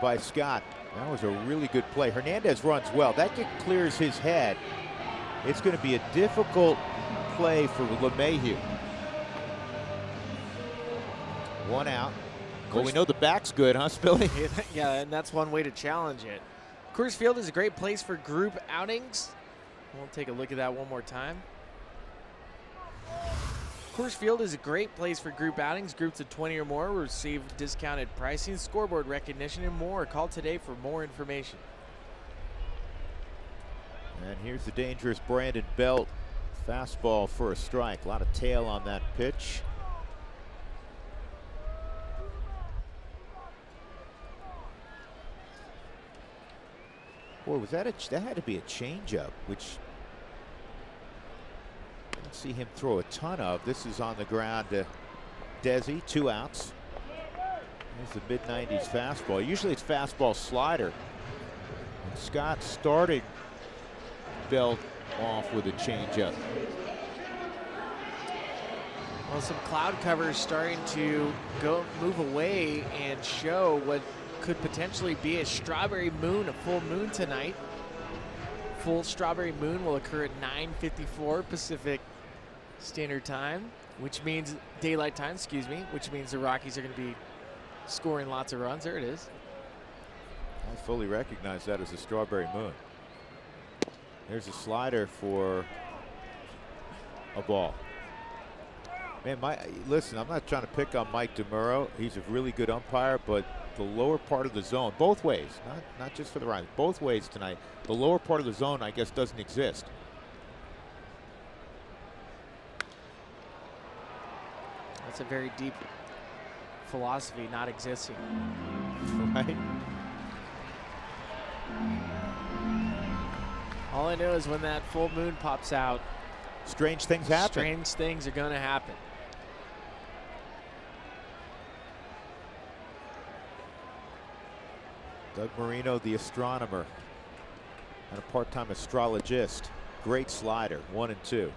by Scott. That was a really good play. Hernandez runs well. That clears his head. It's going to be a difficult play for LeMahieu. 1 out. Well, we know the back's good, huh, Spilly? Yeah, and that's one way to challenge it. Coors Field is a great place for group outings. We'll take a look at that one more time. Coors Field is a great place for group outings. Groups of 20 or more will receive discounted pricing, scoreboard recognition, and more. Call today for more information. And here's the dangerous Brandon Belt. Fastball for a strike. A lot of tail on that pitch. Boy, was that that had to be a changeup, which I didn't see him throw a ton of. This is on the ground to Desi, 2 outs. There's the mid-90s fastball. Usually it's fastball slider. And Scott starting Belt off with a changeup. Well, some cloud cover starting to move away and show what could potentially be a strawberry moon, a full moon tonight. Full strawberry moon will occur at 9:54 Pacific Standard Time, which means daylight time, excuse me, which means the Rockies are going to be scoring lots of runs. There it is. I fully recognize that as a strawberry moon. There's a slider for a ball. Man, listen, I'm not trying to pick on Mike DeMuro. He's a really good umpire, but the lower part of the zone, both ways, not just for the Rockies, both ways tonight, the lower part of the zone, I guess, doesn't exist. That's a very deep philosophy, not existing. Right? All I know is when that full moon pops out, strange things happen. Strange things are going to happen. Doug Marino, the astronomer, and a part-time astrologist. Great slider, 1-2.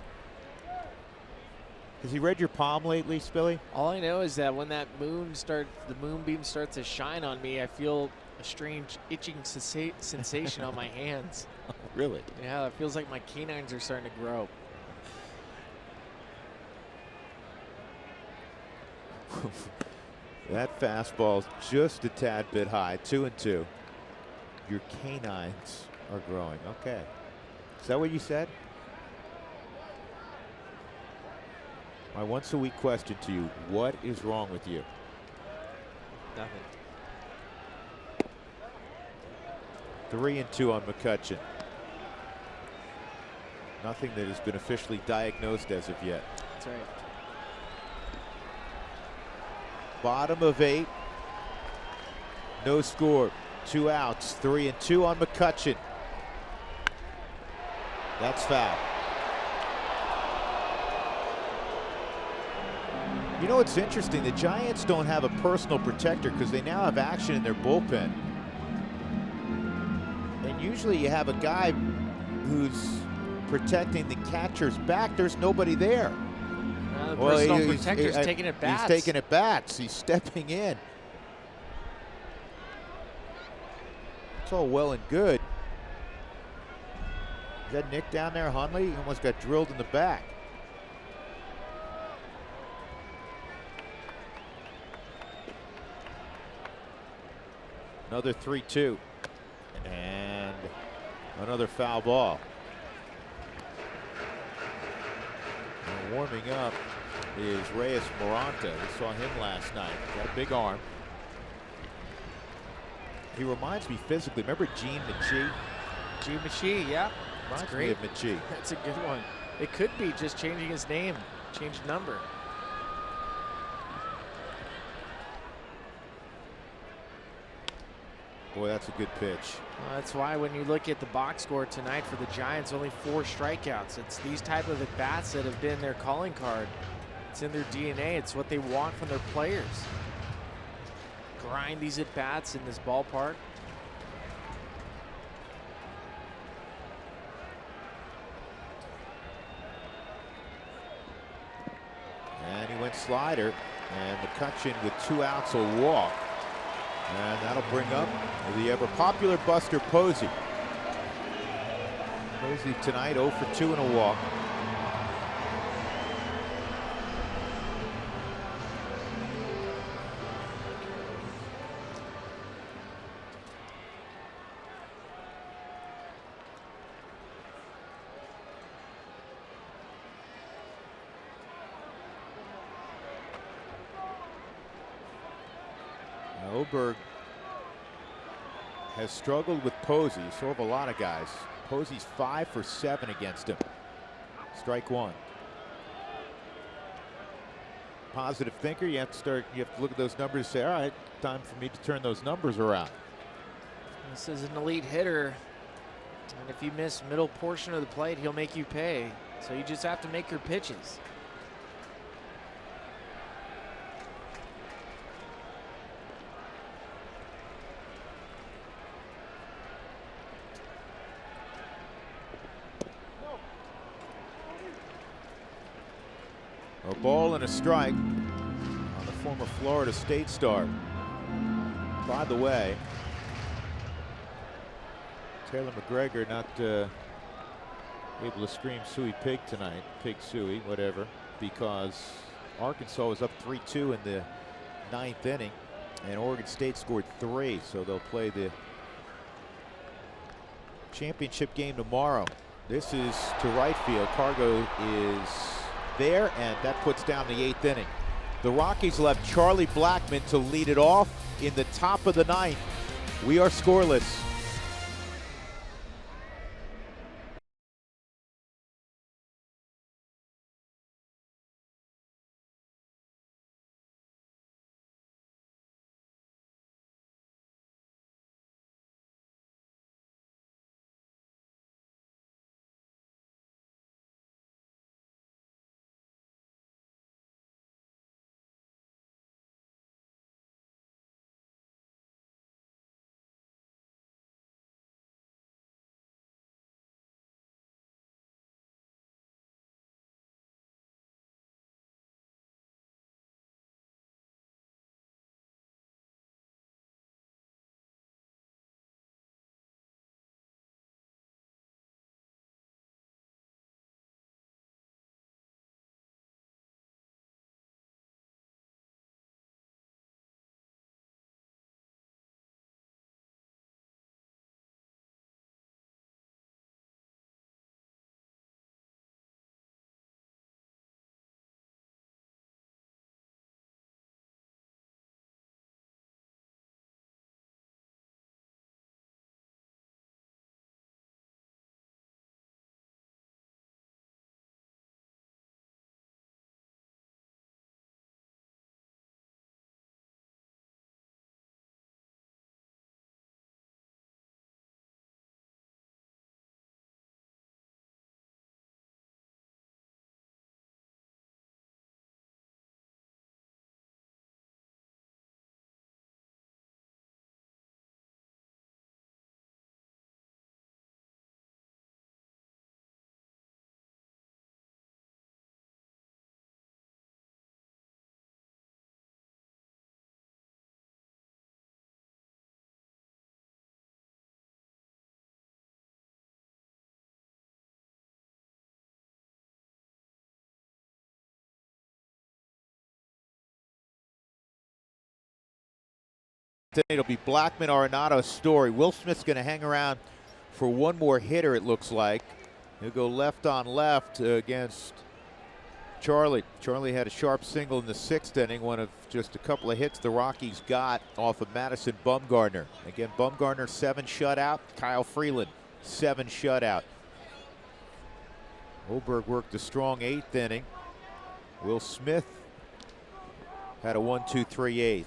Has he read your palm lately, Spilly? All I know is that when that moon the moonbeam starts to shine on me, I feel a strange itching sensation on my hands. Oh, really? Yeah, it feels like my canines are starting to grow. That fastball's just a tad bit high. 2-2. Your canines are growing. Okay. Is that what you said? My once a week question to you, what is wrong with you? Nothing. 3-2 on McCutcheon. Nothing that has been officially diagnosed as of yet. That's right. Bottom of 8. No score. 2 outs. 3-2 on McCutcheon. That's foul. You know, it's interesting. The Giants don't have a personal protector because they now have action in their bullpen. And usually you have a guy who's protecting the catcher's back. There's nobody there. The personal protector's taking it bats. He's taking it bats. He's stepping in. It's all well and good. Is that Nick down there, Hundley? He almost got drilled in the back. Another 3-2. And another foul ball. And warming up is Reyes Moranta. We saw him last night. Got a big arm. He reminds me physically. Remember Gene Michie? Gene Michie, yeah. Reminds That's great. me of Michie. That's a good one. It could be just changing his name, change number. Boy, that's a good pitch. Well, that's why when you look at the box score tonight for the Giants, only 4 strikeouts. It's these type of at-bats that have been their calling card. It's in their DNA. It's what they want from their players. Grind these at-bats in this ballpark. And he went slider, and McCutcheon with 2 outs will walk. And that'll bring up the ever popular Buster Posey. Posey tonight 0 for 2 and a walk. Oberg has struggled with Posey, so have a lot of guys. Posey's 5 for 7 against him. Strike 1. Positive thinker, you have to look at those numbers and say, all right, time for me to turn those numbers around. This is an elite hitter, and if you miss middle portion of the plate, he'll make you pay. So you just have to make your pitches. A ball and a strike on the former Florida State star. By the way, Taylor McGregor not able to scream Suey Pig tonight. Pig Suey, whatever, because Arkansas was up 3-2 in the 9th inning, and Oregon State scored 3, so they'll play the championship game tomorrow. This is to right field. Cargo is there, and that puts down the 8th inning. The Rockies left Charlie Blackmon to lead it off in the top of the 9th. We are scoreless. It'll be Blackman, Arenado, Story. Will Smith's going to hang around for one more hitter, it looks like. He'll go left on left against Charlie. Charlie had a sharp single in the 6th inning, one of just a couple of hits the Rockies got off of Madison Bumgarner. Again, Bumgarner 7 shutout, Kyle Freeland 7 shutout. Oberg worked a strong 8th inning. Will Smith had a 1-2-3 8th.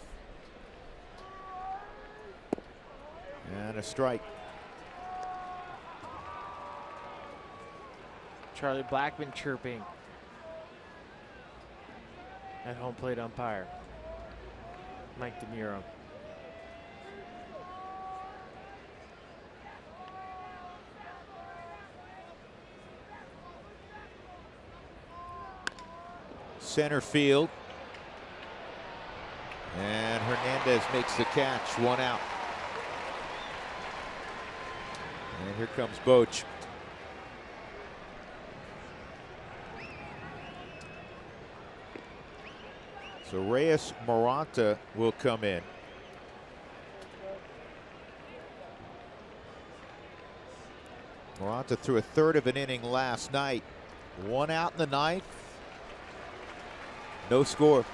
And a strike. Charlie Blackman chirping at home plate umpire Mike DeMuro. Center field. And Hernandez makes the catch, 1 out. And here comes Boch. So Reyes Moranta will come in. Moranta threw a 1/3 of an inning last night. 1 out in the 9th. No score.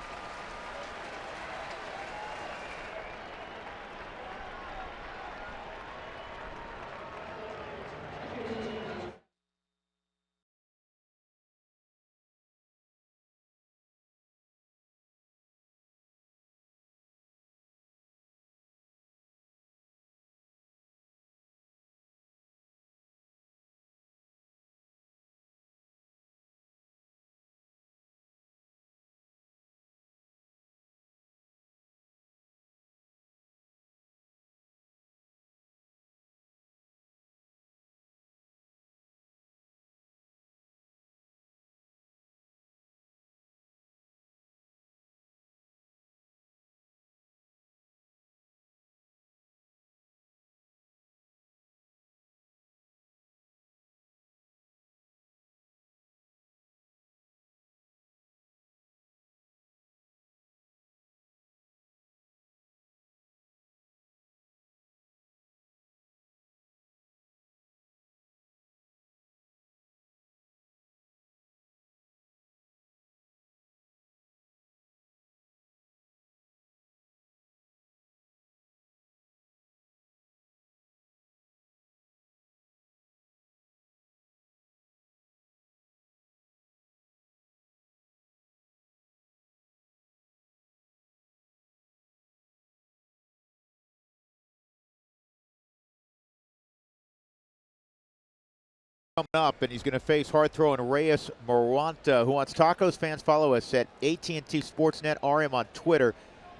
Coming up, and he's going to face hard-throwing Reyes Moranta, who wants tacos. Fans, follow us at AT&T Sportsnet RM on Twitter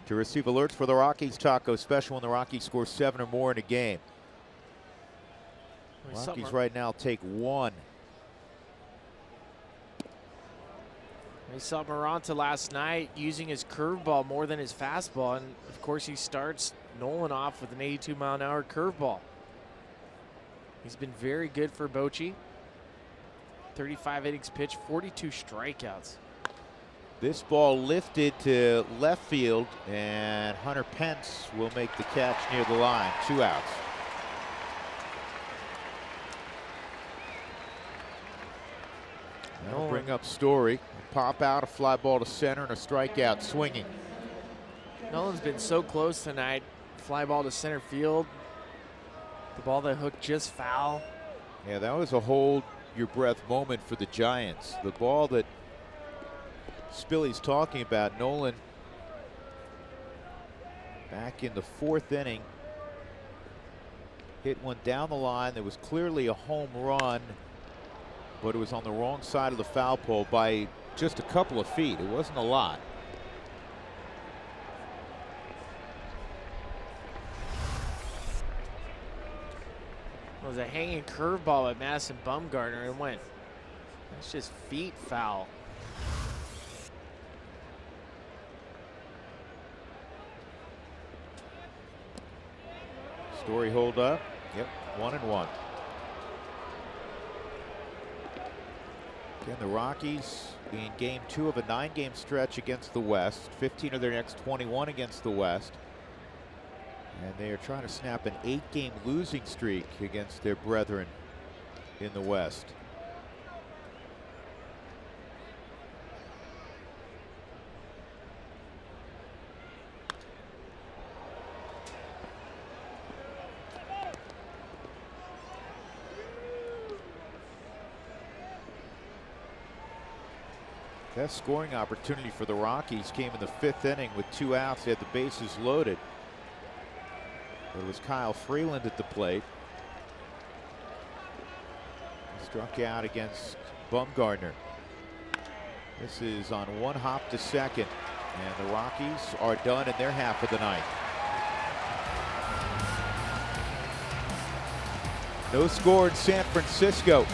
to receive alerts for the Rockies taco special when the Rockies score 7 or more in a game. Rockies right now take 1. We saw Moranta last night using his curveball more than his fastball, and of course he starts Nolan off with an 82-mile-an-hour curveball. He's been very good for Bochy. 35 innings pitched, 42 strikeouts. This ball lifted to left field, and Hunter Pence will make the catch near the line. 2 outs. That'll bring up Story. Pop out, a fly ball to center, and a strikeout swinging. Nolan's been so close tonight. Fly ball to center field. The ball that hooked just foul. Yeah, that was a hold your breath moment for the Giants. The ball that Spilly's talking about, Nolan back in the 4th inning hit one down the line. There was clearly a home run, but it was on the wrong side of the foul pole by just a couple of feet. It wasn't a lot. It was a hanging curveball at Madison Bumgarner and went. That's just feet foul. Story hold up. Yep, 1-1. Again, the Rockies in game 2 of a 9-game stretch against the West. 15 of their next 21 against the West. And they are trying to snap an 8-game losing streak against their brethren in the West. Best scoring opportunity for the Rockies came in the 5th inning with 2 outs. They had the bases loaded. It was Kyle Freeland at the plate. He struck out against Bumgarner. This is on 1 hop to second, and the Rockies are done in their half of the ninth. No score in San Francisco.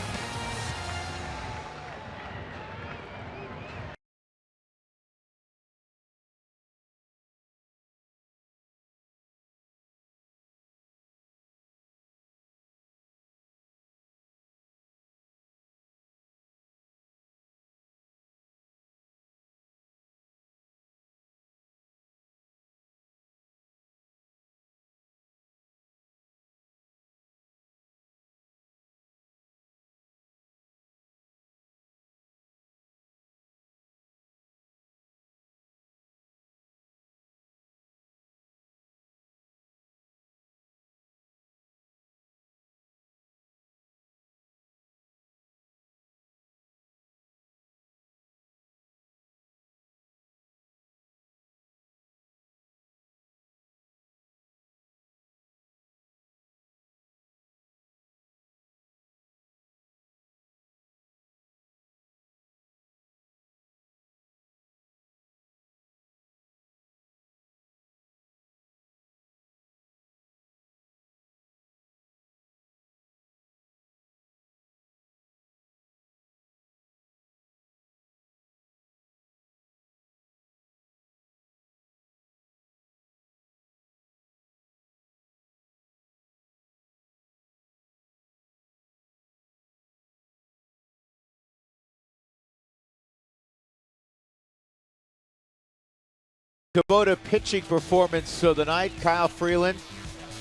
Kubota pitching performance of the night. Kyle Freeland,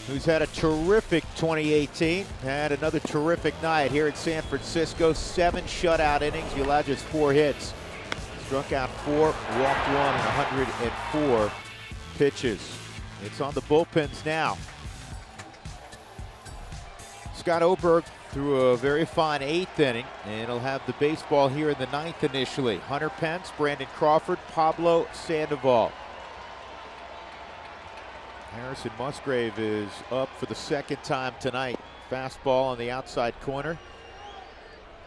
who's had a terrific 2018, had another terrific night here at San Francisco. 7 shutout innings. He allowed just 4 hits. Struck out 4, walked 1 in 104 pitches. It's on the bullpens now. Scott Oberg threw a very fine 8th inning, and he'll have the baseball here in the 9th initially. Hunter Pence, Brandon Crawford, Pablo Sandoval. Harrison Musgrave is up for the 2nd time tonight. Fastball on the outside corner.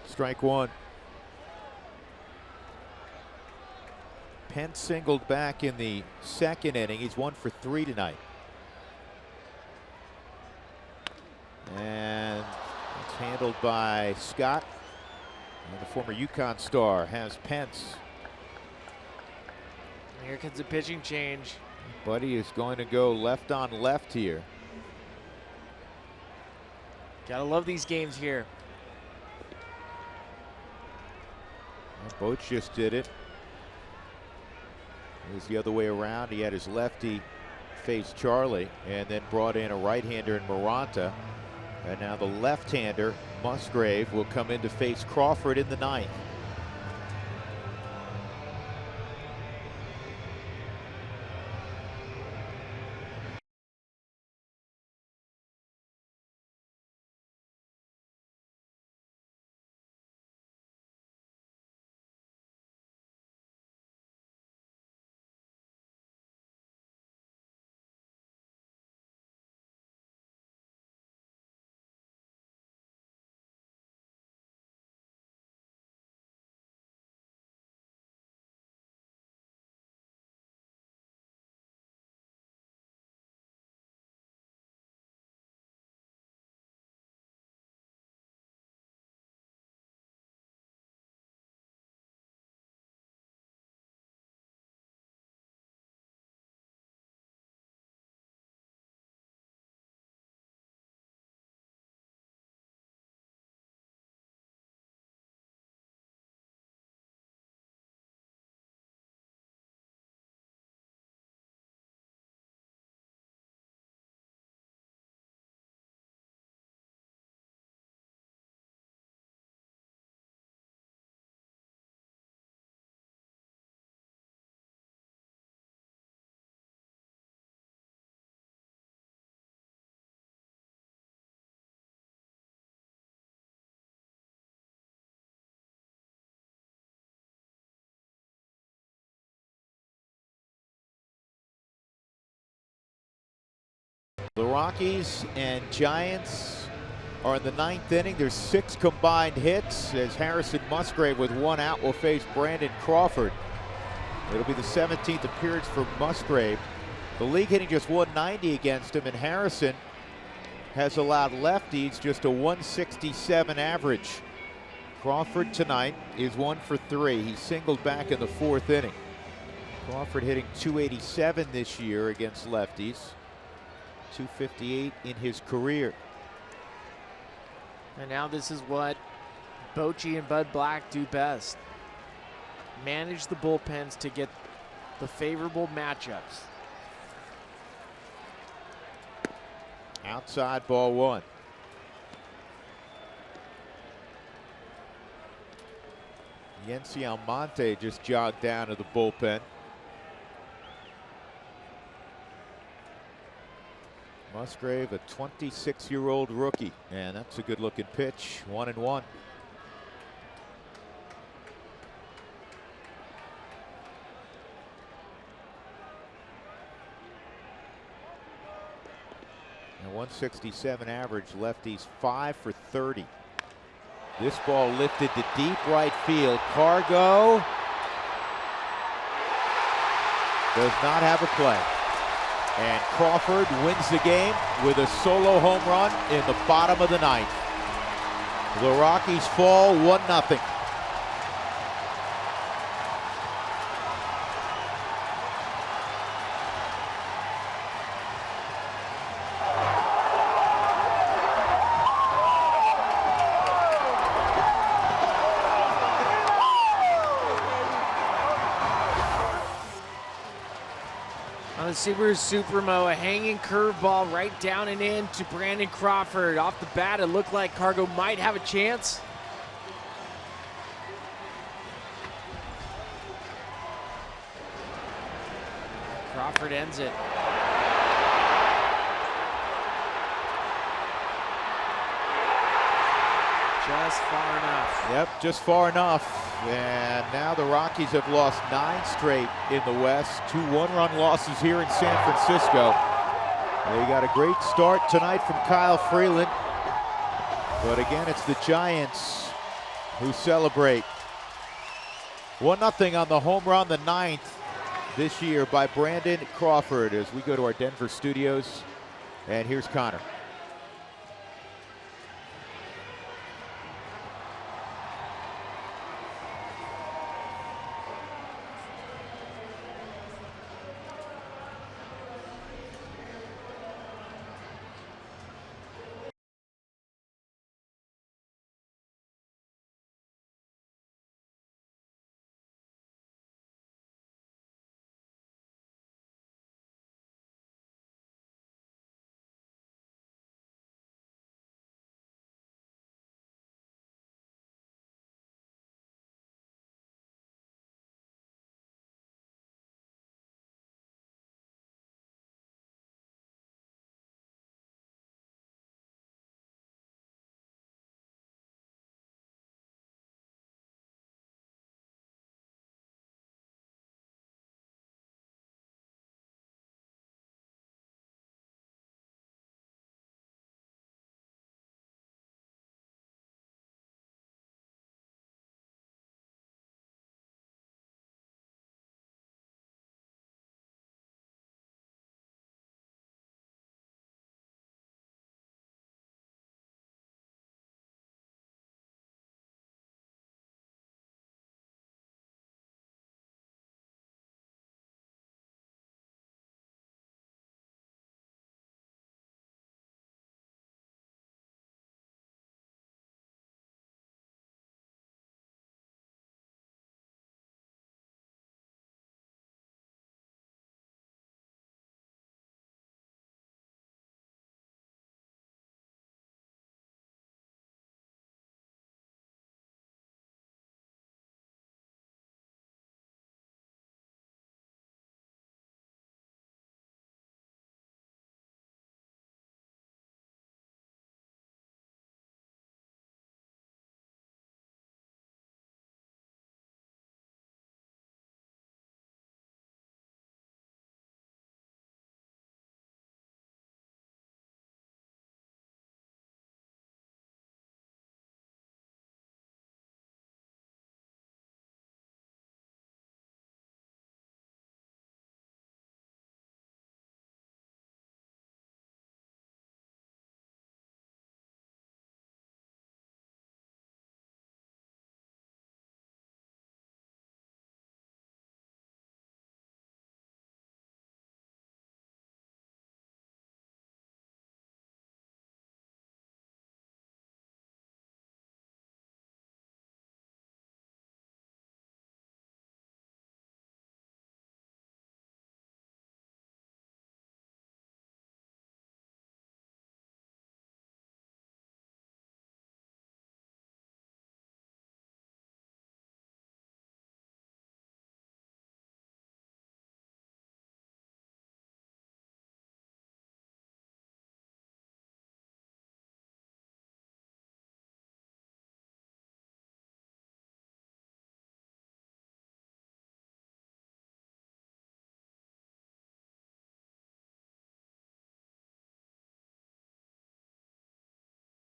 Strike 1. Pence singled back in the 2nd inning. He's 1 for 3 tonight. And it's handled by Scott. And the former UConn star has Pence. Here comes a pitching change. Buddy is going to go left on left here. Gotta love these games here. And Boach just did it. It was the other way around. He had his lefty face Charlie and then brought in a right-hander in Maranta. And now the left-hander, Musgrave, will come in to face Crawford in the 9th. The Rockies and Giants are in the 9th inning. There's 6 combined hits as Harrison Musgrave with 1 out will face Brandon Crawford. It'll be the 17th appearance for Musgrave. The league hitting just 190 against him, and Harrison has allowed lefties just a 167 average. Crawford tonight is 1 for 3. He singled back in the 4th inning. Crawford hitting 287 this year against lefties, 258 in his career. And now this is what Bochy and Bud Black do best. Manage the bullpens to get the favorable matchups. Outside, ball 1. Yency Almonte just jogged down to the bullpen. Musgrave, a 26-year-old rookie, and that's a good-looking pitch. 1-1. And 167 average, lefties 5 for 30. This ball lifted to deep right field. Cargo does not have a play. And Crawford wins the game with a solo home run in the bottom of the 9th. The Rockies fall 1-0. On the Subaru Supremo, a hanging curveball right down and in to Brandon Crawford. Off the bat, it looked like Cargo might have a chance. Crawford ends it. Just far enough. Yep, just far enough. And now the Rockies have lost 9 straight in the West. 2 one-run losses here in San Francisco. They got a great start tonight from Kyle Freeland. But again, it's the Giants who celebrate. 1-0 on the home run, the 9th this year by Brandon Crawford, as we go to our Denver studios. And here's Connor.